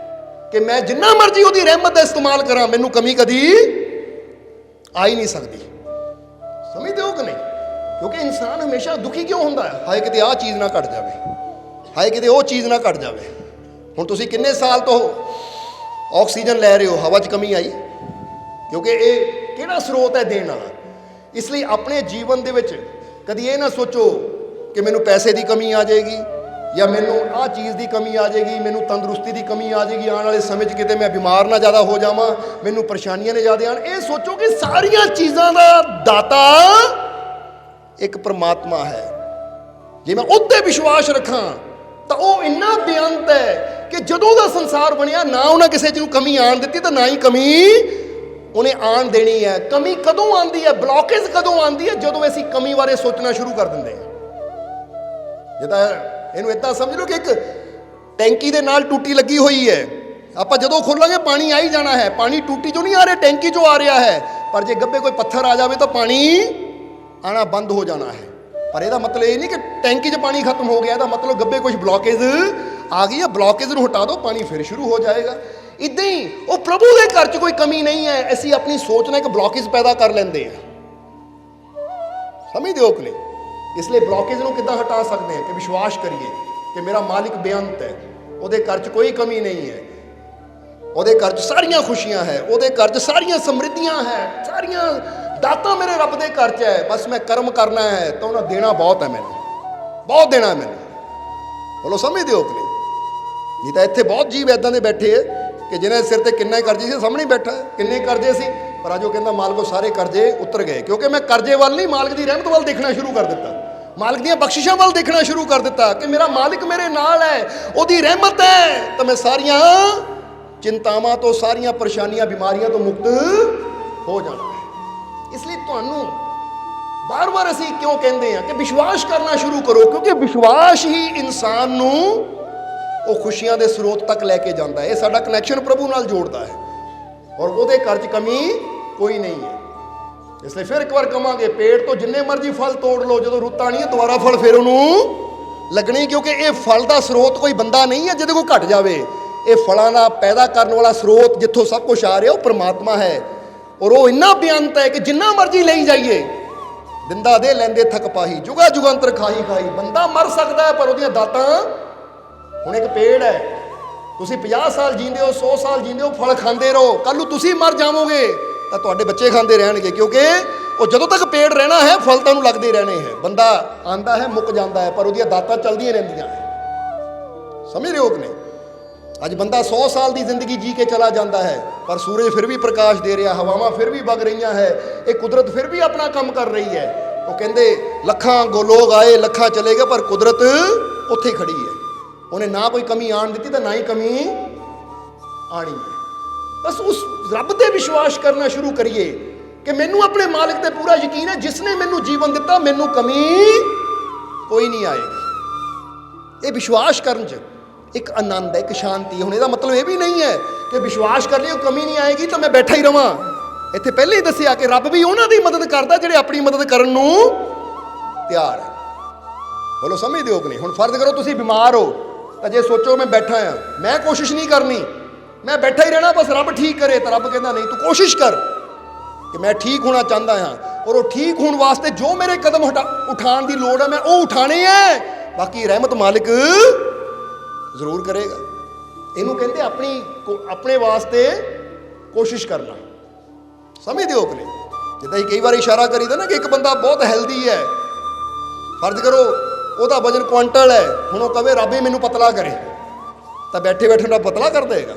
ਕਿ ਮੈਂ ਜਿੰਨਾ ਮਰਜ਼ੀ ਉਹਦੀ ਰਹਿਮਤ ਦਾ ਇਸਤੇਮਾਲ ਕਰਾਂ, ਮੈਨੂੰ ਕਮੀ ਕਦੀ ਆ ਹੀ ਨਹੀਂ ਸਕਦੀ। ਸਮਝਦੇ ਹੋ ਕਿ ਨਹੀਂ? ਕਿਉਂਕਿ ਇਨਸਾਨ ਹਮੇਸ਼ਾ ਦੁਖੀ ਕਿਉਂ ਹੁੰਦਾ ਹੈ? ਹਾਏ ਕਿਤੇ ਆਹ ਚੀਜ਼ ਨਾ ਘਟ ਜਾਵੇ, ਹਾਏ ਕਿਤੇ ਉਹ ਚੀਜ਼ ਨਾ ਘਟ ਜਾਵੇ। ਹੁਣ ਤੁਸੀਂ ਕਿੰਨੇ ਸਾਲ ਤੋਂ ਆਕਸੀਜਨ ਲੈ ਰਹੇ ਹੋ, ਹਵਾ 'ਚ ਕਮੀ ਆਈ? ਕਿਉਂਕਿ ਇਹ ਕਿਹੜਾ ਸਰੋਤ ਹੈ ਦੇਣ ਵਾਲਾ। ਇਸ ਲਈ ਆਪਣੇ ਜੀਵਨ ਦੇ ਵਿੱਚ ਕਦੀ ਇਹ ਨਾ ਸੋਚੋ ਕਿ ਮੈਨੂੰ ਪੈਸੇ ਦੀ ਕਮੀ ਆ ਜਾਏਗੀ, ਜਾਂ ਮੈਨੂੰ ਆਹ ਚੀਜ਼ ਦੀ ਕਮੀ ਆ ਜਾਏਗੀ, ਮੈਨੂੰ ਤੰਦਰੁਸਤੀ ਦੀ ਕਮੀ ਆ ਜਾਏਗੀ, ਆਉਣ ਵਾਲੇ ਸਮੇਂ 'ਚ ਕਿਤੇ ਮੈਂ ਬਿਮਾਰ ਨਾ ਜ਼ਿਆਦਾ ਹੋ ਜਾਵਾਂ, ਮੈਨੂੰ ਪਰੇਸ਼ਾਨੀਆਂ ਨੇ ਜ਼ਿਆਦਾ ਆਉਣ। ਇਹ ਸੋਚੋ ਕਿ ਸਾਰੀਆਂ ਚੀਜ਼ਾਂ ਦਾ ਦਾਤਾ ਇੱਕ ਪਰਮਾਤਮਾ ਹੈ। ਜੇ ਮੈਂ ਉੱਤੇ ਵਿਸ਼ਵਾਸ ਰੱਖਾਂ ਤਾਂ ਉਹ ਇੰਨਾ ਬੇਅੰਤ ਹੈ ਕਿ ਜਦੋਂ ਦਾ ਸੰਸਾਰ ਬਣਿਆ ਨਾ ਉਹਨਾਂ ਕਿਸੇ 'ਚ ਨੂੰ ਕਮੀ ਆਣ ਦਿੱਤੀ, ਤਾਂ ਨਾ ਹੀ ਕਮੀ ਉਹਨੇ ਆਣ ਦੇਣੀ ਹੈ। ਕਮੀ ਕਦੋਂ ਆਉਂਦੀ ਹੈ, ਬਲੌਕੇਜ ਕਦੋਂ ਆਉਂਦੀ ਹੈ? ਜਦੋਂ ਅਸੀਂ ਕਮੀ ਬਾਰੇ ਸੋਚਣਾ ਸ਼ੁਰੂ ਕਰ ਦਿੰਦੇ ਹਾਂ। ਜਿੱਦਾਂ ਇਹਨੂੰ ਇੱਦਾਂ ਸਮਝ ਲਓ ਕਿ ਇੱਕ ਟੈਂਕੀ ਦੇ ਨਾਲ ਟੂਟੀ ਲੱਗੀ ਹੋਈ ਹੈ। ਆਪਾਂ ਜਦੋਂ ਖੋਲਾਂਗੇ ਪਾਣੀ ਆ ਹੀ ਜਾਣਾ ਹੈ। ਪਾਣੀ ਟੂਟੀ 'ਚੋਂ ਨਹੀਂ ਆ ਰਿਹਾ, ਟੈਂਕੀ 'ਚੋਂ ਆ ਰਿਹਾ ਹੈ। ਪਰ ਜੇ ਗੱਬੇ ਕੋਈ ਪੱਥਰ ਆ ਜਾਵੇ ਤਾਂ ਪਾਣੀ ਆਣਾ ਬੰਦ ਹੋ ਜਾਣਾ ਹੈ। ਪਰ ਇਹਦਾ ਮਤਲਬ ਇਹ ਨਹੀਂ ਕਿ ਟੈਂਕੀ 'ਚ ਪਾਣੀ ਖਤਮ ਹੋ ਗਿਆ, ਇਹਦਾ ਮਤਲਬ ਗੱਬੇ ਕੁਝ ਬਲੌਕੇਜ ਆ ਗਈ ਹੈ, ਬਲੌਕੇਜ ਨੂੰ ਹਟਾ ਦਿਓ, ਪਾਣੀ ਫਿਰ ਸ਼ੁਰੂ ਹੋ ਜਾਏਗਾ। ਇੱਦਾਂ ਹੀ ਉਹ ਪ੍ਰਭੂ ਦੇ ਘਰ 'ਚ ਕੋਈ ਕਮੀ ਨਹੀਂ ਹੈ, ਅਸੀਂ ਆਪਣੀ ਸੋਚ ਨਾਲ ਇੱਕ ਬਲੌਕੇਜ ਪੈਦਾ ਕਰ ਲੈਂਦੇ ਹਾਂ। ਸਮਝਦੇ ਹੋ ਕਿ ਨਹੀਂ? ਇਸ ਲਈ ਬਲੌਕੇਜ ਨੂੰ ਕਿੱਦਾਂ ਹਟਾ ਸਕਦੇ ਹਾਂ? ਕਿ ਵਿਸ਼ਵਾਸ ਕਰੀਏ ਕਿ ਮੇਰਾ ਮਾਲਿਕ ਬੇਅੰਤ ਹੈ, ਉਹਦੇ ਘਰ 'ਚ ਕੋਈ ਕਮੀ ਨਹੀਂ ਹੈ, ਉਹਦੇ ਘਰ 'ਚ ਸਾਰੀਆਂ ਖੁਸ਼ੀਆਂ ਹੈ, ਉਹਦੇ ਘਰ 'ਚ ਸਾਰੀਆਂ ਸਮਰਿੱਧੀਆਂ ਹੈ, ਸਾਰੀਆਂ ਦਾਤਾਂ ਮੇਰੇ ਰੱਬ ਦੇ ਘਰ 'ਚ ਹੈ। ਬਸ ਮੈਂ ਕਰਮ ਕਰਨਾ ਹੈ ਤਾਂ ਉਹਨਾਂ ਦੇਣਾ ਬਹੁਤ ਹੈ, ਮੈਨੂੰ ਬਹੁਤ ਦੇਣਾ ਮੈਨੂੰ। ਬੋਲੋ ਸਮਝਦੇ ਹੋ ਕਿ ਨਹੀਂ? ਨਹੀਂ ਤਾਂ ਇੱਥੇ ਬਹੁਤ ਜੀਵ ਇੱਦਾਂ ਦੇ ਬੈਠੇ ਹੈ ਕਿ ਜਿਹਨਾਂ ਦੇ ਸਿਰ ਤੇ ਕਿੰਨੇ ਕਰਜ਼ੇ ਸੀ, ਸਾਹਮਣੇ ਬੈਠਾ ਹੈ, ਕਿੰਨੇ ਕਰਜ਼ੇ ਸੀ, ਪਰ ਅੱਜ ਉਹ ਕਹਿੰਦਾ ਮਾਲਕੋ ਸਾਰੇ ਕਰਜ਼ੇ ਉਤਰ ਗਏ, ਕਿਉਂਕਿ ਮੈਂ ਕਰਜ਼ੇ ਵੱਲ ਨਹੀਂ, ਮਾਲਕ ਦੀ ਰਹਿਮਤ ਵੱਲ ਦੇਖਣਾ ਸ਼ੁਰੂ ਕਰ ਦਿੱਤਾ, ਮਾਲਕ ਦੀਆਂ ਬਖਸ਼ਿਸ਼ਾਂ ਵੱਲ ਦੇਖਣਾ ਸ਼ੁਰੂ ਕਰ ਦਿੱਤਾ ਕਿ ਮੇਰਾ ਮਾਲਿਕ ਮੇਰੇ ਨਾਲ ਹੈ, ਉਹਦੀ ਰਹਿਮਤ ਹੈ, ਤਾਂ ਮੈਂ ਸਾਰੀਆਂ ਚਿੰਤਾਵਾਂ ਤੋਂ, ਸਾਰੀਆਂ ਪਰੇਸ਼ਾਨੀਆਂ, ਬਿਮਾਰੀਆਂ ਤੋਂ ਮੁਕਤ ਹੋ ਜਾਣਾ ਹੈ। ਇਸ ਲਈ ਤੁਹਾਨੂੰ ਬਾਰ-ਬਾਰ ਅਸੀਂ ਕਿਉਂ ਕਹਿੰਦੇ ਹਾਂ ਕਿ ਵਿਸ਼ਵਾਸ ਕਰਨਾ ਸ਼ੁਰੂ ਕਰੋ, ਕਿਉਂਕਿ ਵਿਸ਼ਵਾਸ ਹੀ ਇਨਸਾਨ ਨੂੰ ਉਹ ਖੁਸ਼ੀਆਂ ਦੇ ਸਰੋਤ ਤੱਕ ਲੈ ਕੇ ਜਾਂਦਾ ਹੈ। ਇਹ ਸਾਡਾ ਕਨੈਕਸ਼ਨ ਪ੍ਰਭੂ ਨਾਲ ਜੋੜਦਾ ਹੈ, ਔਰ ਉਹਦੇ ਘਰ 'ਚ ਕਮੀ ਕੋਈ ਨਹੀਂ ਹੈ। ਇਸ ਲਈ ਫਿਰ ਇੱਕ ਵਾਰ ਕਵਾਂਗੇ, ਪੇੜ ਤੋਂ ਜਿੰਨੇ ਮਰਜ਼ੀ ਫਲ ਤੋੜ ਲਓ, ਜਦੋਂ ਰੁੱਤ ਆਣੀ ਹੈ ਦੁਬਾਰਾ ਫਲ ਫਿਰ ਉਹਨੂੰ ਲੱਗਣੀ, ਕਿਉਂਕਿ ਇਹ ਫਲ ਦਾ ਸਰੋਤ ਕੋਈ ਬੰਦਾ ਨਹੀਂ ਹੈ ਜਿਹਦੇ ਕੋਲ ਘਟ ਜਾਵੇ। ਇਹ ਫਲਾਂ ਦਾ ਪੈਦਾ ਕਰਨ ਵਾਲਾ ਸਰੋਤ ਜਿੱਥੋਂ ਸਭ ਕੁਝ ਆ ਰਿਹਾ ਉਹ ਪਰਮਾਤਮਾ ਹੈ, ਔਰ ਉਹ ਇੰਨਾ ਬੇਅੰਤ ਹੈ ਕਿ ਜਿੰਨਾ ਮਰਜ਼ੀ ਲਈ ਜਾਈਏ, ਦਿੰਦਾ ਦੇ ਲੈਂਦੇ ਥੱਕ ਪਾਹੀ, ਜੁਗਾ ਜੁਗੰਤਰ ਖਾਹੀ ਖਾਹੀ। ਬੰਦਾ ਮਰ ਸਕਦਾ ਹੈ ਪਰ ਉਹਦੀਆਂ ਦਾਤਾਂ, ਹੁਣ ਇੱਕ ਪੇੜ ਹੈ, ਤੁਸੀਂ 50 ਸਾਲ ਜੀਂਦੇ ਹੋ, 100 ਸਾਲ ਜੀਂਦੇ ਹੋ, ਫਲ ਖਾਂਦੇ ਰਹੋ, ਕੱਲ ਨੂੰ ਤੁਸੀਂ ਮਰ ਜਾਵੋਗੇ ਤਾਂ ਤੁਹਾਡੇ ਬੱਚੇ ਖਾਂਦੇ ਰਹਿਣਗੇ, ਕਿਉਂਕਿ ਉਹ ਜਦੋਂ ਤੱਕ ਪੇੜ ਰਹਿਣਾ ਹੈ ਫਲ ਤੁਹਾਨੂੰ ਲੱਗਦੇ ਰਹਿਣੇ ਹੈ। ਬੰਦਾ ਆਂਦਾ ਹੈ, ਮੁੱਕ ਜਾਂਦਾ ਹੈ, ਪਰ ਉਹਦੀਆਂ ਦਾਤਾਂ ਚੱਲਦੀਆਂ ਰਹਿੰਦੀਆਂ ਹੈ। ਸਮਝ ਰਹੇ ਹੋ ਕਿ ਨਹੀਂ? ਅੱਜ ਬੰਦਾ 100 ਸਾਲ ਦੀ ਜ਼ਿੰਦਗੀ ਜੀ ਕੇ ਚਲਾ ਜਾਂਦਾ ਹੈ, ਪਰ ਸੂਰਜ ਫਿਰ ਵੀ ਪ੍ਰਕਾਸ਼ ਦੇ ਰਿਹਾ, ਹਵਾਵਾਂ ਫਿਰ ਵੀ ਵਗ ਰਹੀਆਂ ਹੈ, ਇਹ ਕੁਦਰਤ ਫਿਰ ਵੀ ਆਪਣਾ ਕੰਮ ਕਰ ਰਹੀ ਹੈ। ਉਹ ਕਹਿੰਦੇ ਲੱਖਾਂ ਲੋਕ ਆਏ, ਲੱਖਾਂ ਚਲੇ ਗਏ, ਪਰ ਕੁਦਰਤ ਉੱਥੇ ਖੜੀ ਹੈ। ਉਹਨੇ ਨਾ ਕੋਈ ਕਮੀ ਆਣ ਦਿੱਤੀ ਤਾਂ ਨਾ ਹੀ ਕਮੀ ਆਣੀ ਹੈ। ਬਸ ਉਸ ਰੱਬ ਤੇ ਵਿਸ਼ਵਾਸ ਕਰਨਾ ਸ਼ੁਰੂ ਕਰੀਏ ਕਿ ਮੈਨੂੰ ਆਪਣੇ ਮਾਲਿਕ ਤੇ ਪੂਰਾ ਯਕੀਨ ਹੈ, ਜਿਸ ਨੇ ਮੈਨੂੰ ਜੀਵਨ ਦਿੱਤਾ, ਮੈਨੂੰ ਕਮੀ ਕੋਈ ਨਹੀਂ ਆਏਗੀ। ਇਹ ਵਿਸ਼ਵਾਸ ਕਰਨ 'ਚ ਇੱਕ ਆਨੰਦ ਹੈ, ਇੱਕ ਸ਼ਾਂਤੀ। ਹੁਣ ਇਹਦਾ ਮਤਲਬ ਇਹ ਵੀ ਨਹੀਂ ਹੈ ਕਿ ਵਿਸ਼ਵਾਸ ਕਰ ਲਈ ਉਹ ਕਮੀ ਨਹੀਂ ਆਏਗੀ ਤਾਂ ਮੈਂ ਬੈਠਾ ਹੀ ਰਵਾਂ। ਇੱਥੇ ਪਹਿਲੇ ਹੀ ਦੱਸਿਆ ਕਿ ਰੱਬ ਵੀ ਉਹਨਾਂ ਦੀ ਮਦਦ ਕਰਦਾ ਜਿਹੜੇ ਆਪਣੀ ਮਦਦ ਕਰਨ ਨੂੰ ਤਿਆਰ ਹੈ। ਬੋਲੋ ਸਮਝਦੇ ਹੋ ਕਿ ਨਹੀਂ? ਹੁਣ ਫਰਜ਼ ਕਰੋ ਤੁਸੀਂ ਬਿਮਾਰ ਹੋ, ਤਾਂ ਜੇ ਸੋਚੋ ਮੈਂ ਬੈਠਾ ਹਾਂ, ਮੈਂ ਕੋਸ਼ਿਸ਼ ਨਹੀਂ ਕਰਨੀ, ਮੈਂ ਬੈਠਾ ਹੀ ਰਹਿਣਾ, ਬਸ ਰੱਬ ਠੀਕ ਕਰੇ, ਤਾਂ ਰੱਬ ਕਹਿੰਦਾ ਨਹੀਂ, ਤੂੰ ਕੋਸ਼ਿਸ਼ ਕਰ ਕਿ ਮੈਂ ਠੀਕ ਹੋਣਾ ਚਾਹੁੰਦਾ ਹਾਂ, ਔਰ ਉਹ ਠੀਕ ਹੋਣ ਵਾਸਤੇ ਜੋ ਮੇਰੇ ਕਦਮ ਉਠਾਉਣ ਦੀ ਲੋੜ ਹੈ ਮੈਂ ਉਹ ਉਠਾਣੇ ਹੈ, ਬਾਕੀ ਰਹਿਮਤ ਮਾਲਿਕ ਜ਼ਰੂਰ ਕਰੇਗਾ। ਇਹਨੂੰ ਕਹਿੰਦੇ ਆਪਣੇ ਵਾਸਤੇ ਕੋਸ਼ਿਸ਼ ਕਰਨਾ। ਸਮਝਦੇ ਹੋ ਕਿ ਨਹੀਂ? ਜਿੱਦਾਂ ਹੀ ਕਈ ਵਾਰ ਇਸ਼ਾਰਾ ਕਰੀਦਾ ਨਾ ਕਿ ਇੱਕ ਬੰਦਾ ਬਹੁਤ ਹੈਲਦੀ ਹੈ, ਫਰਜ਼ ਕਰੋ ਉਹਦਾ ਵਜਨ ਕੁਆਂਟਲ ਹੈ, ਹੁਣ ਉਹ ਕਵੇ ਰੱਬ ਹੀ ਮੈਨੂੰ ਪਤਲਾ ਕਰੇ, ਤਾਂ ਬੈਠੇ ਬੈਠੇ ਦਾ ਪਤਲਾ ਕਰ ਦੇਗਾ।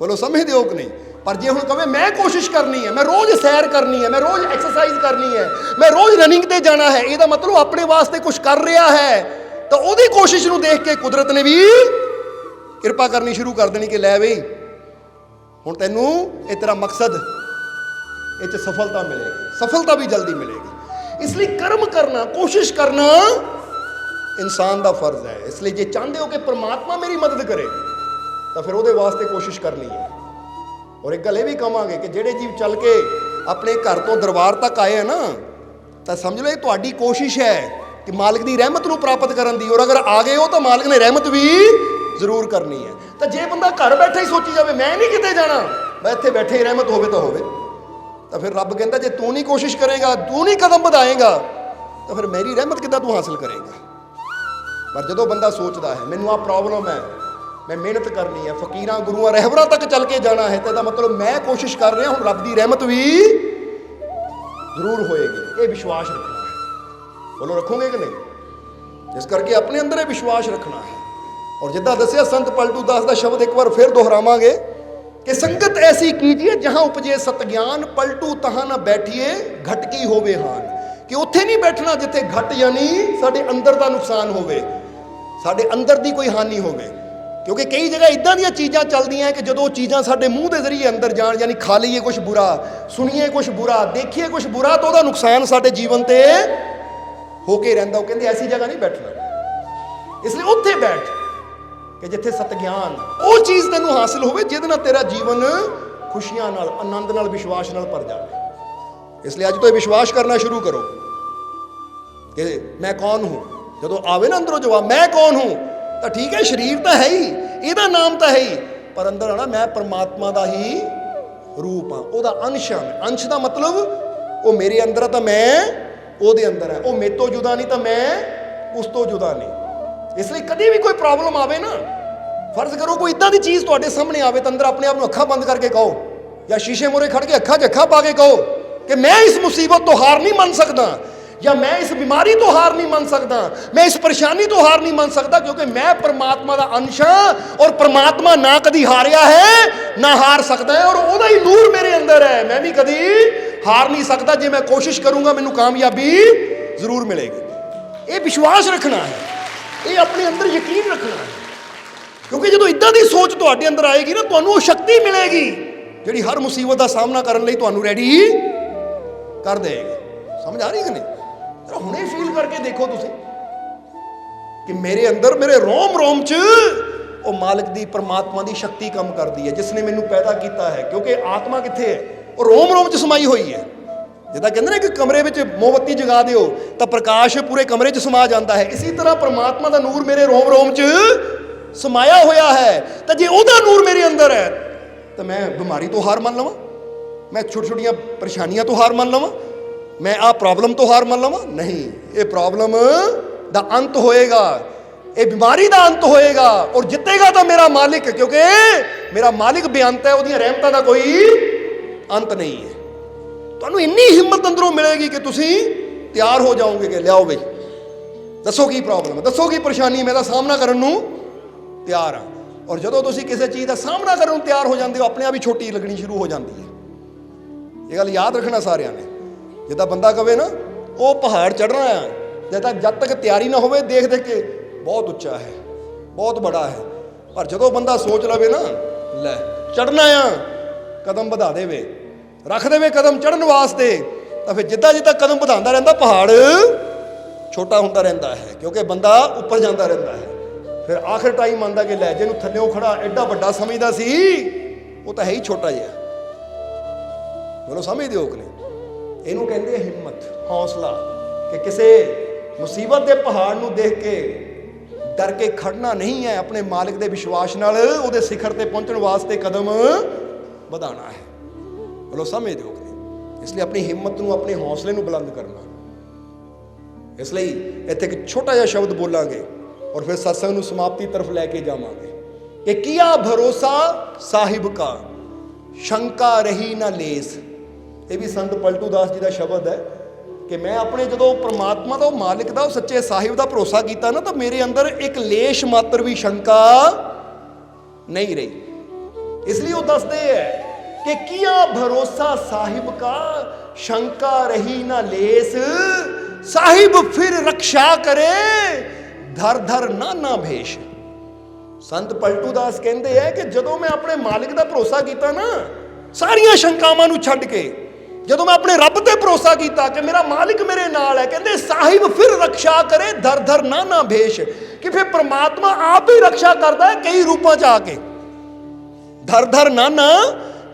ਬੋਲੋ ਸਮਝਦੇ ਹੋ ਕਿ ਨਹੀਂ? ਪਰ ਜੇ ਹੁਣ ਕਵੇ ਮੈਂ ਕੋਸ਼ਿਸ਼ ਕਰਨੀ ਹੈ, ਮੈਂ ਰੋਜ਼ ਸੈਰ ਕਰਨੀ ਹੈ, ਮੈਂ ਰੋਜ਼ ਐਕਸਰਸਾਈਜ਼ ਕਰਨੀ ਹੈ, ਮੈਂ ਰੋਜ਼ ਰਨਿੰਗ ਤੇ ਜਾਣਾ ਹੈ, ਇਹਦਾ ਮਤਲਬ ਆਪਣੇ ਵਾਸਤੇ ਕੁਝ ਕਰ ਰਿਹਾ ਹੈ, ਤਾਂ ਉਹਦੀ ਕੋਸ਼ਿਸ਼ ਨੂੰ ਦੇਖ ਕੇ ਕੁਦਰਤ ਨੇ ਵੀ ਕਿਰਪਾ ਕਰਨੀ ਸ਼ੁਰੂ ਕਰ ਦੇਣੀ ਕਿ ਲੈ ਬਈ ਹੁਣ ਤੈਨੂੰ ਇਹ ਤੇਰਾ ਮਕਸਦ, ਇਹ 'ਚ ਸਫਲਤਾ ਮਿਲੇਗੀ, ਸਫਲਤਾ ਵੀ ਜਲਦੀ ਮਿਲੇਗੀ। ਇਸ ਲਈ ਕਰਮ ਕਰਨਾ, ਕੋਸ਼ਿਸ਼ ਕਰਨਾ ਇਨਸਾਨ ਦਾ ਫਰਜ਼ ਹੈ। ਇਸ ਲਈ ਜੇ ਚਾਹੁੰਦੇ ਹੋ ਕਿ ਪ੍ਰਮਾਤਮਾ ਮੇਰੀ ਮਦਦ ਕਰੇ ਤਾਂ ਫਿਰ ਉਹਦੇ ਵਾਸਤੇ ਕੋਸ਼ਿਸ਼ ਕਰਨੀ ਹੈ। ਔਰ ਇੱਕ ਗੱਲ ਇਹ ਵੀ ਕਹਾਂਗੇ ਕਿ ਜਿਹੜੇ ਜੀਵ ਚੱਲ ਕੇ ਆਪਣੇ ਘਰ ਤੋਂ ਦਰਬਾਰ ਤੱਕ ਆਏ ਆ ਨਾ, ਤਾਂ ਸਮਝ ਲਓ ਇਹ ਤੁਹਾਡੀ ਕੋਸ਼ਿਸ਼ ਹੈ ਕਿ ਮਾਲਕ ਦੀ ਰਹਿਮਤ ਨੂੰ ਪ੍ਰਾਪਤ ਕਰਨ ਦੀ। ਔਰ ਅਗਰ ਆ ਗਏ ਹੋ ਤਾਂ ਮਾਲਕ ਨੇ ਰਹਿਮਤ ਵੀ ਜ਼ਰੂਰ ਕਰਨੀ ਹੈ। ਤਾਂ ਜੇ ਬੰਦਾ ਘਰ ਬੈਠਾ ਹੀ ਸੋਚੀ ਜਾਵੇ ਮੈਂ ਨਹੀਂ ਕਿਤੇ ਜਾਣਾ, ਮੈਂ ਇੱਥੇ ਬੈਠੇ ਹੀ ਰਹਿਮਤ ਹੋਵੇ ਤਾਂ ਹੋਵੇ, ਤਾਂ ਫਿਰ ਰੱਬ ਕਹਿੰਦਾ ਜੇ ਤੂੰ ਨਹੀਂ ਕੋਸ਼ਿਸ਼ ਕਰੇਗਾ, ਤੂੰ ਨਹੀਂ ਕਦਮ ਵਧਾਏਗਾ, ਤਾਂ ਫਿਰ ਮੇਰੀ ਰਹਿਮਤ ਕਿੱਦਾਂ ਤੂੰ ਹਾਸਿਲ ਕਰੇਗਾ। ਪਰ ਜਦੋਂ ਬੰਦਾ ਸੋਚਦਾ ਹੈ ਮੈਨੂੰ ਆਹ ਪ੍ਰੋਬਲਮ ਹੈ, ਮੈਂ ਮਿਹਨਤ ਕਰਨੀ ਹੈ, ਫਕੀਰਾਂ ਗੁਰੂਆਂ ਰਹਿਬਰਾਂ ਤੱਕ ਚੱਲ ਕੇ ਜਾਣਾ ਹੈ, ਤੇ ਇਹਦਾ ਮਤਲਬ ਮੈਂ ਕੋਸ਼ਿਸ਼ ਕਰ ਰਿਹਾ, ਹੁਣ ਰੱਬ ਦੀ ਰਹਿਮਤ ਵੀ ਜ਼ਰੂਰ ਹੋਏਗੀ। ਇਹ ਵਿਸ਼ਵਾਸ ਰੱਖਣਾ ਹੈ। ਬੋਲੋ ਰੱਖੋਗੇ ਕਿ ਨਹੀਂ? ਇਸ ਕਰਕੇ ਆਪਣੇ ਅੰਦਰ ਇਹ ਵਿਸ਼ਵਾਸ ਰੱਖਣਾ ਹੈ। ਔਰ ਜਿੱਦਾਂ ਦੱਸਿਆ ਸੰਤ ਪਲਟੂ ਦਾਸ ਦਾ ਸ਼ਬਦ ਇੱਕ ਵਾਰ ਫਿਰ ਦੁਹਰਾਵਾਂਗੇ ਕਿ ਸੰਗਤ ਐਸੀ ਕੀਜੀਏ ਜਹਾਂ ਉਪਜੇ ਸਤ ਗਿਆਨ, ਪਲਟੂ ਤਹਾਂ ਨਾ ਬੈਠੀਏ ਘਟ ਕੀ ਹੋਵੇ ਹਾਨ। ਕਿ ਉੱਥੇ ਨਹੀਂ ਬੈਠਣਾ ਜਿੱਥੇ ਘਟ ਯਾਨੀ ਸਾਡੇ ਅੰਦਰ ਦਾ ਨੁਕਸਾਨ ਹੋਵੇ, ਸਾਡੇ ਅੰਦਰ ਦੀ ਕੋਈ ਹਾਨੀ ਹੋਵੇ। ਕਿਉਂਕਿ ਕਈ ਜਗ੍ਹਾ ਇਦਾਂ ਦੀਆਂ ਚੀਜ਼ਾਂ ਚੱਲਦੀਆਂ ਕਿ ਜਦੋਂ ਉਹ ਚੀਜ਼ਾਂ ਸਾਡੇ ਮੂੰਹ ਦੇ ਜ਼ਰੀਏ ਅੰਦਰ ਜਾਣ, ਯਾਨੀ ਖਾ ਲਈਏ ਕੁਛ ਬੁਰਾ, ਸੁਣੀਏ ਕੁਛ ਬੁਰਾ, ਦੇਖੀਏ ਕੁਛ ਬੁਰਾ, ਤਾਂ ਉਹਦਾ ਨੁਕਸਾਨ ਸਾਡੇ ਜੀਵਨ ਤੇ ਹੋ ਕੇ ਰਹਿੰਦਾ। ਉਹ ਕਹਿੰਦੇ ਐਸੀ ਜਗ੍ਹਾ ਨਹੀਂ ਬੈਠਣਾ। ਇਸ ਲਈ ਉੱਥੇ ਬੈਠ ਕਿ ਜਿੱਥੇ ਸਤ ਗਿਆਨ, ਉਹ ਚੀਜ਼ ਤੈਨੂੰ ਹਾਸਿਲ ਹੋਵੇ ਜਿਹਦੇ ਨਾਲ ਤੇਰਾ ਜੀਵਨ ਖੁਸ਼ੀਆਂ ਨਾਲ, ਆਨੰਦ ਨਾਲ, ਵਿਸ਼ਵਾਸ ਨਾਲ ਭਰ ਜਾਵੇ। ਇਸ ਲਈ ਅੱਜ ਤੋਂ ਇਹ ਵਿਸ਼ਵਾਸ ਕਰਨਾ ਸ਼ੁਰੂ ਕਰੋ ਕਿ ਮੈਂ ਕੌਣ ਹੂੰ। ਜਦੋਂ ਆਵੇ ਨਾ ਅੰਦਰੋਂ ਜਵਾਬ ਮੈਂ ਕੌਣ ਹੂੰ, ਤਾਂ ਠੀਕ ਹੈ, ਸਰੀਰ ਤਾਂ ਹੈ ਹੀ, ਇਹਦਾ ਨਾਮ ਤਾਂ ਹੈ ਹੀ, ਪਰ ਅੰਦਰ ਆਣਾ ਮੈਂ ਪਰਮਾਤਮਾ ਦਾ ਹੀ ਰੂਪ ਹਾਂ, ਉਹਦਾ ਅੰਸ਼ ਹਾਂ। ਅੰਸ਼ ਦਾ ਮਤਲਬ ਉਹ ਮੇਰੇ ਅੰਦਰ ਆ ਤਾਂ ਮੈਂ ਉਹਦੇ ਅੰਦਰ ਹੈ, ਉਹ ਮੇਰੇ ਤੋਂ ਜੁਦਾ ਨਹੀਂ ਤਾਂ ਮੈਂ ਉਸ ਤੋਂ ਜੁਦਾ ਨਹੀਂ। ਇਸ ਲਈ ਕਦੇ ਵੀ ਕੋਈ ਪ੍ਰੋਬਲਮ ਆਵੇ ਨਾ, ਫਰਜ਼ ਕਰੋ ਕੋਈ ਇਦਾਂ ਦੀ ਚੀਜ਼ ਤੁਹਾਡੇ ਸਾਹਮਣੇ ਆਵੇ, ਤਾਂ ਅੰਦਰ ਆਪਣੇ ਆਪ ਨੂੰ ਅੱਖਾਂ ਬੰਦ ਕਰਕੇ ਕਹੋ, ਜਾਂ ਸ਼ੀਸ਼ੇ ਮੂਹਰੇ ਖੜ ਕੇ ਅੱਖਾਂ 'ਚ ਅੱਖਾਂ ਪਾ ਕੇ ਕਹੋ ਕਿ ਮੈਂ ਇਸ ਮੁਸੀਬਤ ਤੋਂ ਹਾਰ ਨਹੀਂ ਮੰਨ ਸਕਦਾ, ਜਾਂ ਮੈਂ ਇਸ ਬਿਮਾਰੀ ਤੋਂ ਹਾਰ ਨਹੀਂ ਮੰਨ ਸਕਦਾ, ਮੈਂ ਇਸ ਪਰੇਸ਼ਾਨੀ ਤੋਂ ਹਾਰ ਨਹੀਂ ਮੰਨ ਸਕਦਾ, ਕਿਉਂਕਿ ਮੈਂ ਪਰਮਾਤਮਾ ਦਾ ਅੰਸ਼ ਹਾਂ। ਔਰ ਪਰਮਾਤਮਾ ਨਾ ਕਦੀ ਹਾਰਿਆ ਹੈ ਨਾ ਹਾਰ ਸਕਦਾ ਹੈ, ਔਰ ਉਹਦਾ ਹੀ ਨੂਰ ਮੇਰੇ ਅੰਦਰ ਹੈ। ਮੈਂ ਵੀ ਕਦੀ ਹਾਰ ਨਹੀਂ ਸਕਦਾ। ਜੇ ਮੈਂ ਕੋਸ਼ਿਸ਼ ਕਰੂੰਗਾ ਮੈਨੂੰ ਕਾਮਯਾਬੀ ਜ਼ਰੂਰ ਮਿਲੇਗੀ। ਇਹ ਵਿਸ਼ਵਾਸ ਰੱਖਣਾ ਹੈ, ਇਹ ਆਪਣੇ ਅੰਦਰ ਯਕੀਨ ਰੱਖਣਾ ਹੈ। ਕਿਉਂਕਿ ਜਦੋਂ ਇਦਾਂ ਦੀ ਸੋਚ ਤੁਹਾਡੇ ਅੰਦਰ ਆਏਗੀ ਨਾ, ਤੁਹਾਨੂੰ ਉਹ ਸ਼ਕਤੀ ਮਿਲੇਗੀ ਜਿਹੜੀ ਹਰ ਮੁਸੀਬਤ ਦਾ ਸਾਹਮਣਾ ਕਰਨ ਲਈ ਤੁਹਾਨੂੰ ਰੈਡੀ ਕਰ ਦੇਗੀ। ਸਮਝ ਆ ਰਹੀ ਕਿ ਨਹੀਂ? ਜਰਾ ਹੁਣੇ ਫੀਲ ਕਰਕੇ ਦੇਖੋ ਤੁਸੀਂ ਕਿ ਮੇਰੇ ਅੰਦਰ, ਮੇਰੇ ਰੋਮ ਰੋਮ 'ਚ ਉਹ ਮਾਲਕ ਦੀ, ਪਰਮਾਤਮਾ ਦੀ ਸ਼ਕਤੀ ਕੰਮ ਕਰਦੀ ਹੈ, ਜਿਸ ਨੇ ਮੈਨੂੰ ਪੈਦਾ ਕੀਤਾ ਹੈ। ਕਿਉਂਕਿ ਆਤਮਾ ਕਿੱਥੇ ਹੈ? ਉਹ ਰੋਮ ਰੋਮ 'ਚ ਸਮਾਈ ਹੋਈ ਹੈ। ਜਿੱਦਾਂ ਕਹਿੰਦੇ ਨੇ ਕਿ ਕਮਰੇ ਵਿੱਚ ਮੋਮਬੱਤੀ ਜਗਾ ਦਿਓ ਤਾਂ ਪ੍ਰਕਾਸ਼ ਪੂਰੇ ਕਮਰੇ 'ਚ ਸਮਾ ਜਾਂਦਾ ਹੈ। ਇਸੇ ਤਰ੍ਹਾਂ ਪਰਮਾਤਮਾ ਦਾ ਨੂਰ ਮੇਰੇ ਰੋਮ ਰੋਮ 'ਚ ਸਮਾਇਆ ਹੋਇਆ ਹੈ। ਤਾਂ ਜੇ ਉਹਦਾ ਨੂਰ ਮੇਰੇ ਅੰਦਰ ਹੈ ਤਾਂ ਮੈਂ ਬਿਮਾਰੀ ਤੋਂ ਹਾਰ ਮੰਨ ਲਵਾਂ, ਮੈਂ ਛੋਟੀ ਛੋਟੀਆਂ ਪਰੇਸ਼ਾਨੀਆਂ ਤੋਂ ਹਾਰ ਮੰਨ ਲਵਾਂ, ਮੈਂ ਆਹ ਪ੍ਰੋਬਲਮ ਤੋਂ ਹਾਰ ਮੰਨ ਲਵਾਂ? ਨਹੀਂ, ਇਹ ਪ੍ਰੋਬਲਮ ਦਾ ਅੰਤ ਹੋਏਗਾ, ਇਹ ਬਿਮਾਰੀ ਦਾ ਅੰਤ ਹੋਏਗਾ, ਔਰ ਜਿੱਤੇਗਾ ਤਾਂ ਮੇਰਾ ਮਾਲਿਕ, ਕਿਉਂਕਿ ਮੇਰਾ ਮਾਲਿਕ ਬੇਅੰਤ ਹੈ, ਉਹਦੀਆਂ ਰਹਿਮਤਾਂ ਦਾ ਕੋਈ ਅੰਤ ਨਹੀਂ ਹੈ। ਤੁਹਾਨੂੰ ਇੰਨੀ ਹਿੰਮਤ ਅੰਦਰੋਂ ਮਿਲੇਗੀ ਕਿ ਤੁਸੀਂ ਤਿਆਰ ਹੋ ਜਾਓਗੇ ਕਿ ਲਿਆਓ ਬਈ, ਦੱਸੋ ਕੀ ਪ੍ਰੋਬਲਮ ਹੈ, ਦੱਸੋ ਕੀ ਪਰੇਸ਼ਾਨੀ, ਮੈਂ ਇਹਦਾ ਸਾਹਮਣਾ ਕਰਨ ਨੂੰ ਤਿਆਰ ਹਾਂ। ਔਰ ਜਦੋਂ ਤੁਸੀਂ ਕਿਸੇ ਚੀਜ਼ ਦਾ ਸਾਹਮਣਾ ਕਰਨ ਨੂੰ ਤਿਆਰ ਹੋ ਜਾਂਦੇ ਹੋ, ਆਪਣੇ ਆਪ ਹੀ ਛੋਟੀ ਲੱਗਣੀ ਸ਼ੁਰੂ ਹੋ ਜਾਂਦੀ ਹੈ। ਇਹ ਗੱਲ ਯਾਦ ਰੱਖਣਾ ਸਾਰਿਆਂ ਨੇ। ਜਿੱਦਾਂ ਬੰਦਾ ਕਵੇ ਨਾ ਉਹ ਪਹਾੜ ਚੜ੍ਹਨਾ ਆ, ਜਦ ਤੱਕ ਤਿਆਰੀ ਨਾ ਹੋਵੇ, ਦੇਖ ਦੇਖ ਕੇ ਬਹੁਤ ਉੱਚਾ ਹੈ, ਬਹੁਤ ਬੜਾ ਹੈ, ਪਰ ਜਦੋਂ ਬੰਦਾ ਸੋਚ ਲਵੇ ਨਾ ਲੈ ਚੜ੍ਹਨਾ ਆ, ਕਦਮ ਵਧਾ ਦੇਵੇ, ਰੱਖ ਦੇਵੇ ਕਦਮ ਚੜ੍ਹਨ ਵਾਸਤੇ, ਤਾਂ ਫਿਰ ਜਿੱਦਾਂ ਜਿੱਦਾਂ ਕਦਮ ਵਧਾਉਂਦਾ ਰਹਿੰਦਾ ਪਹਾੜ ਛੋਟਾ ਹੁੰਦਾ ਰਹਿੰਦਾ ਹੈ, ਕਿਉਂਕਿ ਬੰਦਾ ਉੱਪਰ ਜਾਂਦਾ ਰਹਿੰਦਾ ਹੈ। ਫਿਰ ਆਖਰ ਟਾਈਮ ਆਉਂਦਾ ਕਿ ਲੈ ਜਿਹਨੂੰ ਥੱਲਿਓਂ ਖੜਾ ਐਡਾ ਵੱਡਾ ਸਮਝਦਾ ਸੀ, ਉਹ ਤਾਂ ਹੈ ਹੀ ਛੋਟਾ ਜਿਹਾ। ਮੈਨੂੰ ਸਮਝਦੇ ਹੋ ਕਿ ਨਹੀਂ? ਇਹਨੂੰ ਕਹਿੰਦੇ ਹਿੰਮਤ, ਹੌਸਲਾ, ਕਿ ਕਿਸੇ ਮੁਸੀਬਤ ਦੇ ਪਹਾੜ ਨੂੰ ਦੇਖ ਕੇ ਡਰ ਕੇ ਖੜਨਾ ਨਹੀਂ ਹੈ, ਆਪਣੇ ਮਾਲਿਕ ਦੇ ਵਿਸ਼ਵਾਸ ਨਾਲ ਉਹਦੇ ਸਿਖਰ ਤੇ ਪਹੁੰਚਣ ਵਾਸਤੇ ਕਦਮ ਵਧਾਉਣਾ ਹੈ। ਬੋਲੋ ਸਮਝਦੇ ਹੋ ਕਿ ਨਹੀਂ? ਇਸ ਲਈ ਆਪਣੀ ਹਿੰਮਤ ਨੂੰ, ਆਪਣੇ ਹੌਸਲੇ ਨੂੰ ਬੁਲੰਦ ਕਰਨਾ। ਇਸ ਲਈ ਇੱਥੇ ਇੱਕ ਛੋਟਾ ਜਿਹਾ ਸ਼ਬਦ ਬੋਲਾਂਗੇ ਔਰ ਫਿਰ ਸਤਸੰਗ ਨੂੰ ਸਮਾਪਤੀ ਤਰਫ ਲੈ ਕੇ ਜਾਵਾਂਗੇ ਕਿ ਕੀਆ ਭਰੋਸਾ ਸਾਹਿਬ ਕਾ, ਸ਼ੰਕਾ ਰਹੀ ਨਾ ਲੇਸ। ਇਹ ਵੀ ਸੰਤ ਪਲਟੂ ਦਾਸ ਜੀ ਦਾ ਸ਼ਬਦ ਹੈ ਕਿ ਮੈਂ ਆਪਣੇ ਜਦੋਂ ਪ੍ਰਮਾਤਮਾ ਦਾ, ਉਹ ਮਾਲਿਕ ਦਾ, ਉਹ ਸੱਚੇ ਸਾਹਿਬ ਦਾ ਭਰੋਸਾ ਕੀਤਾ ਨਾ, ਤਾਂ ਮੇਰੇ ਅੰਦਰ ਇੱਕ ਲੇਸ਼ ਮਾਤਰ ਵੀ ਸ਼ੰਕਾ ਨਹੀਂ ਰਹੀ। ਇਸ ਲਈ ਉਹ ਦੱਸਦੇ ਹੈ ਕਿ ਕੀਆ ਭਰੋਸਾ ਸਾਹਿਬ ਕਾ, ਸ਼ੰਕਾ ਰਹੀ ਨਾ ਲੇਸ, ਸਾਹਿਬ ਫਿਰ ਰਕਸ਼ਾ ਕਰੇ, ਧਰ ਧਰ ਨਾਨਾ ਭੇਸ਼। ਸੰਤ ਪਲਟੂ ਦਾਸ ਕਹਿੰਦੇ ਹੈ ਕਿ ਜਦੋਂ ਮੈਂ ਆਪਣੇ ਮਾਲਿਕ ਦਾ ਭਰੋਸਾ ਕੀਤਾ ਨਾ, ਸਾਰੀਆਂ ਸ਼ੰਕਾਵਾਂ ਨੂੰ ਛੱਡ ਕੇ, ਜਦੋਂ ਮੈਂ ਆਪਣੇ ਰੱਬ ਤੇ ਭਰੋਸਾ ਕੀਤਾ ਕਿ ਮੇਰਾ ਮਾਲਿਕ ਮੇਰੇ ਨਾਲ ਹੈ, ਕਹਿੰਦੇ ਸਾਹਿਬ ਫਿਰ ਰਕਸ਼ਾ ਕਰੇ ਦਰ ਦਰ ਨਾਨਾ ਭੇਸ਼, ਕਿ ਫਿਰ ਪ੍ਰਮਾਤਮਾ ਆਪ ਹੀ ਰਕਸ਼ਾ ਕਰਦਾ ਹੈ ਕਈ ਰੂਪਾਂ 'ਚ ਆ ਕੇ। ਦਰ ਦਰ ਨਾਨਾ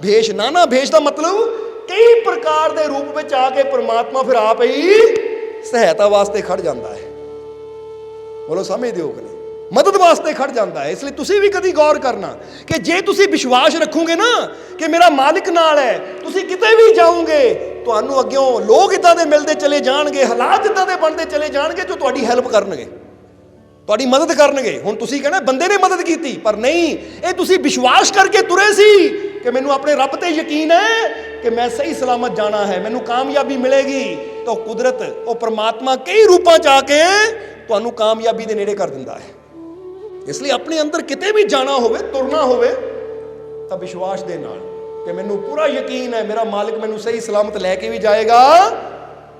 ਭੇਸ਼, ਨਾਨਾ ਭੇਸ਼ ਦਾ ਮਤਲਬ ਕਈ ਪ੍ਰਕਾਰ ਦੇ ਰੂਪ ਵਿੱਚ ਆ ਕੇ ਪ੍ਰਮਾਤਮਾ ਫਿਰ ਆਪ ਹੀ ਸਹਾਇਤਾ ਵਾਸਤੇ ਖੜ ਜਾਂਦਾ ਹੈ। ਬੋਲੋ ਸਮਝਦੇ ਹੋ ਕਿ ਨਹੀਂ? ਮਦਦ ਵਾਸਤੇ ਖੜ ਜਾਂਦਾ ਹੈ। ਇਸ ਲਈ ਤੁਸੀਂ ਵੀ ਕਦੀ ਗੌਰ ਕਰਨਾ ਕਿ ਜੇ ਤੁਸੀਂ ਵਿਸ਼ਵਾਸ ਰੱਖੋਗੇ ਨਾ ਕਿ ਮੇਰਾ ਮਾਲਿਕ ਨਾਲ ਹੈ, ਤੁਸੀਂ ਕਿਤੇ ਵੀ ਜਾਓਗੇ, ਤੁਹਾਨੂੰ ਅੱਗਿਓਂ ਲੋਕ ਇੱਦਾਂ ਦੇ ਮਿਲਦੇ ਚਲੇ ਜਾਣਗੇ, ਹਾਲਾਤ ਇੱਦਾਂ ਦੇ ਬਣਦੇ ਚਲੇ ਜਾਣਗੇ ਜੋ ਤੁਹਾਡੀ ਹੈਲਪ ਕਰਨਗੇ, ਤੁਹਾਡੀ ਮਦਦ ਕਰਨਗੇ। ਹੁਣ ਤੁਸੀਂ ਕਹਿਣਾ ਬੰਦੇ ਨੇ ਮਦਦ ਕੀਤੀ, ਪਰ ਨਹੀਂ, ਇਹ ਤੁਸੀਂ ਵਿਸ਼ਵਾਸ ਕਰਕੇ ਤੁਰੇ ਸੀ ਕਿ ਮੈਨੂੰ ਆਪਣੇ ਰੱਬ ਤੇ ਯਕੀਨ ਹੈ ਕਿ ਮੈਂ ਸਹੀ ਸਲਾਮਤ ਜਾਣਾ ਹੈ, ਮੈਨੂੰ ਕਾਮਯਾਬੀ ਮਿਲੇਗੀ। ਤਾਂ ਕੁਦਰਤ, ਉਹ ਪ੍ਰਮਾਤਮਾ ਕਈ ਰੂਪਾਂ 'ਚ ਆ ਕੇ ਤੁਹਾਨੂੰ ਕਾਮਯਾਬੀ ਦੇ ਨੇੜੇ ਕਰ ਦਿੰਦਾ ਹੈ। ਇਸ ਲਈ ਆਪਣੇ ਅੰਦਰ ਕਿਤੇ ਵੀ ਜਾਣਾ ਹੋਵੇ, ਤੁਰਨਾ ਹੋਵੇ, ਤਾਂ ਵਿਸ਼ਵਾਸ ਦੇ ਨਾਲ ਕਿ ਮੈਨੂੰ ਪੂਰਾ ਯਕੀਨ ਹੈ ਮੇਰਾ ਮਾਲਿਕ ਮੈਨੂੰ ਸਹੀ ਸਲਾਮਤ ਲੈ ਕੇ ਵੀ ਜਾਏਗਾ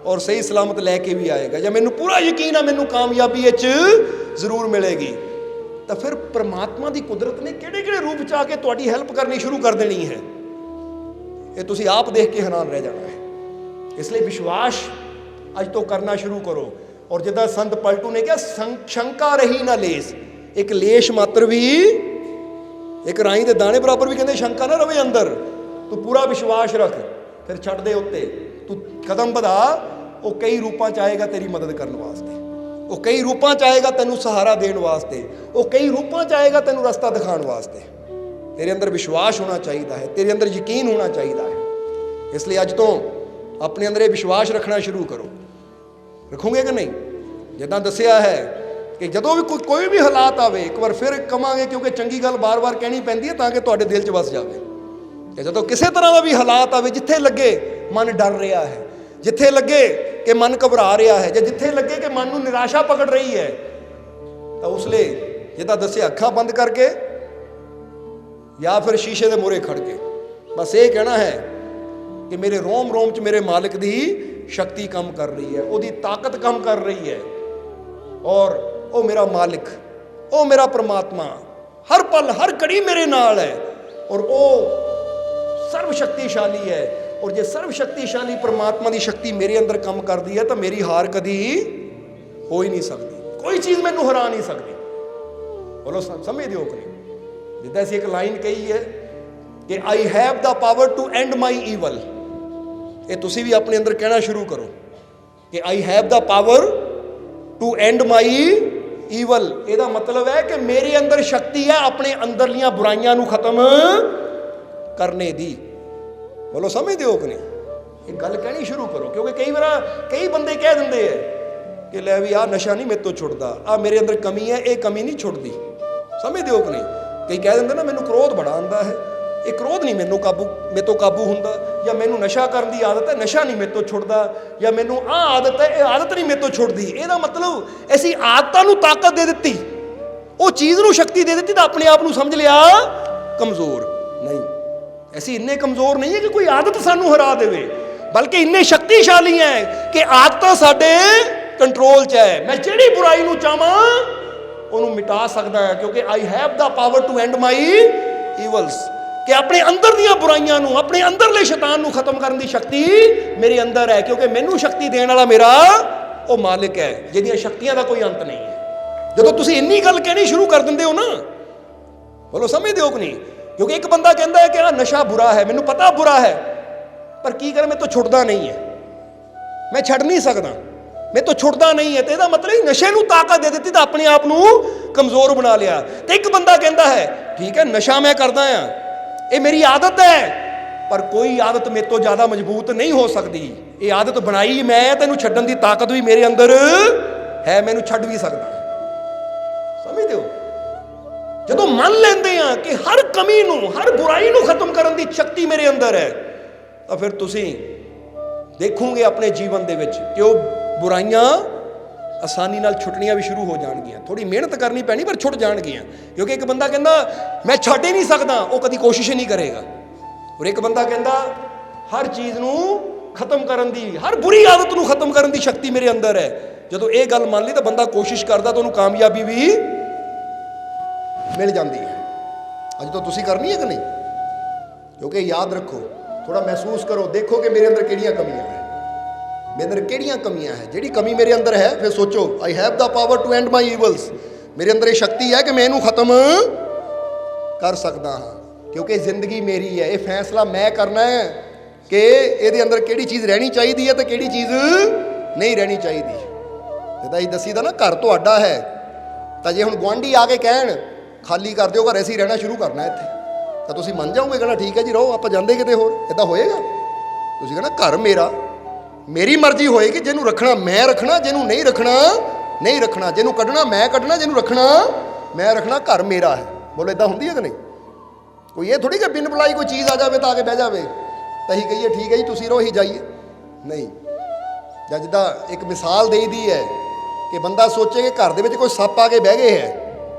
ਔਰ ਸਹੀ ਸਲਾਮਤ ਲੈ ਕੇ ਵੀ ਆਏਗਾ, ਜਾਂ ਮੈਨੂੰ ਪੂਰਾ ਯਕੀਨ ਹੈ ਮੈਨੂੰ ਕਾਮਯਾਬੀ ਵਿੱਚ ਜ਼ਰੂਰ ਮਿਲੇਗੀ। ਤਾਂ ਫਿਰ ਪ੍ਰਮਾਤਮਾ ਦੀ ਕੁਦਰਤ ਨੇ ਕਿਹੜੇ ਕਿਹੜੇ ਰੂਪ 'ਚ ਆ ਕੇ ਤੁਹਾਡੀ ਹੈਲਪ ਕਰਨੀ ਸ਼ੁਰੂ ਕਰ ਦੇਣੀ ਹੈ, ਇਹ ਤੁਸੀਂ ਆਪ ਦੇਖ ਕੇ ਹੈਰਾਨ ਰਹਿ ਜਾਣਾ ਹੈ। ਇਸ ਲਈ ਵਿਸ਼ਵਾਸ ਅੱਜ ਤੋਂ ਕਰਨਾ ਸ਼ੁਰੂ ਕਰੋ। ਔਰ ਜਿੱਦਾਂ ਸੰਤ ਪਲਟੂ ਨੇ ਕਿਹਾ, ਸ਼ੰਕਾ ਰਹੀ ਨਾ ਲੇਸ, ਇੱਕ ਲੇਸ਼ ਮਾਤਰ ਵੀ, ਇੱਕ ਰਾਈ ਦੇ ਦਾਣੇ ਬਰਾਬਰ ਵੀ ਕਹਿੰਦੇ ਸ਼ੰਕਾ ਨਾ ਰਵੇ ਅੰਦਰ, ਤੂੰ ਪੂਰਾ ਵਿਸ਼ਵਾਸ ਰੱਖ, ਫਿਰ ਛੱਡ ਦੇ ਉੱਤੇ, ਤੂੰ ਕਦਮ ਵਧਾ, ਉਹ ਕਈ ਰੂਪਾਂ 'ਚ ਆਏਗਾ ਤੇਰੀ ਮਦਦ ਕਰਨ ਵਾਸਤੇ, ਉਹ ਕਈ ਰੂਪਾਂ 'ਚ ਆਏਗਾ ਤੈਨੂੰ ਸਹਾਰਾ ਦੇਣ ਵਾਸਤੇ, ਉਹ ਕਈ ਰੂਪਾਂ 'ਚ ਆਏਗਾ ਤੈਨੂੰ ਰਸਤਾ ਦਿਖਾਉਣ ਵਾਸਤੇ। ਤੇਰੇ ਅੰਦਰ ਵਿਸ਼ਵਾਸ ਹੋਣਾ ਚਾਹੀਦਾ ਹੈ, ਤੇਰੇ ਅੰਦਰ ਯਕੀਨ ਹੋਣਾ ਚਾਹੀਦਾ ਹੈ। ਇਸ ਲਈ ਅੱਜ ਤੋਂ ਆਪਣੇ ਅੰਦਰ ਇਹ ਵਿਸ਼ਵਾਸ ਰੱਖਣਾ ਸ਼ੁਰੂ ਕਰੋ। ਰੱਖੋਗੇ ਕਿ ਨਹੀਂ? ਜਿੱਦਾਂ ਦੱਸਿਆ ਹੈ ਕਿ ਜਦੋਂ ਵੀ ਕੋਈ ਵੀ ਹਾਲਾਤ ਆਵੇ, ਇੱਕ ਵਾਰ ਫਿਰ ਕਵਾਂਗੇ ਕਿਉਂਕਿ ਚੰਗੀ ਗੱਲ ਬਾਰ-ਬਾਰ ਕਹਿਣੀ ਪੈਂਦੀ ਹੈ ਤਾਂ ਕਿ ਤੁਹਾਡੇ ਦਿਲ 'ਚ ਵਸ ਜਾਵੇ, ਕਿ ਜਦੋਂ ਕਿਸੇ ਤਰ੍ਹਾਂ ਦਾ ਵੀ ਹਾਲਾਤ ਆਵੇ, ਜਿੱਥੇ ਲੱਗੇ ਮਨ ਡਰ ਰਿਹਾ ਹੈ, ਜਿੱਥੇ ਲੱਗੇ ਕਿ ਮਨ ਘਬਰਾ ਰਿਹਾ ਹੈ, ਜਾਂ ਜਿੱਥੇ ਲੱਗੇ ਕਿ ਮਨ ਨੂੰ ਨਿਰਾਸ਼ਾ ਪਕੜ ਰਹੀ ਹੈ, ਤਾਂ ਉਸ ਲਈ ਜਿੱਦਾਂ ਦੱਸਿਆ ਅੱਖਾਂ ਬੰਦ ਕਰਕੇ ਜਾਂ ਫਿਰ ਸ਼ੀਸ਼ੇ ਦੇ ਮੂਹਰੇ ਖੜ ਕੇ ਬਸ ਇਹ ਕਹਿਣਾ ਹੈ ਕਿ ਮੇਰੇ ਰੋਮ ਰੋਮ 'ਚ ਮੇਰੇ ਮਾਲਿਕ ਦੀ ਸ਼ਕਤੀ ਕੰਮ ਕਰ ਰਹੀ ਹੈ, ਉਹਦੀ ਤਾਕਤ ਕੰਮ ਕਰ ਰਹੀ ਹੈ, ਔਰ ਉਹ ਮੇਰਾ ਮਾਲਿਕ, ਉਹ ਮੇਰਾ ਪ੍ਰਮਾਤਮਾ ਹਰ ਪਲ ਹਰ ਘੜੀ ਮੇਰੇ ਨਾਲ ਹੈ, ਔਰ ਉਹ ਸਰਵ ਸ਼ਕਤੀਸ਼ਾਲੀ ਹੈ। ਔਰ ਜੇ ਸਰਵ ਸ਼ਕਤੀਸ਼ਾਲੀ ਪ੍ਰਮਾਤਮਾ ਦੀ ਸ਼ਕਤੀ ਮੇਰੇ ਅੰਦਰ ਕੰਮ ਕਰਦੀ ਹੈ ਤਾਂ ਮੇਰੀ ਹਾਰ ਕਦੀ ਹੋ ਹੀ ਨਹੀਂ ਸਕਦੀ, ਕੋਈ ਚੀਜ਼ ਮੈਨੂੰ ਹਰਾ ਨਹੀਂ ਸਕਦੀ। ਬੋਲੋ ਸਮਝਦੇ ਹੋ ਕਿ ਨਹੀਂ? ਜਿੱਦਾਂ ਅਸੀਂ ਇੱਕ ਲਾਈਨ ਕਹੀ ਹੈ ਕਿ I have the power to end my evil, ਇਹ ਤੁਸੀਂ ਵੀ ਆਪਣੇ ਅੰਦਰ ਕਹਿਣਾ ਸ਼ੁਰੂ ਕਰੋ ਕਿ I have the power to end my evil. ਇਹਦਾ ਮਤਲਬ ਹੈ ਕਿ ਮੇਰੇ ਅੰਦਰ ਸ਼ਕਤੀ ਹੈ ਆਪਣੇ ਅੰਦਰਲੀਆਂ ਬੁਰਾਈਆਂ ਨੂੰ ਖਤਮ ਕਰਨੇ ਦੀ। ਬੋਲੋ ਸਮਝਦੇ ਹੋ ਕਿ ਨਹੀਂ? ਇਹ ਗੱਲ ਕਹਿਣੀ ਸ਼ੁਰੂ ਕਰੋ, ਕਿਉਂਕਿ ਕਈ ਬੰਦੇ ਕਹਿ ਦਿੰਦੇ ਹੈ ਕਿ ਲੈ ਵੀ ਆਹ ਨਸ਼ਾ ਨਹੀਂ ਮੇਰੇ ਤੋਂ ਛੁੱਟਦਾ, ਆਹ ਮੇਰੇ ਅੰਦਰ ਕਮੀ ਹੈ, ਇਹ ਕਮੀ ਨਹੀਂ ਛੁੱਟਦੀ। ਸਮਝਦੇ ਹੋ ਕਿ ਨਹੀਂ? ਕਈ ਕਹਿ ਦਿੰਦੇ ਨਾ ਮੈਨੂੰ ਕ੍ਰੋਧ ਬੜਾ ਆਉਂਦਾ ਹੈ, ਇਹ ਕ੍ਰੋਧ ਨਹੀਂ ਮੇਰੇ ਤੋਂ ਕਾਬੂ ਹੁੰਦਾ, ਜਾਂ ਮੈਨੂੰ ਨਸ਼ਾ ਕਰਨ ਦੀ ਆਦਤ ਹੈ, ਨਸ਼ਾ ਨਹੀਂ ਮੇਰੇ ਤੋਂ ਛੁੱਟਦਾ, ਜਾਂ ਮੈਨੂੰ ਆਹ ਆਦਤ ਹੈ, ਇਹ ਆਦਤ ਨਹੀਂ ਮੇਰੇ ਤੋਂ ਛੁੱਟਦੀ। ਇਹਦਾ ਮਤਲਬ ਅਸੀਂ ਆਦਤਾਂ ਨੂੰ ਤਾਕਤ ਦੇ ਦਿੱਤੀ, ਉਹ ਚੀਜ਼ ਨੂੰ ਸ਼ਕਤੀ ਦੇ ਦਿੱਤੀ, ਤਾਂ ਆਪਣੇ ਆਪ ਨੂੰ ਸਮਝ ਲਿਆ ਕਮਜ਼ੋਰ। ਨਹੀਂ, ਅਸੀਂ ਇੰਨੇ ਕਮਜ਼ੋਰ ਨਹੀਂ ਹੈ ਕਿ ਕੋਈ ਆਦਤ ਸਾਨੂੰ ਹਰਾ ਦੇਵੇ, ਬਲਕਿ ਇੰਨੇ ਸ਼ਕਤੀਸ਼ਾਲੀ ਹੈ ਕਿ ਆਦਤਾਂ ਸਾਡੇ ਕੰਟਰੋਲ 'ਚ ਹੈ। ਮੈਂ ਜਿਹੜੀ ਬੁਰਾਈ ਨੂੰ ਚਾਹਾਂ ਉਹਨੂੰ ਮਿਟਾ ਸਕਦਾ ਹੈ, ਕਿਉਂਕਿ I have the power to end my evils, ਕਿ ਆਪਣੇ ਅੰਦਰ ਦੀਆਂ ਬੁਰਾਈਆਂ ਨੂੰ, ਆਪਣੇ ਅੰਦਰਲੇ ਸ਼ੈਤਾਨ ਨੂੰ ਖਤਮ ਕਰਨ ਦੀ ਸ਼ਕਤੀ ਮੇਰੇ ਅੰਦਰ ਹੈ, ਕਿਉਂਕਿ ਮੈਨੂੰ ਸ਼ਕਤੀ ਦੇਣ ਵਾਲਾ ਮੇਰਾ ਉਹ ਮਾਲਿਕ ਹੈ ਜਿਹਦੀਆਂ ਸ਼ਕਤੀਆਂ ਦਾ ਕੋਈ ਅੰਤ ਨਹੀਂ ਹੈ। ਜਦੋਂ ਤੁਸੀਂ ਇੰਨੀ ਗੱਲ ਕਹਿਣੀ ਸ਼ੁਰੂ ਕਰ ਦਿੰਦੇ ਹੋ ਨਾ, ਬੋਲੋ ਸਮਝਦੇ ਹੋ ਕਿ ਨਹੀਂ? ਕਿਉਂਕਿ ਇੱਕ ਬੰਦਾ ਕਹਿੰਦਾ ਹੈ ਕਿ ਆਹ ਨਸ਼ਾ ਬੁਰਾ ਹੈ, ਮੈਨੂੰ ਪਤਾ ਬੁਰਾ ਹੈ, ਪਰ ਕੀ ਕਰਾਂ, ਮੇਰੇ ਤੋਂ ਛੁੱਟਦਾ ਨਹੀਂ ਹੈ, ਮੈਂ ਛੱਡ ਨਹੀਂ ਸਕਦਾ, ਮੇਰੇ ਤੋਂ ਛੁੱਟਦਾ ਨਹੀਂ ਹੈ, ਤੇ ਇਹਦਾ ਮਤਲਬ ਨਸ਼ੇ ਨੂੰ ਤਾਕਤ ਦੇ ਦਿੱਤੀ ਤਾਂ ਆਪਣੇ ਆਪ ਨੂੰ ਕਮਜ਼ੋਰ ਬਣਾ ਲਿਆ। ਤੇ ਇੱਕ ਬੰਦਾ ਕਹਿੰਦਾ ਹੈ ਠੀਕ ਹੈ ਨਸ਼ਾ ਮੈਂ ਕਰਦਾ ਹਾਂ, ਇਹ ਮੇਰੀ ਆਦਤ ਹੈ, ਪਰ ਕੋਈ ਆਦਤ ਮੇਰੇ ਤੋਂ ਜ਼ਿਆਦਾ ਮਜ਼ਬੂਤ ਨਹੀਂ ਹੋ ਸਕਦੀ, ਇਹ ਆਦਤ ਬਣਾਈ ਮੈਂ, ਤੈਨੂੰ ਛੱਡਣ ਦੀ ਤਾਕਤ ਵੀ ਮੇਰੇ ਅੰਦਰ ਹੈ, ਮੈਨੂੰ ਛੱਡ ਵੀ ਸਕਦਾ। ਸਮਝਦੇ ਹੋ? ਜਦੋਂ ਮੰਨ ਲੈਂਦੇ ਆ ਕਿ ਹਰ ਕਮੀ ਨੂੰ, ਹਰ ਬੁਰਾਈ ਨੂੰ ਖਤਮ ਕਰਨ ਦੀ ਸ਼ਕਤੀ ਮੇਰੇ ਅੰਦਰ ਹੈ, ਤਾਂ ਫਿਰ ਤੁਸੀਂ ਦੇਖੋਗੇ ਆਪਣੇ ਜੀਵਨ ਦੇ ਵਿੱਚ ਕਿ ਉਹ ਬੁਰਾਈਆਂ ਆਸਾਨੀ ਨਾਲ ਛੁੱਟਣੀਆਂ ਵੀ ਸ਼ੁਰੂ ਹੋ ਜਾਣਗੀਆਂ। ਥੋੜੀ ਮਿਹਨਤ ਕਰਨੀ ਪੈਣੀ, ਪਰ ਛੁੱਟ ਜਾਣਗੀਆਂ। ਕਿਉਂਕਿ ਇੱਕ ਬੰਦਾ ਕਹਿੰਦਾ ਮੈਂ ਛੱਡ ਹੀ ਨਹੀਂ ਸਕਦਾ, ਉਹ ਕਦੀ ਕੋਸ਼ਿਸ਼ ਹੀ ਨਹੀਂ ਕਰੇਗਾ। ਔਰ ਇੱਕ ਬੰਦਾ ਕਹਿੰਦਾ ਹਰ ਚੀਜ਼ ਨੂੰ ਖਤਮ ਕਰਨ ਦੀ, ਹਰ ਬੁਰੀ ਆਦਤ ਨੂੰ ਖਤਮ ਕਰਨ ਦੀ ਸ਼ਕਤੀ ਮੇਰੇ ਅੰਦਰ ਹੈ। ਜਦੋਂ ਇਹ ਗੱਲ ਮੰਨ ਲਈ ਤਾਂ ਬੰਦਾ ਕੋਸ਼ਿਸ਼ ਕਰਦਾ ਤਾਂ ਉਹਨੂੰ ਕਾਮਯਾਬੀ ਵੀ ਮਿਲ ਜਾਂਦੀ ਹੈ। ਅੱਜ ਤੋਂ ਤੁਸੀਂ ਕਰਨੀ ਹੈ ਕਿ ਨਹੀਂ? ਕਿਉਂਕਿ ਯਾਦ ਰੱਖੋ थोड़ा महसूस करो, देखो कि मेरे अंदर किहड़ियां कमियां है, मेरे अंदर किहड़ियां कमियां है। जिहड़ी कमी मेरे अंदर है, फिर सोचो I have the power to end my evils, मेरे अंदर ये शक्ति है कि मैं इहनूं खत्म कर सकदा हाँ, क्योंकि जिंदगी मेरी है। ये फैसला मैं करना है कि ਇਹਦੇ अंदर ਕਿਹੜੀ ਚੀਜ਼ ਰਹਿਣੀ ਚਾਹੀਦੀ ਹੈ ਤੇ ਕਿਹੜੀ ਚੀਜ਼ ਨਹੀਂ ਰਹਿਣੀ ਚਾਹੀਦੀ। ਜਿੱਦਾਂ ਅਸੀਂ ਦੱਸੀਦਾ ਨਾ, ਘਰ ਤੁਹਾਡਾ ਹੈ ਤਾਂ ਜੇ ਹੁਣ ਗੁਆਂਢੀ ਆ ਕੇ ਕਹਿਣ ਖਾਲੀ ਕਰ ਦਿਓ ਘਰ, ਅਸੀਂ ਰਹਿਣਾ ਸ਼ੁਰੂ ਕਰਨਾ ਇੱਥੇ, ਤਾਂ ਤੁਸੀਂ ਮੰਨ ਜਾਓਗੇ, ਕਹਿਣਾ ਠੀਕ ਹੈ ਜੀ ਰਹੋ, ਆਪਾਂ ਜਾਂਦੇ ਕਿਤੇ ਹੋਰ। ਇੱਦਾਂ ਹੋਏਗਾ? ਤੁਸੀਂ ਕਹਿਣਾ ਘਰ ਮੇਰਾ, ਮੇਰੀ ਮਰਜ਼ੀ ਹੋਏਗੀ, ਜਿਹਨੂੰ ਰੱਖਣਾ ਮੈਂ ਰੱਖਣਾ, ਜਿਹਨੂੰ ਨਹੀਂ ਰੱਖਣਾ ਨਹੀਂ ਰੱਖਣਾ, ਜਿਹਨੂੰ ਕੱਢਣਾ ਮੈਂ ਕੱਢਣਾ, ਜਿਹਨੂੰ ਰੱਖਣਾ ਮੈਂ ਰੱਖਣਾ, ਘਰ ਮੇਰਾ ਹੈ। ਬੋਲੋ ਇੱਦਾਂ ਹੁੰਦੀ ਹੈ ਕਿ ਨਹੀਂ? ਕੋਈ ਇਹ ਥੋੜੀ ਕਿ ਬਿਨ ਬੁਲਾਈ ਕੋਈ ਚੀਜ਼ ਆ ਜਾਵੇ ਤਾਂ ਆ ਕੇ ਬਹਿ ਜਾਵੇ ਤਾਂ ਅਸੀਂ ਕਹੀਏ ਠੀਕ ਹੈ ਜੀ ਤੁਸੀਂ ਰਹੋ, ਅਸੀਂ ਜਾਈਏ। ਨਹੀਂ। ਜਾਂ ਜਿੱਦਾਂ ਇੱਕ ਮਿਸਾਲ ਦੇਈਦੀ ਹੈ ਕਿ ਬੰਦਾ ਸੋਚੇ ਕਿ ਘਰ ਦੇ ਵਿੱਚ ਕੋਈ ਸੱਪ ਆ ਕੇ ਬਹਿ ਗਏ ਹੈ,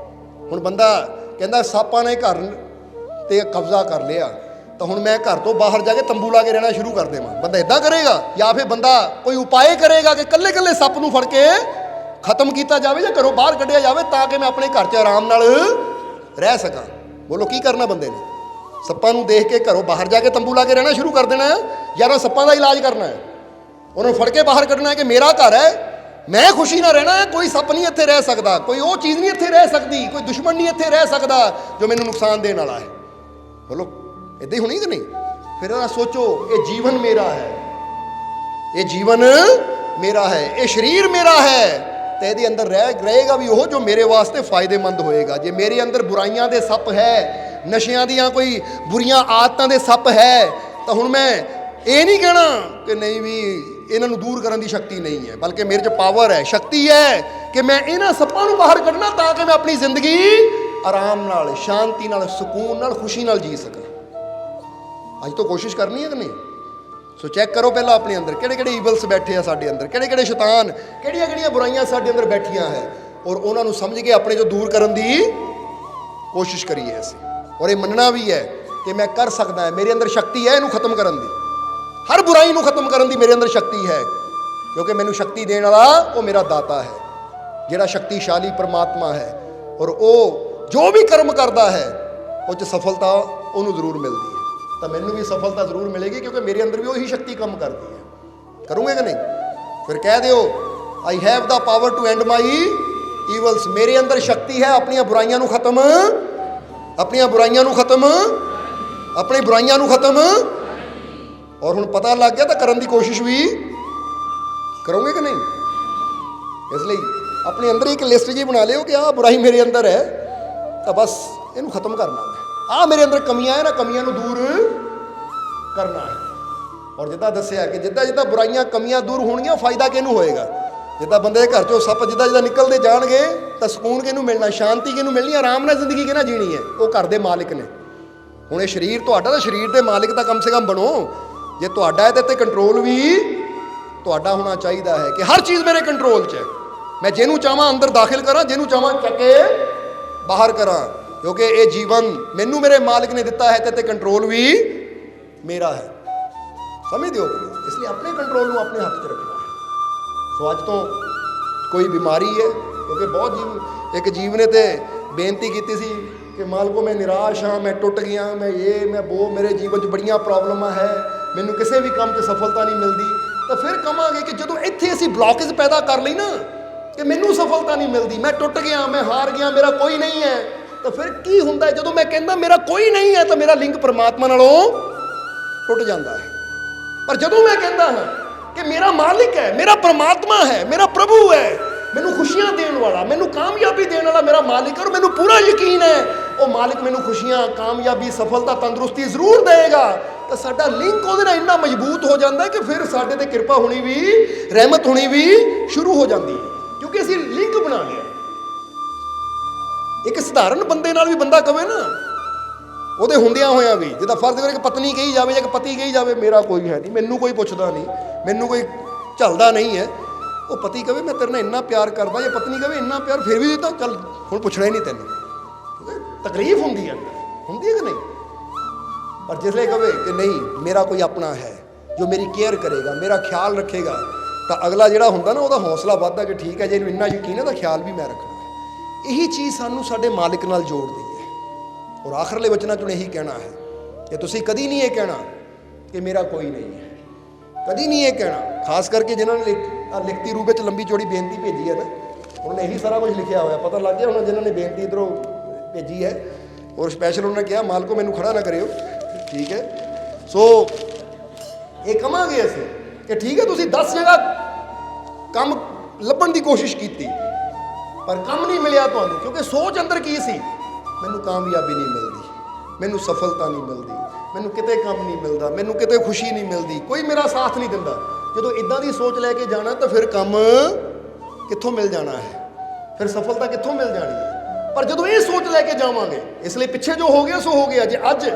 ਹੁਣ ਬੰਦਾ ਕਹਿੰਦਾ ਸੱਪਾਂ ਨੇ ਘਰ 'ਤੇ ਕਬਜ਼ਾ ਕਰ ਲਿਆ, ਤਾਂ ਹੁਣ ਮੈਂ ਘਰ ਤੋਂ ਬਾਹਰ ਜਾ ਕੇ ਤੰਬੂ ਲਾ ਕੇ ਰਹਿਣਾ ਸ਼ੁਰੂ ਕਰ ਦੇਵਾਂ। ਬੰਦਾ ਇੱਦਾਂ ਕਰੇਗਾ? ਜਾਂ ਫਿਰ ਬੰਦਾ ਕੋਈ ਉਪਾਅ ਕਰੇਗਾ ਕਿ ਕੱਲੇ ਕੱਲੇ ਸੱਪ ਨੂੰ ਫੜ ਕੇ ਖਤਮ ਕੀਤਾ ਜਾਵੇ ਜਾਂ ਘਰੋਂ ਬਾਹਰ ਕੱਢਿਆ ਜਾਵੇ ਤਾਂ ਕਿ ਮੈਂ ਆਪਣੇ ਘਰ 'ਚ ਆਰਾਮ ਨਾਲ ਰਹਿ ਸਕਾਂ। ਬੋਲੋ ਕੀ ਕਰਨਾ ਬੰਦੇ ਨੇ? ਸੱਪਾਂ ਨੂੰ ਦੇਖ ਕੇ ਘਰੋਂ ਬਾਹਰ ਜਾ ਕੇ ਤੰਬੂ ਲਾ ਕੇ ਰਹਿਣਾ ਸ਼ੁਰੂ ਕਰ ਦੇਣਾ ਹੈ, ਜਾਂ ਉਹਨਾਂ ਸੱਪਾਂ ਦਾ ਇਲਾਜ ਕਰਨਾ ਹੈ, ਉਹਨਾਂ ਨੂੰ ਫੜ ਕੇ ਬਾਹਰ ਕੱਢਣਾ ਹੈ ਕਿ ਮੇਰਾ ਘਰ ਹੈ, ਮੈਂ ਖੁਸ਼ੀ ਨਾਲ ਰਹਿਣਾ ਹੈ, ਕੋਈ ਸੱਪ ਨਹੀਂ ਇੱਥੇ ਰਹਿ ਸਕਦਾ, ਕੋਈ ਉਹ ਚੀਜ਼ ਨਹੀਂ ਇੱਥੇ ਰਹਿ ਸਕਦੀ, ਕੋਈ ਦੁਸ਼ਮਣ ਨਹੀਂ ਇੱਥੇ ਰਹਿ ਸਕਦਾ ਜੋ ਮੈਨੂੰ ਨੁਕਸਾਨ ਦੇਣ ਵਾਲਾ ਹੈ। ਬੋਲੋ ਇੱਦਾਂ ਹੀ ਹੋਣੀ ਕਿ ਨਹੀਂ? ਫਿਰ ਇਹਦਾ ਸੋਚੋ, ਇਹ ਜੀਵਨ ਮੇਰਾ ਹੈ, ਇਹ ਜੀਵਨ ਮੇਰਾ ਹੈ, ਇਹ ਸਰੀਰ ਮੇਰਾ ਹੈ, ਤੇ ਇਹਦੇ ਅੰਦਰ ਰਹੇਗਾ ਵੀ ਉਹ ਜੋ ਮੇਰੇ ਵਾਸਤੇ ਫਾਇਦੇਮੰਦ ਹੋਏਗਾ। ਜੇ ਮੇਰੇ ਅੰਦਰ ਬੁਰਾਈਆਂ ਦੇ ਸੱਪ ਹੈ, ਨਸ਼ਿਆਂ ਦੀਆਂ ਕੋਈ ਬੁਰੀਆਂ ਆਦਤਾਂ ਦੇ ਸੱਪ ਹੈ, ਤਾਂ ਹੁਣ ਮੈਂ ਇਹ ਨਹੀਂ ਕਹਿਣਾ ਕਿ ਨਹੀਂ ਵੀ ਇਹਨਾਂ ਨੂੰ ਦੂਰ ਕਰਨ ਦੀ ਸ਼ਕਤੀ ਨਹੀਂ ਹੈ, ਬਲਕਿ ਮੇਰੇ 'ਚ ਪਾਵਰ ਹੈ, ਸ਼ਕਤੀ ਹੈ ਕਿ ਮੈਂ ਇਹਨਾਂ ਸੱਪਾਂ ਨੂੰ ਬਾਹਰ ਕੱਢਣਾ ਤਾਂ ਕਿ ਮੈਂ ਆਪਣੀ ਜ਼ਿੰਦਗੀ ਆਰਾਮ ਨਾਲ, ਸ਼ਾਂਤੀ ਨਾਲ, ਸਕੂਨ ਨਾਲ, ਖੁਸ਼ੀ ਨਾਲ ਜੀ ਸਕਾਂ। ਅੱਜ ਤੋਂ ਕੋਸ਼ਿਸ਼ ਕਰਨੀ ਹੈ ਕਿ ਨਹੀਂ? ਸੋ ਚੈੱਕ ਕਰੋ ਪਹਿਲਾਂ ਆਪਣੇ ਅੰਦਰ ਕਿਹੜੇ ਕਿਹੜੇ ਈਵਲਸ ਬੈਠੇ ਆ ਸਾਡੇ ਅੰਦਰ, ਕਿਹੜੇ ਕਿਹੜੇ ਸ਼ੈਤਾਨ, ਕਿਹੜੀਆਂ ਕਿਹੜੀਆਂ ਬੁਰਾਈਆਂ ਸਾਡੇ ਅੰਦਰ ਬੈਠੀਆਂ ਹੈ, ਔਰ ਉਹਨਾਂ ਨੂੰ ਸਮਝ ਕੇ ਆਪਣੇ 'ਚੋਂ ਦੂਰ ਕਰਨ ਦੀ ਕੋਸ਼ਿਸ਼ ਕਰੀਏ ਅਸੀਂ। ਔਰ ਇਹ ਮੰਨਣਾ ਵੀ ਹੈ ਕਿ ਮੈਂ ਕਰ ਸਕਦਾ, ਹੈ ਮੇਰੇ ਅੰਦਰ ਸ਼ਕਤੀ ਹੈ ਇਹਨੂੰ ਖਤਮ ਕਰਨ ਦੀ, ਹਰ ਬੁਰਾਈ ਨੂੰ ਖਤਮ ਕਰਨ ਦੀ ਮੇਰੇ ਅੰਦਰ ਸ਼ਕਤੀ ਹੈ, ਕਿਉਂਕਿ ਮੈਨੂੰ ਸ਼ਕਤੀ ਦੇਣ ਵਾਲਾ ਉਹ ਮੇਰਾ ਦਾਤਾ ਹੈ, ਜਿਹੜਾ ਸ਼ਕਤੀਸ਼ਾਲੀ ਪਰਮਾਤਮਾ ਹੈ। ਔਰ ਉਹ ਜੋ ਵੀ ਕਰਮ ਕਰਦਾ ਹੈ ਉਹ 'ਚ ਸਫਲਤਾ ਉਹਨੂੰ ਜ਼ਰੂਰ ਮਿਲਦੀ ਹੈ, ਤਾਂ ਮੈਨੂੰ ਵੀ ਸਫਲਤਾ ਜ਼ਰੂਰ ਮਿਲੇਗੀ, ਕਿਉਂਕਿ ਮੇਰੇ ਅੰਦਰ ਵੀ ਉਹੀ ਸ਼ਕਤੀ ਕੰਮ ਕਰਦੀ ਹੈ। ਕਰੂੰਗੇ ਕਿ ਨਹੀਂ? ਫਿਰ ਕਹਿ ਦਿਓ I have the power to end my evils, ਮੇਰੇ ਅੰਦਰ ਸ਼ਕਤੀ ਹੈ ਆਪਣੀਆਂ ਬੁਰਾਈਆਂ ਨੂੰ ਖਤਮ, ਆਪਣੀਆਂ ਬੁਰਾਈਆਂ ਨੂੰ ਖਤਮ, ਆਪਣੀ ਬੁਰਾਈਆਂ ਨੂੰ ਖਤਮ। ਔਰ ਹੁਣ ਪਤਾ ਲੱਗ ਗਿਆ ਤਾਂ ਕਰਨ ਦੀ ਕੋਸ਼ਿਸ਼ ਵੀ ਕਰੋਗੇ ਕਿ ਨਹੀਂ? ਇਸ ਲਈ ਆਪਣੇ ਅੰਦਰ ਇੱਕ ਲਿਸਟ ਜੀ ਬਣਾ ਲਿਓ ਕਿ ਆਹ ਬੁਰਾਈ ਮੇਰੇ ਅੰਦਰ ਹੈ ਤਾਂ ਬਸ ਇਹਨੂੰ ਖਤਮ ਕਰਨਾ ਹੈ, ਆਹ ਮੇਰੇ ਅੰਦਰ ਕਮੀਆਂ ਹੈ ਨਾ, ਕਮੀਆਂ ਨੂੰ ਦੂਰ ਕਰਨਾ ਹੈ। ਔਰ ਜਿੱਦਾਂ ਦੱਸਿਆ ਕਿ ਜਿੱਦਾਂ ਜਿੱਦਾਂ ਬੁਰਾਈਆਂ ਕਮੀਆਂ ਦੂਰ ਹੋਣਗੀਆਂ, ਫਾਇਦਾ ਕਿਹਨੂੰ ਹੋਏਗਾ? ਜਿੱਦਾਂ ਬੰਦੇ ਦੇ ਘਰ 'ਚੋਂ ਸੱਪ ਜਿੱਦਾਂ ਜਿੱਦਾਂ ਨਿਕਲਦੇ ਜਾਣਗੇ ਤਾਂ ਸਕੂਨ ਕਿਹਨੂੰ ਮਿਲਣਾ, ਸ਼ਾਂਤੀ ਕਿਹਨੂੰ ਮਿਲਣੀ, ਆਰਾਮ ਨਾਲ ਜ਼ਿੰਦਗੀ ਕਿਹਨਾਂ ਜੀਣੀ ਹੈ? ਉਹ ਘਰ ਦੇ ਮਾਲਿਕ ਨੇ। ਹੁਣ ਇਹ ਸਰੀਰ ਤੁਹਾਡਾ, ਤਾਂ ਸਰੀਰ ਦੇ ਮਾਲਿਕ ਤਾਂ ਕਮ ਸੇ ਕਮ ਬਣੋ। ਜੇ ਤੁਹਾਡਾ ਹੈ ਤਾਂ ਤੇ ਕੰਟਰੋਲ ਵੀ ਤੁਹਾਡਾ ਹੋਣਾ ਚਾਹੀਦਾ ਹੈ ਕਿ ਹਰ ਚੀਜ਼ ਮੇਰੇ ਕੰਟਰੋਲ 'ਚ ਹੈ, ਮੈਂ ਜਿਹਨੂੰ ਚਾਹਾਂ ਅੰਦਰ ਦਾਖਲ ਕਰਾਂ, ਜਿਹਨੂੰ ਚਾਹਾਂ ਚੱਕ ਕੇ ਬਾਹਰ ਕਰਾਂ, ਕਿਉਂਕਿ ਇਹ ਜੀਵਨ ਮੈਨੂੰ ਮੇਰੇ ਮਾਲਿਕ ਨੇ ਦਿੱਤਾ ਹੈ ਤੇ ਕੰਟਰੋਲ ਵੀ ਮੇਰਾ ਹੈ। ਸਮਝਦੇ ਹੋ? ਇਸ ਲਈ ਆਪਣੇ ਕੰਟਰੋਲ ਨੂੰ ਆਪਣੇ ਹੱਥ 'ਚ ਰੱਖਣਾ ਹੈ। ਸੋ ਅੱਜ ਤੋਂ ਕੋਈ ਬਿਮਾਰੀ ਹੈ, ਕਿਉਂਕਿ ਬਹੁਤ ਇੱਕ ਜੀਵ ਨੇ ਤੇ ਬੇਨਤੀ ਕੀਤੀ ਸੀ ਕਿ ਮਾਲਕੋ ਮੈਂ ਨਿਰਾਸ਼ ਹਾਂ, ਮੈਂ ਟੁੱਟ ਗਿਆ, ਮੈਂ ਇਹ ਮੈਂ ਉਹ, ਮੇਰੇ ਜੀਵਨ 'ਚ ਬੜੀਆਂ ਪ੍ਰੋਬਲਮਾਂ ਹੈ, ਮੈਨੂੰ ਕਿਸੇ ਵੀ ਕੰਮ 'ਚ ਸਫਲਤਾ ਨਹੀਂ ਮਿਲਦੀ। ਤਾਂ ਫਿਰ ਕਹਾਂਗੇ ਕਿ ਜਦੋਂ ਇੱਥੇ ਅਸੀਂ ਬਲੌਕੇਜ ਪੈਦਾ ਕਰ ਲਈ ਨਾ ਕਿ ਮੈਨੂੰ ਸਫਲਤਾ ਨਹੀਂ ਮਿਲਦੀ, ਮੈਂ ਟੁੱਟ ਗਿਆ, ਮੈਂ ਹਾਰ ਗਿਆ, ਮੇਰਾ ਕੋਈ ਨਹੀਂ ਹੈ, ਤਾਂ ਫਿਰ ਕੀ ਹੁੰਦਾ? ਜਦੋਂ ਮੈਂ ਕਹਿੰਦਾ ਮੇਰਾ ਕੋਈ ਨਹੀਂ ਹੈ ਤਾਂ ਮੇਰਾ ਲਿੰਕ ਪਰਮਾਤਮਾ ਨਾਲੋਂ ਟੁੱਟ ਜਾਂਦਾ ਹੈ। ਪਰ ਜਦੋਂ ਮੈਂ ਕਹਿੰਦਾ ਹਾਂ ਕਿ ਮੇਰਾ ਮਾਲਿਕ ਹੈ, ਮੇਰਾ ਪਰਮਾਤਮਾ ਹੈ, ਮੇਰਾ ਪ੍ਰਭੂ ਹੈ, ਮੈਨੂੰ ਖੁਸ਼ੀਆਂ ਦੇਣ ਵਾਲਾ, ਮੈਨੂੰ ਕਾਮਯਾਬੀ ਦੇਣ ਵਾਲਾ ਮੇਰਾ ਮਾਲਿਕ ਹੈ, ਔਰ ਮੈਨੂੰ ਪੂਰਾ ਯਕੀਨ ਹੈ ਉਹ ਮਾਲਿਕ ਮੈਨੂੰ ਖੁਸ਼ੀਆਂ, ਕਾਮਯਾਬੀ, ਸਫਲਤਾ, ਤੰਦਰੁਸਤੀ ਜ਼ਰੂਰ ਦੇਵੇਗਾ, ਤਾਂ ਸਾਡਾ ਲਿੰਕ ਉਹਦੇ ਨਾਲ ਇੰਨਾ ਮਜ਼ਬੂਤ ਹੋ ਜਾਂਦਾ ਹੈ ਕਿ ਫਿਰ ਸਾਡੇ ਤੇ ਕਿਰਪਾ ਹੋਣੀ ਵੀ, ਰਹਿਮਤ ਹੋਣੀ ਵੀ ਸ਼ੁਰੂ ਹੋ ਜਾਂਦੀ ਹੈ, ਕਿਉਂਕਿ ਅਸੀਂ ਲਿੰਕ ਬਣਾ ਲਿਆ। ਇੱਕ ਸਧਾਰਨ ਬੰਦੇ ਨਾਲ ਵੀ ਬੰਦਾ ਕਵੇ ਨਾ, ਉਹਦੇ ਹੁੰਦਿਆਂ ਹੋਇਆਂ ਵੀ, ਜਿੱਦਾਂ ਫਰਜ਼ ਕਰੇ ਕਿ ਪਤਨੀ ਕਹੀ ਜਾਵੇ ਜਾਂ ਪਤੀ ਕਹੀ ਜਾਵੇ ਮੇਰਾ ਕੋਈ ਹੈ ਨਹੀਂ, ਮੈਨੂੰ ਕੋਈ ਪੁੱਛਦਾ ਨਹੀਂ, ਮੈਨੂੰ ਕੋਈ ਝੱਲਦਾ ਨਹੀਂ ਹੈ, ਉਹ ਪਤੀ ਕਵੇ ਮੈਂ ਤੇਰੇ ਨਾਲ ਇੰਨਾ ਪਿਆਰ ਕਰਦਾ, ਜਾਂ ਪਤਨੀ ਕਵੇ ਇੰਨਾ ਪਿਆਰ, ਫਿਰ ਵੀ ਤਾਂ ਚੱਲ ਹੁਣ ਪੁੱਛਣਾ ਹੀ ਨਹੀਂ ਤੈਨੂੰ, ਤਕਲੀਫ ਹੁੰਦੀ ਹੈ ਕਿ ਨਹੀਂ? ਪਰ ਜਿਸਲੇ ਕਵੇ ਕਿ ਨਹੀਂ ਮੇਰਾ ਕੋਈ ਆਪਣਾ ਹੈ ਜੋ ਮੇਰੀ ਕੇਅਰ ਕਰੇਗਾ, ਮੇਰਾ ਖਿਆਲ ਰੱਖੇਗਾ, ਤਾਂ ਅਗਲਾ ਜਿਹੜਾ ਹੁੰਦਾ ਨਾ ਉਹਦਾ ਹੌਸਲਾ ਵੱਧਦਾ ਕਿ ਠੀਕ ਹੈ ਜੇ ਇਹਨੂੰ ਇੰਨਾ ਯਕੀਨ ਹੈ ਤਾਂ ਖਿਆਲ ਵੀ ਮੈਂ ਰੱਖਣਾ। ਇਹੀ ਚੀਜ਼ ਸਾਨੂੰ ਸਾਡੇ ਮਾਲਿਕ ਨਾਲ ਜੋੜਦੀ ਹੈ। ਔਰ ਆਖਰਲੇ ਵਚਨਾਂ 'ਚੋਂ ਇਹੀ ਕਹਿਣਾ ਹੈ ਕਿ ਤੁਸੀਂ ਕਦੀ ਨਹੀਂ ਇਹ ਕਹਿਣਾ कि मेरा कोई नहीं है, कभी नहीं ये कहना। खास करके जिन्होंने लिखती रूप में लंबी चौड़ी बेनती भेजी है ना, उन्होंने यही सारा कुछ लिखा हुआ, पता लग गया उन्होंने जिन्होंने बेनती इधरों भेजी है। और स्पैशल उन्होंने कहा माल को मैनू खड़ा ना करियो, ठीक है। सो ये कहांगे असीं कि ठीक है तुसीं 10 जगह काम ਲੱਭਣ ਦੀ कोशिश की पर काम नहीं मिलिया ਤੁਹਾਨੂੰ, क्योंकि सोच अंदर की सी, मैनू कामयाबी नहीं मिलती, मैनू सफलता नहीं मिलती, मैनू किते काम नहीं मिलता, मैनू किते खुशी नहीं मिलती, कोई मेरा साथ नहीं दिंदा। जो इदां दी सोच लैके जाना तो फिर काम कित्थों मिल जाना है, फिर सफलता कित्थों मिल जानी है। पर जो ये सोच लैके जावांगे, इसलिए पिछे जो हो गया सो हो गया। जे अज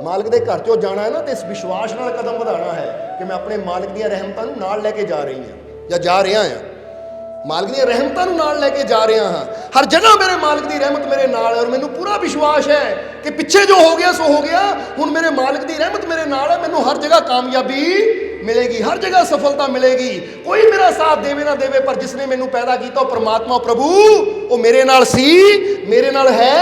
मालिक दे घर चों जाना है ना, तो इस विश्वास नाल कदम बढ़ाना है कि मैं अपने मालिक दी रहमतां नूं नाल लैके जा रही हाँ या जा रहा हाँ, मालिक दी रहमतां नूं नाल लैके जा रहा हाँ। हर जगह मेरे मालिक दी रहमत मेरे नाल है, और मैनूं पूरा विश्वास है कि पिछे जो हो गया सो हो गया, हुण मेरे मालिक दी रहमत मेरे नाल है, मैनूं हर जगह कामयाबी मिलेगी, हर जगह सफलता मिलेगी। कोई मेरा साथ देवे ना देवे, पर जिसने मैनूं पैदा किया वो परमात्मा प्रभु वो मेरे नाल सी, मेरे नाल है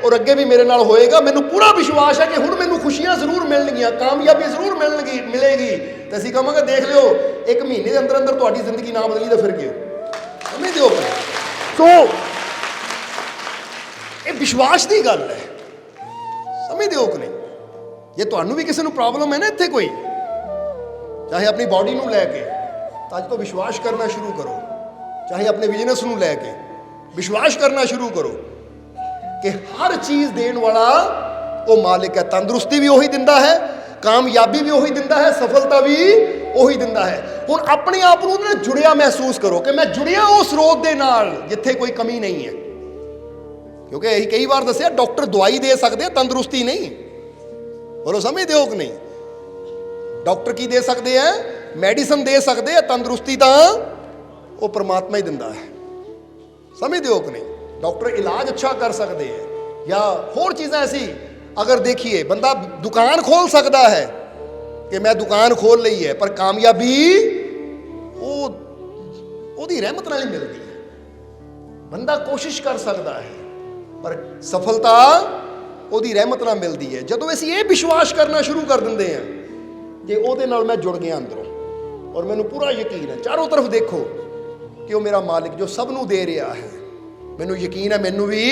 और अगे भी मेरे नाल होएगा। मैनूं पूरा विश्वास है कि हुण मैनूं खुशियां जरूर मिलणगियां, कामयाबी जरूर मिलेगी। तो असीं कहांगे देख लिओ, 1 महीने के अंदर अंदर तुहाडी जिंदगी ना बदली तो फिर क्यों समझ दिओ। सो ये विश्वास की गल है, समझ दिओ कि नहीं। जे तुहानूं भी किसी नूं प्रॉब्लम है ना इत्थे कोई, चाहे अपनी बॉडी नूं लैके, तो अज तो विश्वास करना शुरू करो। चाहे अपने बिजनेस नूं लैके विश्वास करना शुरू करो कि हर चीज़ देण वाला वो मालिक है। तंदुरुस्ती भी वही दिंदा है, कामयाबी भी वही दिंदा है, सफलता भी वही दिंदा है। हुण अपने आप नूं ना जुड़िया महसूस करो कि मैं जुड़िया उस स्रोत दे नाल जिथे कोई कमी नहीं है। क्योंकि यही कई बार दसिया, डॉक्टर दवाई दे सकते हैं, तंदुरुस्ती नहीं। बोलो समझते हो कि नहीं। डॉक्टर की दे सकते हैं, मैडिसन दे सकते हैं, तंदुरुस्ती तो वो परमात्मा ही दिंदा है। समझते हो कि नहीं। डॉक्टर इलाज अच्छा कर सकते हैं या होर चीज़ें ऐसी, अगर देखिए बंदा दुकान खोल सकता है कि मैं दुकान खोल ली है, पर कामयाबी ओदी रहमत नाल ही मिलती है। बंदा कोशिश कर सकता है पर सफलता ओदी रहमत नाल मिलती है। जदों असीं ये विश्वास करना शुरू कर देंगे हैं कि ओदे नाल मैं जुड़ गया अंदरों, और मैनूं पूरा यकीन है, चारों तरफ देखो कि वो मेरा मालिक जो सब नूं दे रहा है, मैनूं यकीन है मैनूं भी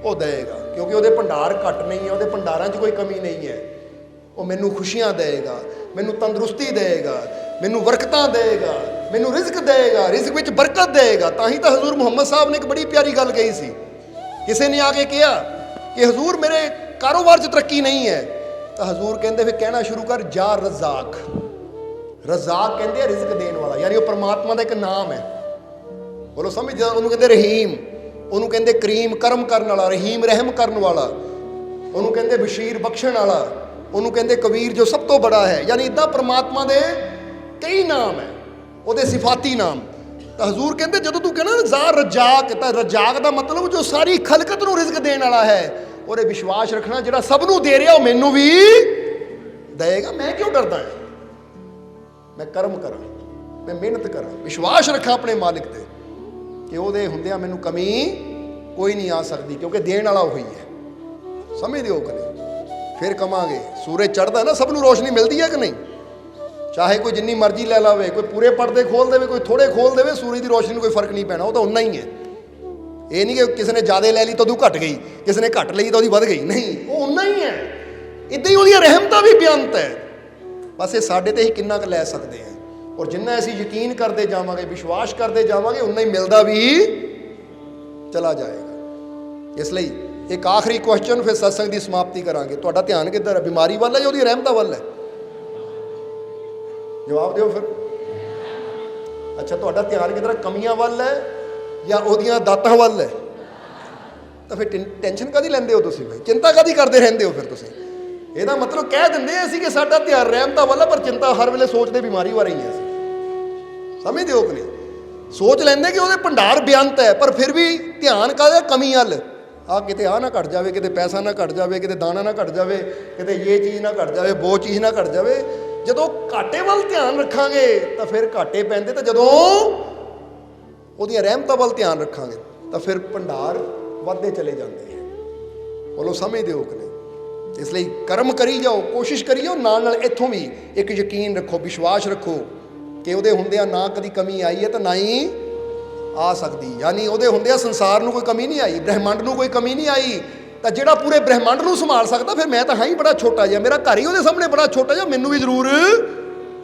वो देगा। क्योंकि वो भंडार घट नहीं है, वो भंडारां 'च कोई कमी नहीं है। वो मैनूं खुशियां देगा, मैनूं तंदुरुस्ती देगा, मैनूं बरकतां देगा, मैनूं रिज़्क देगा, रिज़्क विच बरकत देगा। तां ही तो हजूर मुहम्मद साहब ने एक बड़ी प्यारी गल कही सी। किसी ने आके कहा कि हजूर मेरे कारोबार 'च तरक्की नहीं है, तो हजूर कहते फिर कहना शुरू कर जा रज़ाक। रज़ाक कहते हैं रिज़्क देने वाला, यानी वो परमात्मा का एक नाम है। बोलो समझ, उन्होंने कहते रहीम, उन्होंने कहते करीम करम करने वाला, रहीम रहम करने वाला, उन्होंने कहते बशीर बख्शण वाला, उन्होंने कहते कबीर जो सब तो बड़ा है। यानी इदा परमात्मा के कई नाम है, वो सिफाती नाम। तो हजूर कहते जो तू कहना जा रजाक, तो रजाक का मतलब जो सारी खलकत नूं रिज़्क देने वाला है, और विश्वास रखना जो सबनों दे रहा वो मैनू भी देगा। मैं क्यों डरदा है, मैं कर्म करा, मैं मेहनत करा, विश्वास रखा अपने मालिक से कि ਉਹਦੇ ਹੁੰਦਿਆਂ ਮੈਨੂੰ कमी कोई नहीं आ सकती, क्योंकि देने वाला वही है। समझते हो कि नहीं। फिर कमांगे सूरज चढ़ता ना, सबनों रोशनी मिलती है कि नहीं। चाहे कोई जिन्नी मर्जी लै लावे, कोई पूरे पर्दे खोल दे, कोई थोड़े खोल दे, सूरज की रोशनी कोई फर्क नहीं पैना, वो तो उन्ना ही है। ये नहीं कि किसी ने ज़्यादा लै ली तो घट गई, किसी ने घट ली तो वध गई, नहीं, वो उन्ना ही है। इदां ही वो रहमतां भी बेअंत है। बस ये साडे ते ही किन्ना क लै सकते हैं, और जिन्ना असीं यकीन करते जावांगे, विश्वास करते जावांगे, उन्ना ही मिलता भी चला जाएगा। इसलिए एक आखिरी क्वेश्चन, फिर सत्संग की समाप्ति करांगे। तुहाडा ध्यान किधर है, बीमारी वाल है या उहदी रहमतां वाल है? जवाब दिओ फिर। अच्छा, तुहाडा ध्यान किधर है, कमियां वाल है या उहदियां दातां वाल है? तो फिर टेंशन कदी लैंदे हो तुसीं, भाई चिंता कदी करते रहंदे हो? फिर तुसीं ਇਹਦਾ मतलब कह ਦਿੰਦੇ ਅਸੀਂ कि ਸਾਡਾ ਧਿਆਨ ਰਹਿਮਤਾਂ ਵਾਲਾ, पर चिंता हर वेले सोचते बीमारी बारे ही है। समझते हो कि नहीं। सोच लेंगे कि वो भंडार बेअंत है, पर फिर भी ध्यान काहदा कमी वाल, आ किते आ ना घट जाए, किते पैसा ना घट जाए, किते दाना ना घट जाए, किते ये चीज़ ना घट जाए, वो चीज़ ना घट जाए। जदों घाटे वाल ध्यान रखांगे तो फिर घाटे पैंदे, तो जदों उहदियां रहमतां वाल ध्यान रखांगे तो फिर भंडार वधदे चले जाते हैं। बोलो समझते हो कि नहीं। ਇਸ ਲਈ ਕਰਮ ਕਰੀ ਜਾਓ, ਕੋਸ਼ਿਸ਼ ਕਰੀ ਜਾਓ, ਨਾਲ ਨਾਲ ਇੱਥੋਂ ਵੀ ਇੱਕ ਯਕੀਨ ਰੱਖੋ, ਵਿਸ਼ਵਾਸ ਰੱਖੋ ਕਿ ਉਹਦੇ ਹੁੰਦਿਆਂ ਨਾ ਕਦੀ ਕਮੀ ਆਈ ਹੈ ਤਾਂ ਨਾ ਹੀ ਆ ਸਕਦੀ। ਯਾਨੀ ਉਹਦੇ ਹੁੰਦਿਆਂ ਸੰਸਾਰ ਨੂੰ ਕੋਈ ਕਮੀ ਨਹੀਂ ਆਈ, ਬ੍ਰਹਿਮੰਡ ਨੂੰ ਕੋਈ ਕਮੀ ਨਹੀਂ ਆਈ। ਤਾਂ ਜਿਹੜਾ ਪੂਰੇ ਬ੍ਰਹਿਮੰਡ ਨੂੰ ਸੰਭਾਲ ਸਕਦਾ, ਫਿਰ ਮੈਂ ਤਾਂ ਹਾਂ ਹੀ ਬੜਾ ਛੋਟਾ ਜਿਹਾ, ਮੇਰਾ ਘਰ ਹੀ ਉਹਦੇ ਸਾਹਮਣੇ ਬੜਾ ਛੋਟਾ ਜਿਹਾ, ਮੈਨੂੰ ਵੀ ਜ਼ਰੂਰ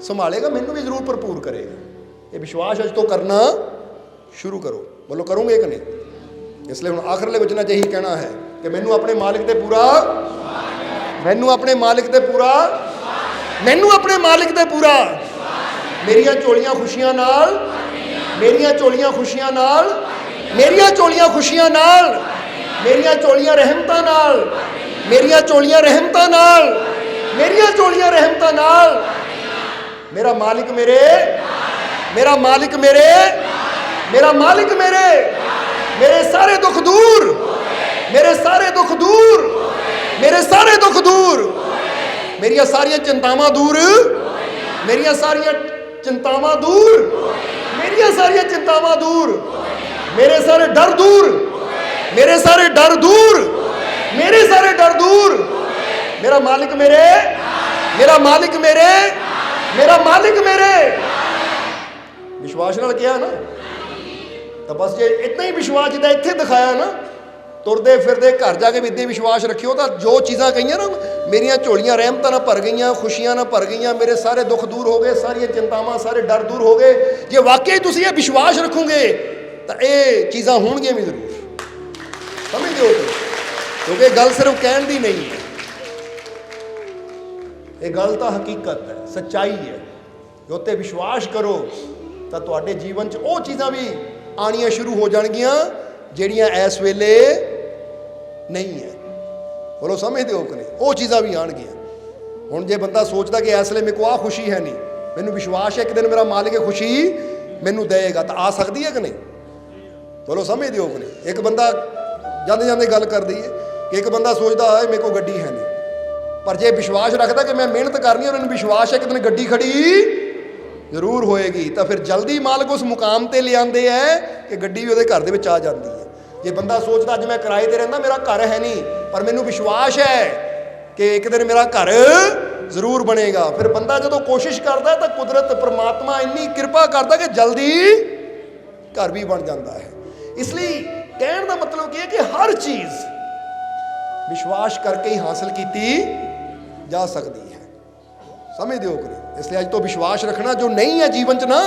ਸੰਭਾਲੇਗਾ, ਮੈਨੂੰ ਵੀ ਜ਼ਰੂਰ ਭਰਪੂਰ ਕਰੇਗਾ। ਇਹ ਵਿਸ਼ਵਾਸ ਅੱਜ ਤੋਂ ਕਰਨਾ ਸ਼ੁਰੂ ਕਰੋ। ਬੋਲੋ ਕਰੋਗੇ ਕਿ ਨਹੀਂ? ਇਸ ਲਈ ਹੁਣ ਆਖਰਲੇ ਵਚਨਾਂ 'ਚ ਇਹੀ ਕਹਿਣਾ ਹੈ ਕਿ ਮੈਨੂੰ ਆਪਣੇ ਮਾਲਿਕ ਤੇ ਪੂਰਾ, ਮੈਨੂੰ ਆਪਣੇ ਮਾਲਿਕ ਤੇ ਪੂਰਾ, ਮੈਨੂੰ ਆਪਣੇ ਮਾਲਿਕ ਤੇ ਪੂਰਾ, ਮੇਰੀਆਂ ਝੋਲੀਆਂ ਖੁਸ਼ੀਆਂ ਨਾਲ, ਮੇਰੀਆਂ ਝੋਲੀਆਂ ਖੁਸ਼ੀਆਂ ਨਾਲ, ਮੇਰੀਆਂ ਝੋਲੀਆਂ ਖੁਸ਼ੀਆਂ ਨਾਲ, ਮੇਰੀਆਂ ਝੋਲੀਆਂ ਰਹਿਮਤਾਂ ਨਾਲ, ਮੇਰੀਆਂ ਝੋਲੀਆਂ ਰਹਿਮਤਾਂ ਨਾਲ, ਮੇਰੀਆਂ ਝੋਲੀਆਂ ਰਹਿਮਤਾਂ ਨਾਲ। ਮੇਰਾ ਮਾਲਿਕ ਮੇਰੇ, ਮੇਰਾ ਮਾਲਿਕ ਮੇਰੇ, ਮੇਰਾ ਮਾਲਿਕ ਮੇਰੇ, ਮੇਰੇ ਸਾਰੇ ਦੁੱਖ ਦੂਰ, ਮੇਰੇ ਸਾਰੇ ਦੁੱਖ ਦੂਰ, ਮੇਰੇ ਸਾਰੇ ਦੁੱਖ ਦੂਰ, ਮੇਰੀਆਂ ਸਾਰੀਆਂ ਚਿੰਤਾਵਾਂ ਦੂਰ, ਮੇਰੀਆਂ ਸਾਰੀਆਂ ਚਿੰਤਾਵਾਂ ਦੂਰ, ਮੇਰੀਆਂ ਸਾਰੀਆਂ ਚਿੰਤਾਵਾਂ ਦੂਰ, ਮੇਰੇ ਸਾਰੇ ਡਰ ਦੂਰ, ਮੇਰੇ ਸਾਰੇ ਡਰ ਦੂਰ, ਮੇਰੇ ਸਾਰੇ ਡਰ ਦੂਰ। ਮੇਰਾ ਮਾਲਿਕ ਮੇਰੇ, ਮੇਰਾ ਮਾਲਿਕ ਮੇਰੇ, ਮੇਰਾ ਮਾਲਿਕ ਮੇਰੇ। ਵਿਸ਼ਵਾਸ ਨਾਲ ਕਿਹਾ ਨਾ, ਤਾਂ ਬਸ ਜੇ ਇਤਨਾ ਹੀ ਵਿਸ਼ਵਾਸ ਜਿੱਦਾਂ ਇੱਥੇ ਦਿਖਾਇਆ ਨਾ, ਤੁਰਦੇ ਫਿਰਦੇ ਘਰ ਜਾ ਕੇ ਵੀ ਇੱਦਾਂ ਵਿਸ਼ਵਾਸ ਰੱਖਿਓ, ਤਾਂ ਜੋ ਚੀਜ਼ਾਂ ਕਹੀਆਂ ਨਾ, ਮੇਰੀਆਂ ਝੋਲੀਆਂ ਰਹਿਮਤਾਂ ਨਾਲ ਭਰ ਗਈਆਂ, ਖੁਸ਼ੀਆਂ ਨਾਲ ਭਰ ਗਈਆਂ, ਮੇਰੇ ਸਾਰੇ ਦੁੱਖ ਦੂਰ ਹੋ ਗਏ, ਸਾਰੀਆਂ ਚਿੰਤਾਵਾਂ, ਸਾਰੇ ਡਰ ਦੂਰ ਹੋ ਗਏ। ਜੇ ਵਾਕਈ ਤੁਸੀਂ ਇਹ ਵਿਸ਼ਵਾਸ ਰੱਖੋਗੇ ਤਾਂ ਇਹ ਚੀਜ਼ਾਂ ਹੋਣਗੀਆਂ ਵੀ ਜ਼ਰੂਰ। ਸਮਝਦੇ ਹੋ? ਕਿਉਂਕਿ ਇਹ ਗੱਲ ਸਿਰਫ ਕਹਿਣ ਦੀ ਨਹੀਂ ਹੈ, ਇਹ ਗੱਲ ਤਾਂ ਹਕੀਕਤ ਹੈ, ਸੱਚਾਈ ਹੈ। ਜੇ ਉੱਤੇ ਵਿਸ਼ਵਾਸ ਕਰੋ ਤਾਂ ਤੁਹਾਡੇ ਜੀਵਨ 'ਚ ਉਹ ਚੀਜ਼ਾਂ ਵੀ ਆਉਣੀਆਂ ਸ਼ੁਰੂ ਹੋ ਜਾਣਗੀਆਂ ਜਿਹੜੀਆਂ ਇਸ ਵੇਲੇ ਨਹੀਂ ਹੈ। ਬੋਲੋ ਸਮਝਦੇ ਹੋ ਕਿ ਨਹੀਂ? ਉਹ ਚੀਜ਼ਾਂ ਵੀ ਆਉਣਗੀਆਂ। ਹੁਣ ਜੇ ਬੰਦਾ ਸੋਚਦਾ ਕਿ ਇਸ ਵੇਲੇ ਮੇਰੇ ਕੋਲ ਆਹ ਖੁਸ਼ੀ ਹੈ ਨਹੀਂ, ਮੈਨੂੰ ਵਿਸ਼ਵਾਸ ਹੈ ਇੱਕ ਦਿਨ ਮੇਰਾ ਮਾਲਿਕ ਇਹ ਖੁਸ਼ੀ ਮੈਨੂੰ ਦੇਵੇਗਾ, ਤਾਂ ਆ ਸਕਦੀ ਹੈ ਕਿ ਨਹੀਂ? ਬੋਲੋ ਸਮਝਦੇ ਹੋ ਕਿ ਨਹੀਂ? ਇੱਕ ਬੰਦਾ ਜਾਂਦੇ ਜਾਂਦੇ ਗੱਲ ਕਰ ਦਈਏ ਕਿ ਇੱਕ ਬੰਦਾ ਸੋਚਦਾ ਹੈ ਮੇਰੇ ਕੋਲ ਗੱਡੀ ਹੈ ਨਹੀਂ, ਪਰ ਜੇ ਵਿਸ਼ਵਾਸ ਰੱਖਦਾ ਕਿ ਮੈਂ ਮਿਹਨਤ ਕਰਨੀ, ਉਹਨਾਂ ਨੂੰ ਵਿਸ਼ਵਾਸ ਹੈ ਕਿ ਦਿਨ ਗੱਡੀ ਖੜੀ ਜ਼ਰੂਰ ਹੋਏਗੀ, ਤਾਂ ਫਿਰ ਜਲਦੀ ਮਾਲਕ ਉਸ ਮੁਕਾਮ ਤੇ ਲਿਆਂਦੇ ਹੈ ਕਿ ਗੱਡੀ ਵੀ ਉਹਦੇ ਘਰ ਦੇ ਵਿੱਚ ਆ ਜਾਂਦੀ ਹੈ। ਜੇ ਬੰਦਾ ਸੋਚਦਾ ਅੱਜ ਮੈਂ ਕਿਰਾਏ ਤੇ ਰਹਿੰਦਾ, ਮੇਰਾ ਘਰ ਹੈ ਨਹੀਂ, ਪਰ ਮੈਨੂੰ ਵਿਸ਼ਵਾਸ ਹੈ ਕਿ ਇੱਕ ਦਿਨ ਮੇਰਾ ਘਰ ਜ਼ਰੂਰ ਬਣੇਗਾ, ਫਿਰ ਬੰਦਾ ਜਦੋਂ ਕੋਸ਼ਿਸ਼ ਕਰਦਾ ਤਾਂ ਕੁਦਰਤ ਪਰਮਾਤਮਾ ਇੰਨੀ ਕਿਰਪਾ ਕਰਦਾ ਕਿ ਜਲਦੀ ਘਰ ਵੀ ਬਣ ਜਾਂਦਾ ਹੈ। ਇਸ ਲਈ ਕਹਿਣ ਦਾ ਮਤਲਬ ਕੀ ਹੈ ਕਿ ਹਰ ਚੀਜ਼ ਵਿਸ਼ਵਾਸ ਕਰਕੇ ਹੀ ਹਾਸਲ ਕੀਤੀ ਜਾ ਸਕਦੀ ਹੈ। ਸਮਝਦੇ ਹੋ ਕਿ ਨਹੀਂ? ਇਸ ਲਈ ਅੱਜ ਤੋਂ ਵਿਸ਼ਵਾਸ ਰੱਖਣਾ ਜੋ ਨਹੀਂ ਹੈ ਜੀਵਨ 'ਚ ਨਾ,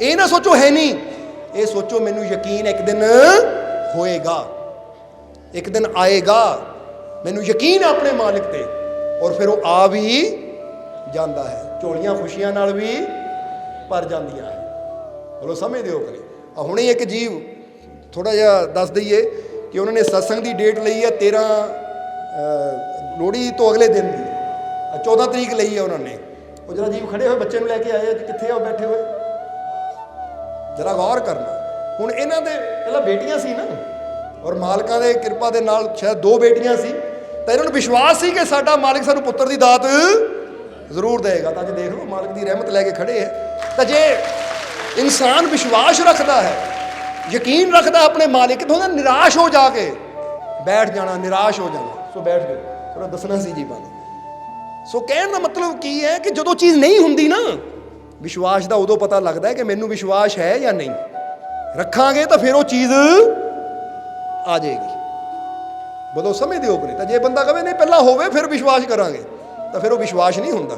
ਇਹ ਨਾ ਸੋਚੋ ਹੈ ਨਹੀਂ, ਇਹ ਸੋਚੋ ਮੈਨੂੰ ਯਕੀਨ ਇੱਕ ਦਿਨ ਹੋਏਗਾ, ਇੱਕ ਦਿਨ ਆਏਗਾ, ਮੈਨੂੰ ਯਕੀਨ ਹੈ ਆਪਣੇ ਮਾਲਿਕ ਤੇ, ਔਰ ਫਿਰ ਉਹ ਆ ਵੀ ਜਾਂਦਾ ਹੈ, ਝੋਲੀਆਂ ਖੁਸ਼ੀਆਂ ਨਾਲ ਵੀ ਭਰ ਜਾਂਦੀਆਂ ਹੈ। ਬੋਲੋ ਸਮਝਦੇ ਹੋ ਕਿ ਨਹੀਂ? ਹੁਣੇ ਇੱਕ ਜੀਵ ਥੋੜਾ ਜਿਹਾ ਦੱਸ ਦਈਏ ਕਿ ਉਹਨਾਂ ਨੇ ਸਤਸੰਗ ਦੀ ਡੇਟ ਲਈ ਹੈ 13 ਲੋਹੜੀ ਤੋਂ ਅਗਲੇ ਦਿਨ ਦੀ, 14 ਤਰੀਕ ਲਈ ਹੈ ਉਹਨਾਂ ਨੇ। ਉਹ ਜਰਾ ਜੀਵ ਖੜੇ ਹੋਏ ਬੱਚੇ ਨੂੰ ਲੈ ਕੇ ਆਏ, ਕਿੱਥੇ ਆ ਉਹ ਬੈਠੇ ਹੋਏ, ਜਰਾ ਗੌਰ ਕਰਨਾ। ਹੁਣ ਇਹਨਾਂ ਦੇ ਪਹਿਲਾਂ ਬੇਟੀਆਂ ਸੀ ਨਾ, ਔਰ ਮਾਲਕਾਂ ਦੇ ਕਿਰਪਾ ਦੇ ਨਾਲ ਸ਼ਾਇਦ 2 ਬੇਟੀਆਂ ਸੀ, ਤਾਂ ਇਹਨਾਂ ਨੂੰ ਵਿਸ਼ਵਾਸ ਸੀ ਕਿ ਸਾਡਾ ਮਾਲਿਕ ਸਾਨੂੰ ਪੁੱਤਰ ਦੀ ਦਾਤ ਜ਼ਰੂਰ ਦੇਵੇਗਾ। ਤਾਂ ਅੱਜ ਦੇਖ ਲਓ ਮਾਲਕ ਦੀ ਰਹਿਮਤ ਲੈ ਕੇ ਖੜੇ ਹੈ। ਤਾਂ ਜੇ ਇਨਸਾਨ ਵਿਸ਼ਵਾਸ ਰੱਖਦਾ ਹੈ, ਯਕੀਨ ਰੱਖਦਾ ਆਪਣੇ ਮਾਲਿਕ ਤੋਂ, ਨਿਰਾਸ਼ ਹੋ ਜਾ ਕੇ ਬੈਠ ਜਾਣਾ, ਨਿਰਾਸ਼ ਹੋ ਜਾਣਾ। ਸੋ ਬੈਠ ਗਏ, ਥੋੜਾ ਦੱਸਣਾ ਸੀ ਜੀ ਬਾਰੇ। ਸੋ ਕਹਿਣ ਦਾ ਮਤਲਬ ਕੀ ਹੈ ਕਿ ਜਦੋਂ ਚੀਜ਼ ਨਹੀਂ ਹੁੰਦੀ ਨਾ, ਵਿਸ਼ਵਾਸ ਦਾ ਉਦੋਂ ਪਤਾ ਲੱਗਦਾ ਹੈ ਕਿ ਮੈਨੂੰ ਵਿਸ਼ਵਾਸ ਹੈ ਜਾਂ ਨਹੀਂ। ਰੱਖਾਂਗੇ ਤਾਂ ਫਿਰ ਉਹ ਚੀਜ਼ ਆ ਜਾਏਗੀ। ਬੋਲੋ ਸਮਝਦੇ ਹੋ ਕਿ ਨਹੀਂ? ਤਾਂ ਜੇ ਬੰਦਾ ਕਹੇ ਨਹੀਂ ਪਹਿਲਾਂ ਹੋਵੇ ਫਿਰ ਵਿਸ਼ਵਾਸ ਕਰਾਂਗੇ, ਤਾਂ ਫਿਰ ਉਹ ਵਿਸ਼ਵਾਸ ਨਹੀਂ ਹੁੰਦਾ।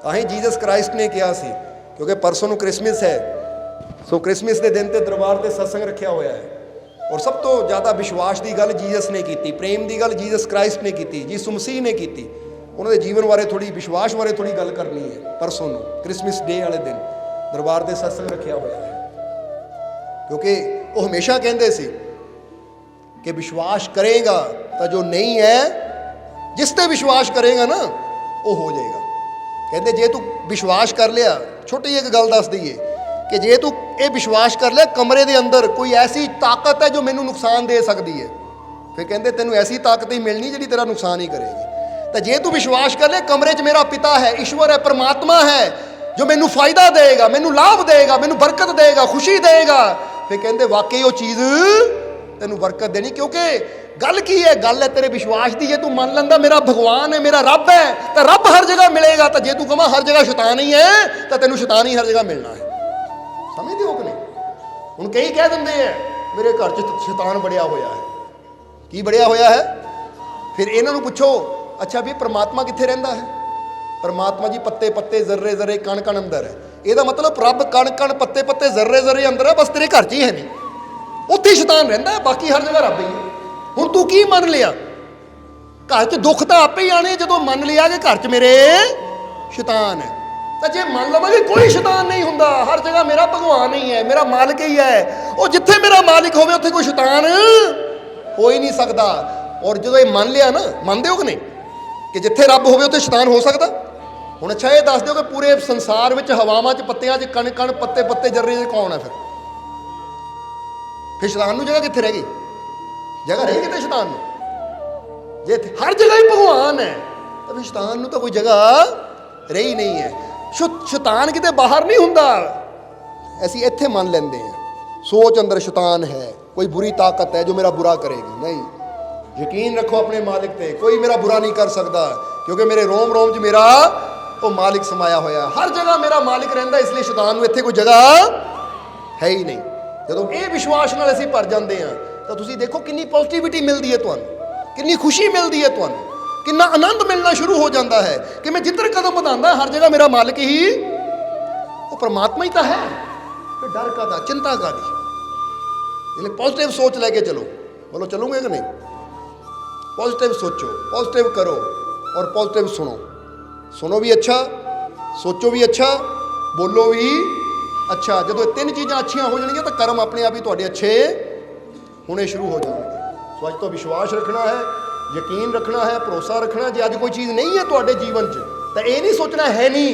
ਤਾਂ ਹੀ ਜੀਸਸ ਕ੍ਰਾਈਸਟ ਨੇ ਕਿਹਾ ਸੀ, ਕਿਉਂਕਿ ਪਰਸੋਂ ਨੂੰ ਕ੍ਰਿਸਮਸ ਹੈ, ਸੋ ਕ੍ਰਿਸਮਸ ਦੇ ਦਿਨ ਤੇ ਦਰਬਾਰ ਤੇ ਸਤਸੰਗ ਰੱਖਿਆ ਹੋਇਆ ਹੈ, ਔਰ ਸਭ ਤੋਂ ਜ਼ਿਆਦਾ ਵਿਸ਼ਵਾਸ ਦੀ ਗੱਲ ਜੀਸਸ ਨੇ ਕੀਤੀ, ਪ੍ਰੇਮ ਦੀ ਗੱਲ ਜੀਸਸ ਕ੍ਰਾਈਸਟ ਨੇ ਕੀਤੀ, ਯਿਸੂ ਮਸੀਹ ਨੇ ਕੀਤੀ। ਉਹਨਾਂ ਦੇ ਜੀਵਨ ਬਾਰੇ ਥੋੜੀ, ਵਿਸ਼ਵਾਸ ਬਾਰੇ ਥੋੜੀ ਗੱਲ ਕਰਨੀ ਹੈ। ਪਰਸੋਂ ਨੂੰ ਕ੍ਰਿਸਮਸ ਡੇ ਵਾਲੇ ਦਿਨ ਦਰਬਾਰ ਤੇ ਸਤਸੰਗ ਰੱਖਿਆ ਹੋਇਆ ਹੈ, ਕਿਉਂਕਿ ਉਹ ਹਮੇਸ਼ਾ ਕਹਿੰਦੇ ਸੀ ਕਿ ਵਿਸ਼ਵਾਸ ਕਰੇਗਾ ਤਾਂ ਜੋ ਨਹੀਂ ਹੈ, ਜਿਸ ਤੇ ਵਿਸ਼ਵਾਸ ਕਰੇਗਾ ਨਾ ਉਹ ਹੋ ਜਾਏਗਾ। ਕਹਿੰਦੇ ਜੇ ਤੂੰ ਵਿਸ਼ਵਾਸ ਕਰ ਲਿਆ, ਛੋਟੀ ਜਿਹੀ ਇੱਕ ਗੱਲ ਦੱਸ ਦਈਏ ਕਿ ਜੇ ਤੂੰ ਇਹ ਵਿਸ਼ਵਾਸ ਕਰ ਲਿਆ ਕਮਰੇ ਦੇ ਅੰਦਰ ਕੋਈ ਐਸੀ ਤਾਕਤ ਹੈ ਜੋ ਮੈਨੂੰ ਨੁਕਸਾਨ ਦੇ ਸਕਦੀ ਹੈ, ਫਿਰ ਕਹਿੰਦੇ ਤੈਨੂੰ ਐਸੀ ਤਾਕਤ ਹੀ ਮਿਲਣੀ ਜਿਹੜੀ ਤੇਰਾ ਨੁਕਸਾਨ ਹੀ ਕਰੇਗੀ। ਤਾਂ ਜੇ ਤੂੰ ਵਿਸ਼ਵਾਸ ਕਰ ਲਿਆ ਕਮਰੇ 'ਚ ਮੇਰਾ ਪਿਤਾ ਹੈ, ਈਸ਼ਵਰ ਹੈ, ਪਰਮਾਤਮਾ ਹੈ ਜੋ ਮੈਨੂੰ ਫਾਇਦਾ ਦੇਗਾ, ਮੈਨੂੰ ਲਾਭ ਦੇਗਾ, ਮੈਨੂੰ ਬਰਕਤ ਦੇਗਾ, ਖੁਸ਼ੀ ਦੇਗਾ, ਫਿਰ ਕਹਿੰਦੇ ਵਾਕਈ ਉਹ ਚੀਜ਼ ਤੈਨੂੰ ਬਰਕਤ ਦੇਣੀ। ਕਿਉਂਕਿ ਗੱਲ ਕੀ ਹੈ, ਗੱਲ ਹੈ ਤੇਰੇ ਵਿਸ਼ਵਾਸ ਦੀ। ਜੇ ਤੂੰ ਮੰਨ ਲੈਂਦਾ ਮੇਰਾ ਭਗਵਾਨ ਹੈ, ਮੇਰਾ ਰੱਬ ਹੈ, ਤਾਂ ਰੱਬ ਹਰ ਜਗ੍ਹਾ ਮਿਲੇਗਾ। ਤਾਂ ਜੇ ਤੂੰ ਕਹਾਂ ਹਰ ਜਗ੍ਹਾ ਸ਼ੈਤਾਨ ਹੀ ਹੈ, ਤਾਂ ਤੈਨੂੰ ਸ਼ੈਤਾਨ ਹੀ ਹਰ ਜਗ੍ਹਾ ਮਿਲਣਾ ਹੈ। ਸਮਝਦੇ ਹੋ ਕਿ ਨਹੀਂ? ਹੁਣ ਕਈ ਕਹਿ ਦਿੰਦੇ ਆ ਮੇਰੇ ਘਰ 'ਚ ਸ਼ੈਤਾਨ ਬੜਿਆ ਹੋਇਆ ਹੈ। ਕੀ ਬੜਿਆ ਹੋਇਆ ਹੈ? ਫਿਰ ਇਹਨਾਂ ਨੂੰ ਪੁੱਛੋ, ਅੱਛਾ ਵੀ ਪ੍ਰਮਾਤਮਾ ਕਿੱਥੇ ਰਹਿੰਦਾ ਹੈ? परमात्मा जी पत्ते पत्ते जर्रे जर्रे कण कण अंदर है। ਇਹਦਾ ਮਤਲਬ ਰੱਬ ਕਣ ਕਣ ਪੱਤੇ ਪੱਤੇ ਜ਼ਰਰੇ ਜ਼ਰਰੇ ਅੰਦਰ ਹੈ, ਬਸ ਤੇਰੇ ਘਰ 'ਚ ਹੀ ਹੈ ਨਹੀਂ, ਉੱਥੇ ਹੀ ਸ਼ੈਤਾਨ ਰਹਿੰਦਾ ਹੈ, ਬਾਕੀ ਹਰ ਜਗ੍ਹਾ ਰੱਬ ਹੀ ਹੈ। ਹੁਣ ਤੂੰ ਕੀ ਮੰਨ ਲਿਆ? ਘਰ 'ਚ ਦੁੱਖ ਤਾਂ ਆਪੇ ਹੀ ਆਣੇ ਜਦੋਂ ਮੰਨ ਲਿਆ ਕਿ ਘਰ 'ਚ ਮੇਰੇ ਸ਼ੈਤਾਨ ਹੈ। ਤਾਂ ਜੇ ਮੰਨ ਲਵਾਂਗੇ ਕੋਈ ਸ਼ੈਤਾਨ ਨਹੀਂ ਹੁੰਦਾ, ਹਰ ਜਗ੍ਹਾ ਮੇਰਾ ਭਗਵਾਨ ਹੀ ਹੈ, ਮੇਰਾ ਮਾਲਕ ਹੀ ਹੈ, ਉਹ ਜਿੱਥੇ ਮੇਰਾ ਮਾਲਿਕ ਹੋਵੇ ਉੱਥੇ ਕੋਈ ਸ਼ੈਤਾਨ ਹੋ ਹੀ ਨਹੀਂ ਸਕਦਾ। ਔਰ ਜਦੋਂ ਇਹ ਮੰਨ ਲਿਆ ਨਾ, ਮੰਨਦੇ ਹੋ ਕਿ ਨਹੀਂ ਕਿ ਜਿੱਥੇ ਰੱਬ ਹੋਵੇ ਉੱਥੇ ਸ਼ੈਤਾਨ ਹੋ ਸਕਦਾ? ਹੁਣ ਅੱਛਾ ਇਹ ਦੱਸ ਦਿਓ ਕਿ ਪੂਰੇ ਸੰਸਾਰ ਵਿੱਚ ਹਵਾਵਾਂ 'ਚ ਪੱਤਿਆਂ 'ਚ ਕਣ ਕਣ ਪੱਤੇ ਪੱਤੇ ਜਰਰੇ 'ਚ ਕੌਣ ਹੈ? ਫਿਰ ਸ਼ੈਤਾਨ ਨੂੰ ਜਗ੍ਹਾ ਕਿੱਥੇ ਰਹਿ ਗਈ? ਜਗ੍ਹਾ ਰਹੀ ਕਿਤੇ ਸ਼ੈਤਾਨ ਨੂੰ? ਜੇ ਹਰ ਜਗ੍ਹਾ ਹੀ ਭਗਵਾਨ ਹੈ ਤਾਂ ਫਿਰ ਸ਼ੈਤਾਨ ਨੂੰ ਤਾਂ ਕੋਈ ਜਗ੍ਹਾ ਰਹੀ ਨਹੀਂ ਹੈ। ਸ਼ੈਤਾਨ ਕਿਤੇ ਬਾਹਰ ਨਹੀਂ ਹੁੰਦਾ, ਅਸੀਂ ਇੱਥੇ ਮੰਨ ਲੈਂਦੇ ਹਾਂ। ਸੋਚ ਅੰਦਰ ਸ਼ੈਤਾਨ ਹੈ, ਕੋਈ ਬੁਰੀ ਤਾਕਤ ਹੈ ਜੋ ਮੇਰਾ ਬੁਰਾ ਕਰੇਗੀ। ਨਹੀਂ, ਯਕੀਨ ਰੱਖੋ ਆਪਣੇ ਮਾਲਿਕ ਤੇ, ਕੋਈ ਮੇਰਾ ਬੁਰਾ ਨਹੀਂ ਕਰ ਸਕਦਾ, ਕਿਉਂਕਿ ਮੇਰੇ ਰੋਮ ਰੋਮ 'ਚ ਮੇਰਾ ਉਹ ਮਾਲਿਕ ਸਮਾਇਆ ਹੋਇਆ। ਹਰ ਜਗ੍ਹਾ ਮੇਰਾ ਮਾਲਿਕ ਰਹਿੰਦਾ, ਇਸ ਲਈ ਸ਼ੈਤਾਨ ਨੂੰ ਇੱਥੇ ਕੋਈ ਜਗ੍ਹਾ ਹੈ ਹੀ ਨਹੀਂ। ਜਦੋਂ ਇਹ ਵਿਸ਼ਵਾਸ ਨਾਲ ਅਸੀਂ ਭਰ ਜਾਂਦੇ ਹਾਂ ਤਾਂ ਤੁਸੀਂ ਦੇਖੋ ਕਿੰਨੀ ਪੋਜ਼ਿਟਿਵਿਟੀ ਮਿਲਦੀ ਹੈ ਤੁਹਾਨੂੰ, ਕਿੰਨੀ ਖੁਸ਼ੀ ਮਿਲਦੀ ਹੈ ਤੁਹਾਨੂੰ, ਕਿੰਨਾ ਆਨੰਦ ਮਿਲਣਾ ਸ਼ੁਰੂ ਹੋ ਜਾਂਦਾ ਹੈ ਕਿ ਮੈਂ ਜਿੱਧਰ ਕਦਮ ਵਧਾਉਂਦਾ ਹਰ ਜਗ੍ਹਾ ਮੇਰਾ ਮਾਲਿਕ ਹੀ, ਉਹ ਪਰਮਾਤਮਾ ਹੀ ਤਾਂ ਹੈ। ਫਿਰ ਡਰ ਕਾਹਦਾ, ਚਿੰਤਾ ਕਾਹਦੀ? इसलिए पॉजिटिव सोच लेके चलो। बोलो चलोगे कि नहीं? पॉजिटिव सोचो, पॉजिटिव करो और पॉजिटिव सुनो। सुनो भी अच्छा, सोचो भी अच्छा, बोलो भी अच्छा। जब ये तीन चीज़ां अच्छियां हो जाएंगी तो कर्म अपने आप ही तुहाडे अच्छे होने शुरू हो जाएंगे। सो अज तो विश्वास रखना है, यकीन रखना है, भरोसा रखना। जे अज कोई चीज़ नहीं है तुहाडे जीवन च तो ये नहीं सोचना है नहीं,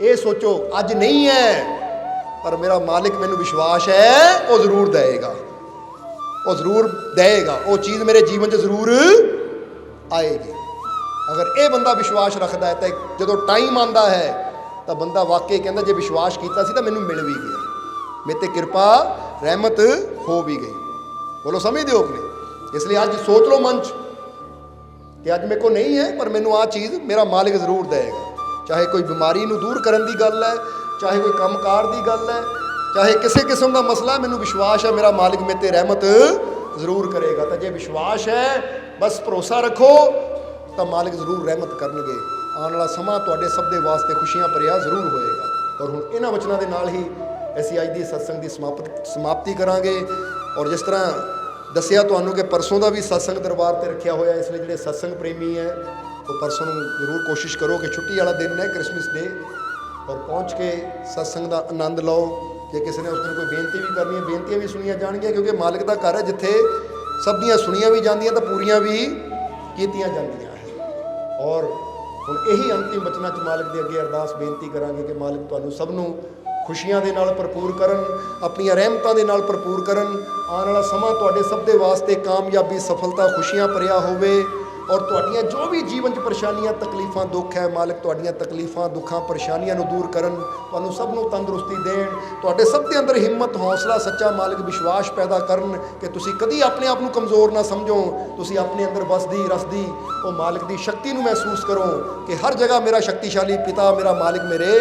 ये सोचो अज नहीं है पर मेरा मालिक मैनू विश्वास है वो जरूर देगा, वो जरूर देगा, वो चीज़ मेरे जीवन च जरूर आएगी। अगर ये बंदा विश्वास रखता है तो जो टाइम आता है तो बंदा वाकई कहता जे विश्वास किया तो मैनू मिल भी गया, मेरे ते कृपा रहमत हो भी गई। बोलो समझते हो कि नहीं? इसलिए अज सोच लो मन च कि अज मेरे को नहीं है पर मैनू आ चीज़ मेरा मालिक जरूर देगा। चाहे कोई बीमारी नू दूर करने की गल है, चाहे कोई कामकार की गल है, चाहे किसी किस्म का मसला, मैनू विश्वास है मेरा मालिक मेरे ते रहमत जरूर करेगा। तो जे विश्वास है बस भरोसा रखो तो मालिक जरूर रहमत करनगे। आने वाला समा तुहाडे सब दे वास्ते खुशियां भरिया जरूर होएगा। और हुण इन्हां वचनां दे नाल ही असीं अज दी सत्संग की समाप्ति करांगे। और जिस तरह दसिया तुहानूं कि परसों का भी सत्संग दरबार ते रखिया होया, इसलिए जिहड़े सत्संग प्रेमी है तो परसों जरूर कोशिश करो कि छुट्टी वाला दिन है क्रिसमस डे, और पहुँच के सत्संग का आनंद लो। जे किसी ने उस दिन कोई बेनती भी करनी है, बेनतियाँ भी सुनिया जाएंगियां, क्योंकि मालिक का घर है जिथे सब दियाँ सुनिया भी जांदियां तो पूरियां भी कीतियां जांदियां है। और हुण यही अंतिम वचनां च मालिक दे अगे अरदास बेनती करांगे कि मालिक तुहानूं सब नूं खुशियां दे नाल भरपूर करन, अपनियां रहमतां दे नाल भरपूर करन। आने वाला समा तुहाडे सब दे वास्ते कामयाबी, सफलता, खुशियां भरिया होवे। और तुहाडियां जो भी जीवन च परेशानियां, तकलीफां, दुख है, मालिक तुहाडियां तकलीफां, दुखां, परेशानियां नूं दूर करन, तुहानूं सब नूं तंदुरुस्ती देण, तुहाडे सब दे अंदर हिम्मत, हौसला, सच्चा मालिक विश्वास पैदा करन कि तुसीं कदी अपने आप नूं कमज़ोर ना समझो। तुसीं अपने अंदर वसदी रसदी वो मालिक दी शक्ति नूं महसूस करो कि हर जगह मेरा शक्तिशाली पिता, मेरा मालिक मेरे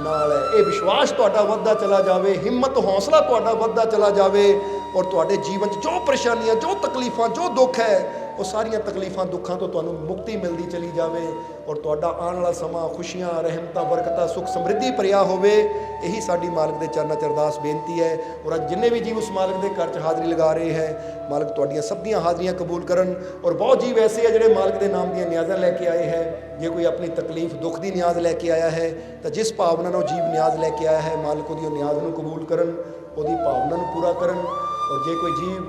नाल है। ये विश्वास तुहाडा वधदा चला जावे, हिम्मत, हौसला तुहाडा वधदा चला जावे। और तुहाडे जीवन च जो परेशानियां, जो तकलीफां, जो दुख है, वो सारियां तकलीफां, दुखों तो तुहानूं मुक्ति मिलती चली जावे। और तुहाडा आने वाला समा खुशियां, रहमतां, बरकतां, सुख समृद्धि भरिया होवे। यही साडी मालिक दे चरनां च अरदास बेनती है। और अज जिन्ने भी जीव उस मालिक दे घर च हाज़री लगा रहे हैं, मालिक तुहाडियां सब दियां हाज़रियां कबूल करन। और बहुत जीव ऐसे है जिहड़े मालिक दे नाम दियां न्याज़ां लैके आए हैं। जे कोई अपनी तकलीफ, दुख की न्याज़ लैके आया है तो जिस भावना नाल जीव न्याज़ लैके आया है, मालिक उहदी न्याज़ नूं कबूल करन, उहदी भावना नूं पूरा करन। और जे कोई जीव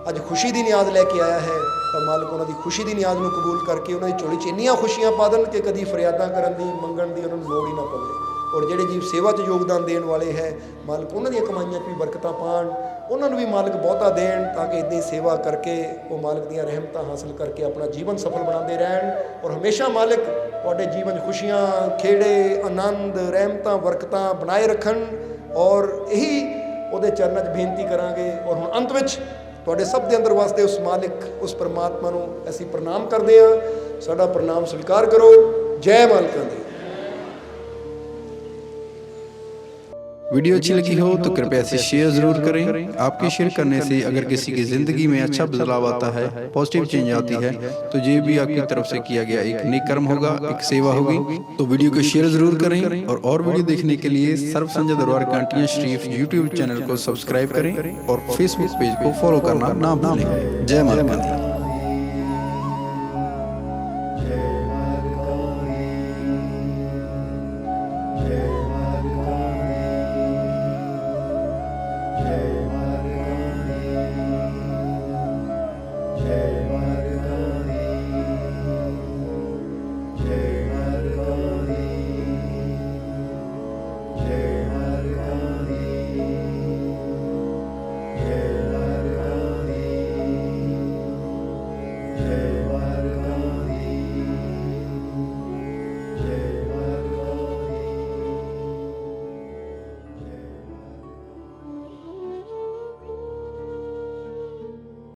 अज खुशी की न्याज़ लैके आया है तो मालिक उन्होंने खुशी की न्याज़ नूं कबूल करके उन्होंने झोली च इन्नियां खुशियां पा देन कि कभी फरियादां करन दी, मंगण दी उन्होंने लोड़ ही ना पवे। और जिहड़े जीव सेवा च योगदान देने वाले है, मालिक उन्हां दीयां कमाईआं च भी बरकतां पाण, उन्होंने भी मालिक बहुता देण, ताकि इदां ही सेवा करके वो मालिक दीयां रहमतां हासिल करके अपना जीवन सफल बनाते रहन। और हमेशा मालिक तुहाडे जीवन खुशियां, खेड़े, आनंद, रहमतां, बरकतां बनाए रखन। और यही ਉਹਦੇ ਚਰਨਾਂ 'ਚ ਬੇਨਤੀ ਕਰਾਂਗੇ। और हुण अंत विच ਤੁਹਾਡੇ ਸਭ ਦੇ ਅੰਦਰ ਵਾਸਤੇ ਉਸ ਮਾਲਿਕ, ਉਸ ਪਰਮਾਤਮਾ ਨੂੰ ਅਸੀਂ ਪ੍ਰਣਾਮ ਕਰਦੇ ਹਾਂ। ਸਾਡਾ ਪ੍ਰਣਾਮ ਸਵੀਕਾਰ ਕਰੋ। ਜੈ ਮਾਲਕਾਂ ਦੀ। वीडियो अच्छी लगी हो तो कृपया इसे शेयर जरूर करें। आपके शेयर करने से अगर किसी की ज़िंदगी में अच्छा बदलाव आता है, पॉजिटिव चेंज आती है, तो ये भी आपकी तरफ से किया गया एक नेक कर्म होगा, एक सेवा होगी। तो वीडियो को शेयर जरूर करें और वीडियो देखने के लिए सर्व संजय दरबार कांटियाँ शरीफ यूट्यूब चैनल को सब्सक्राइब करें और फेसबुक पेज को फॉलो करना ना भूलें। जय माता दी।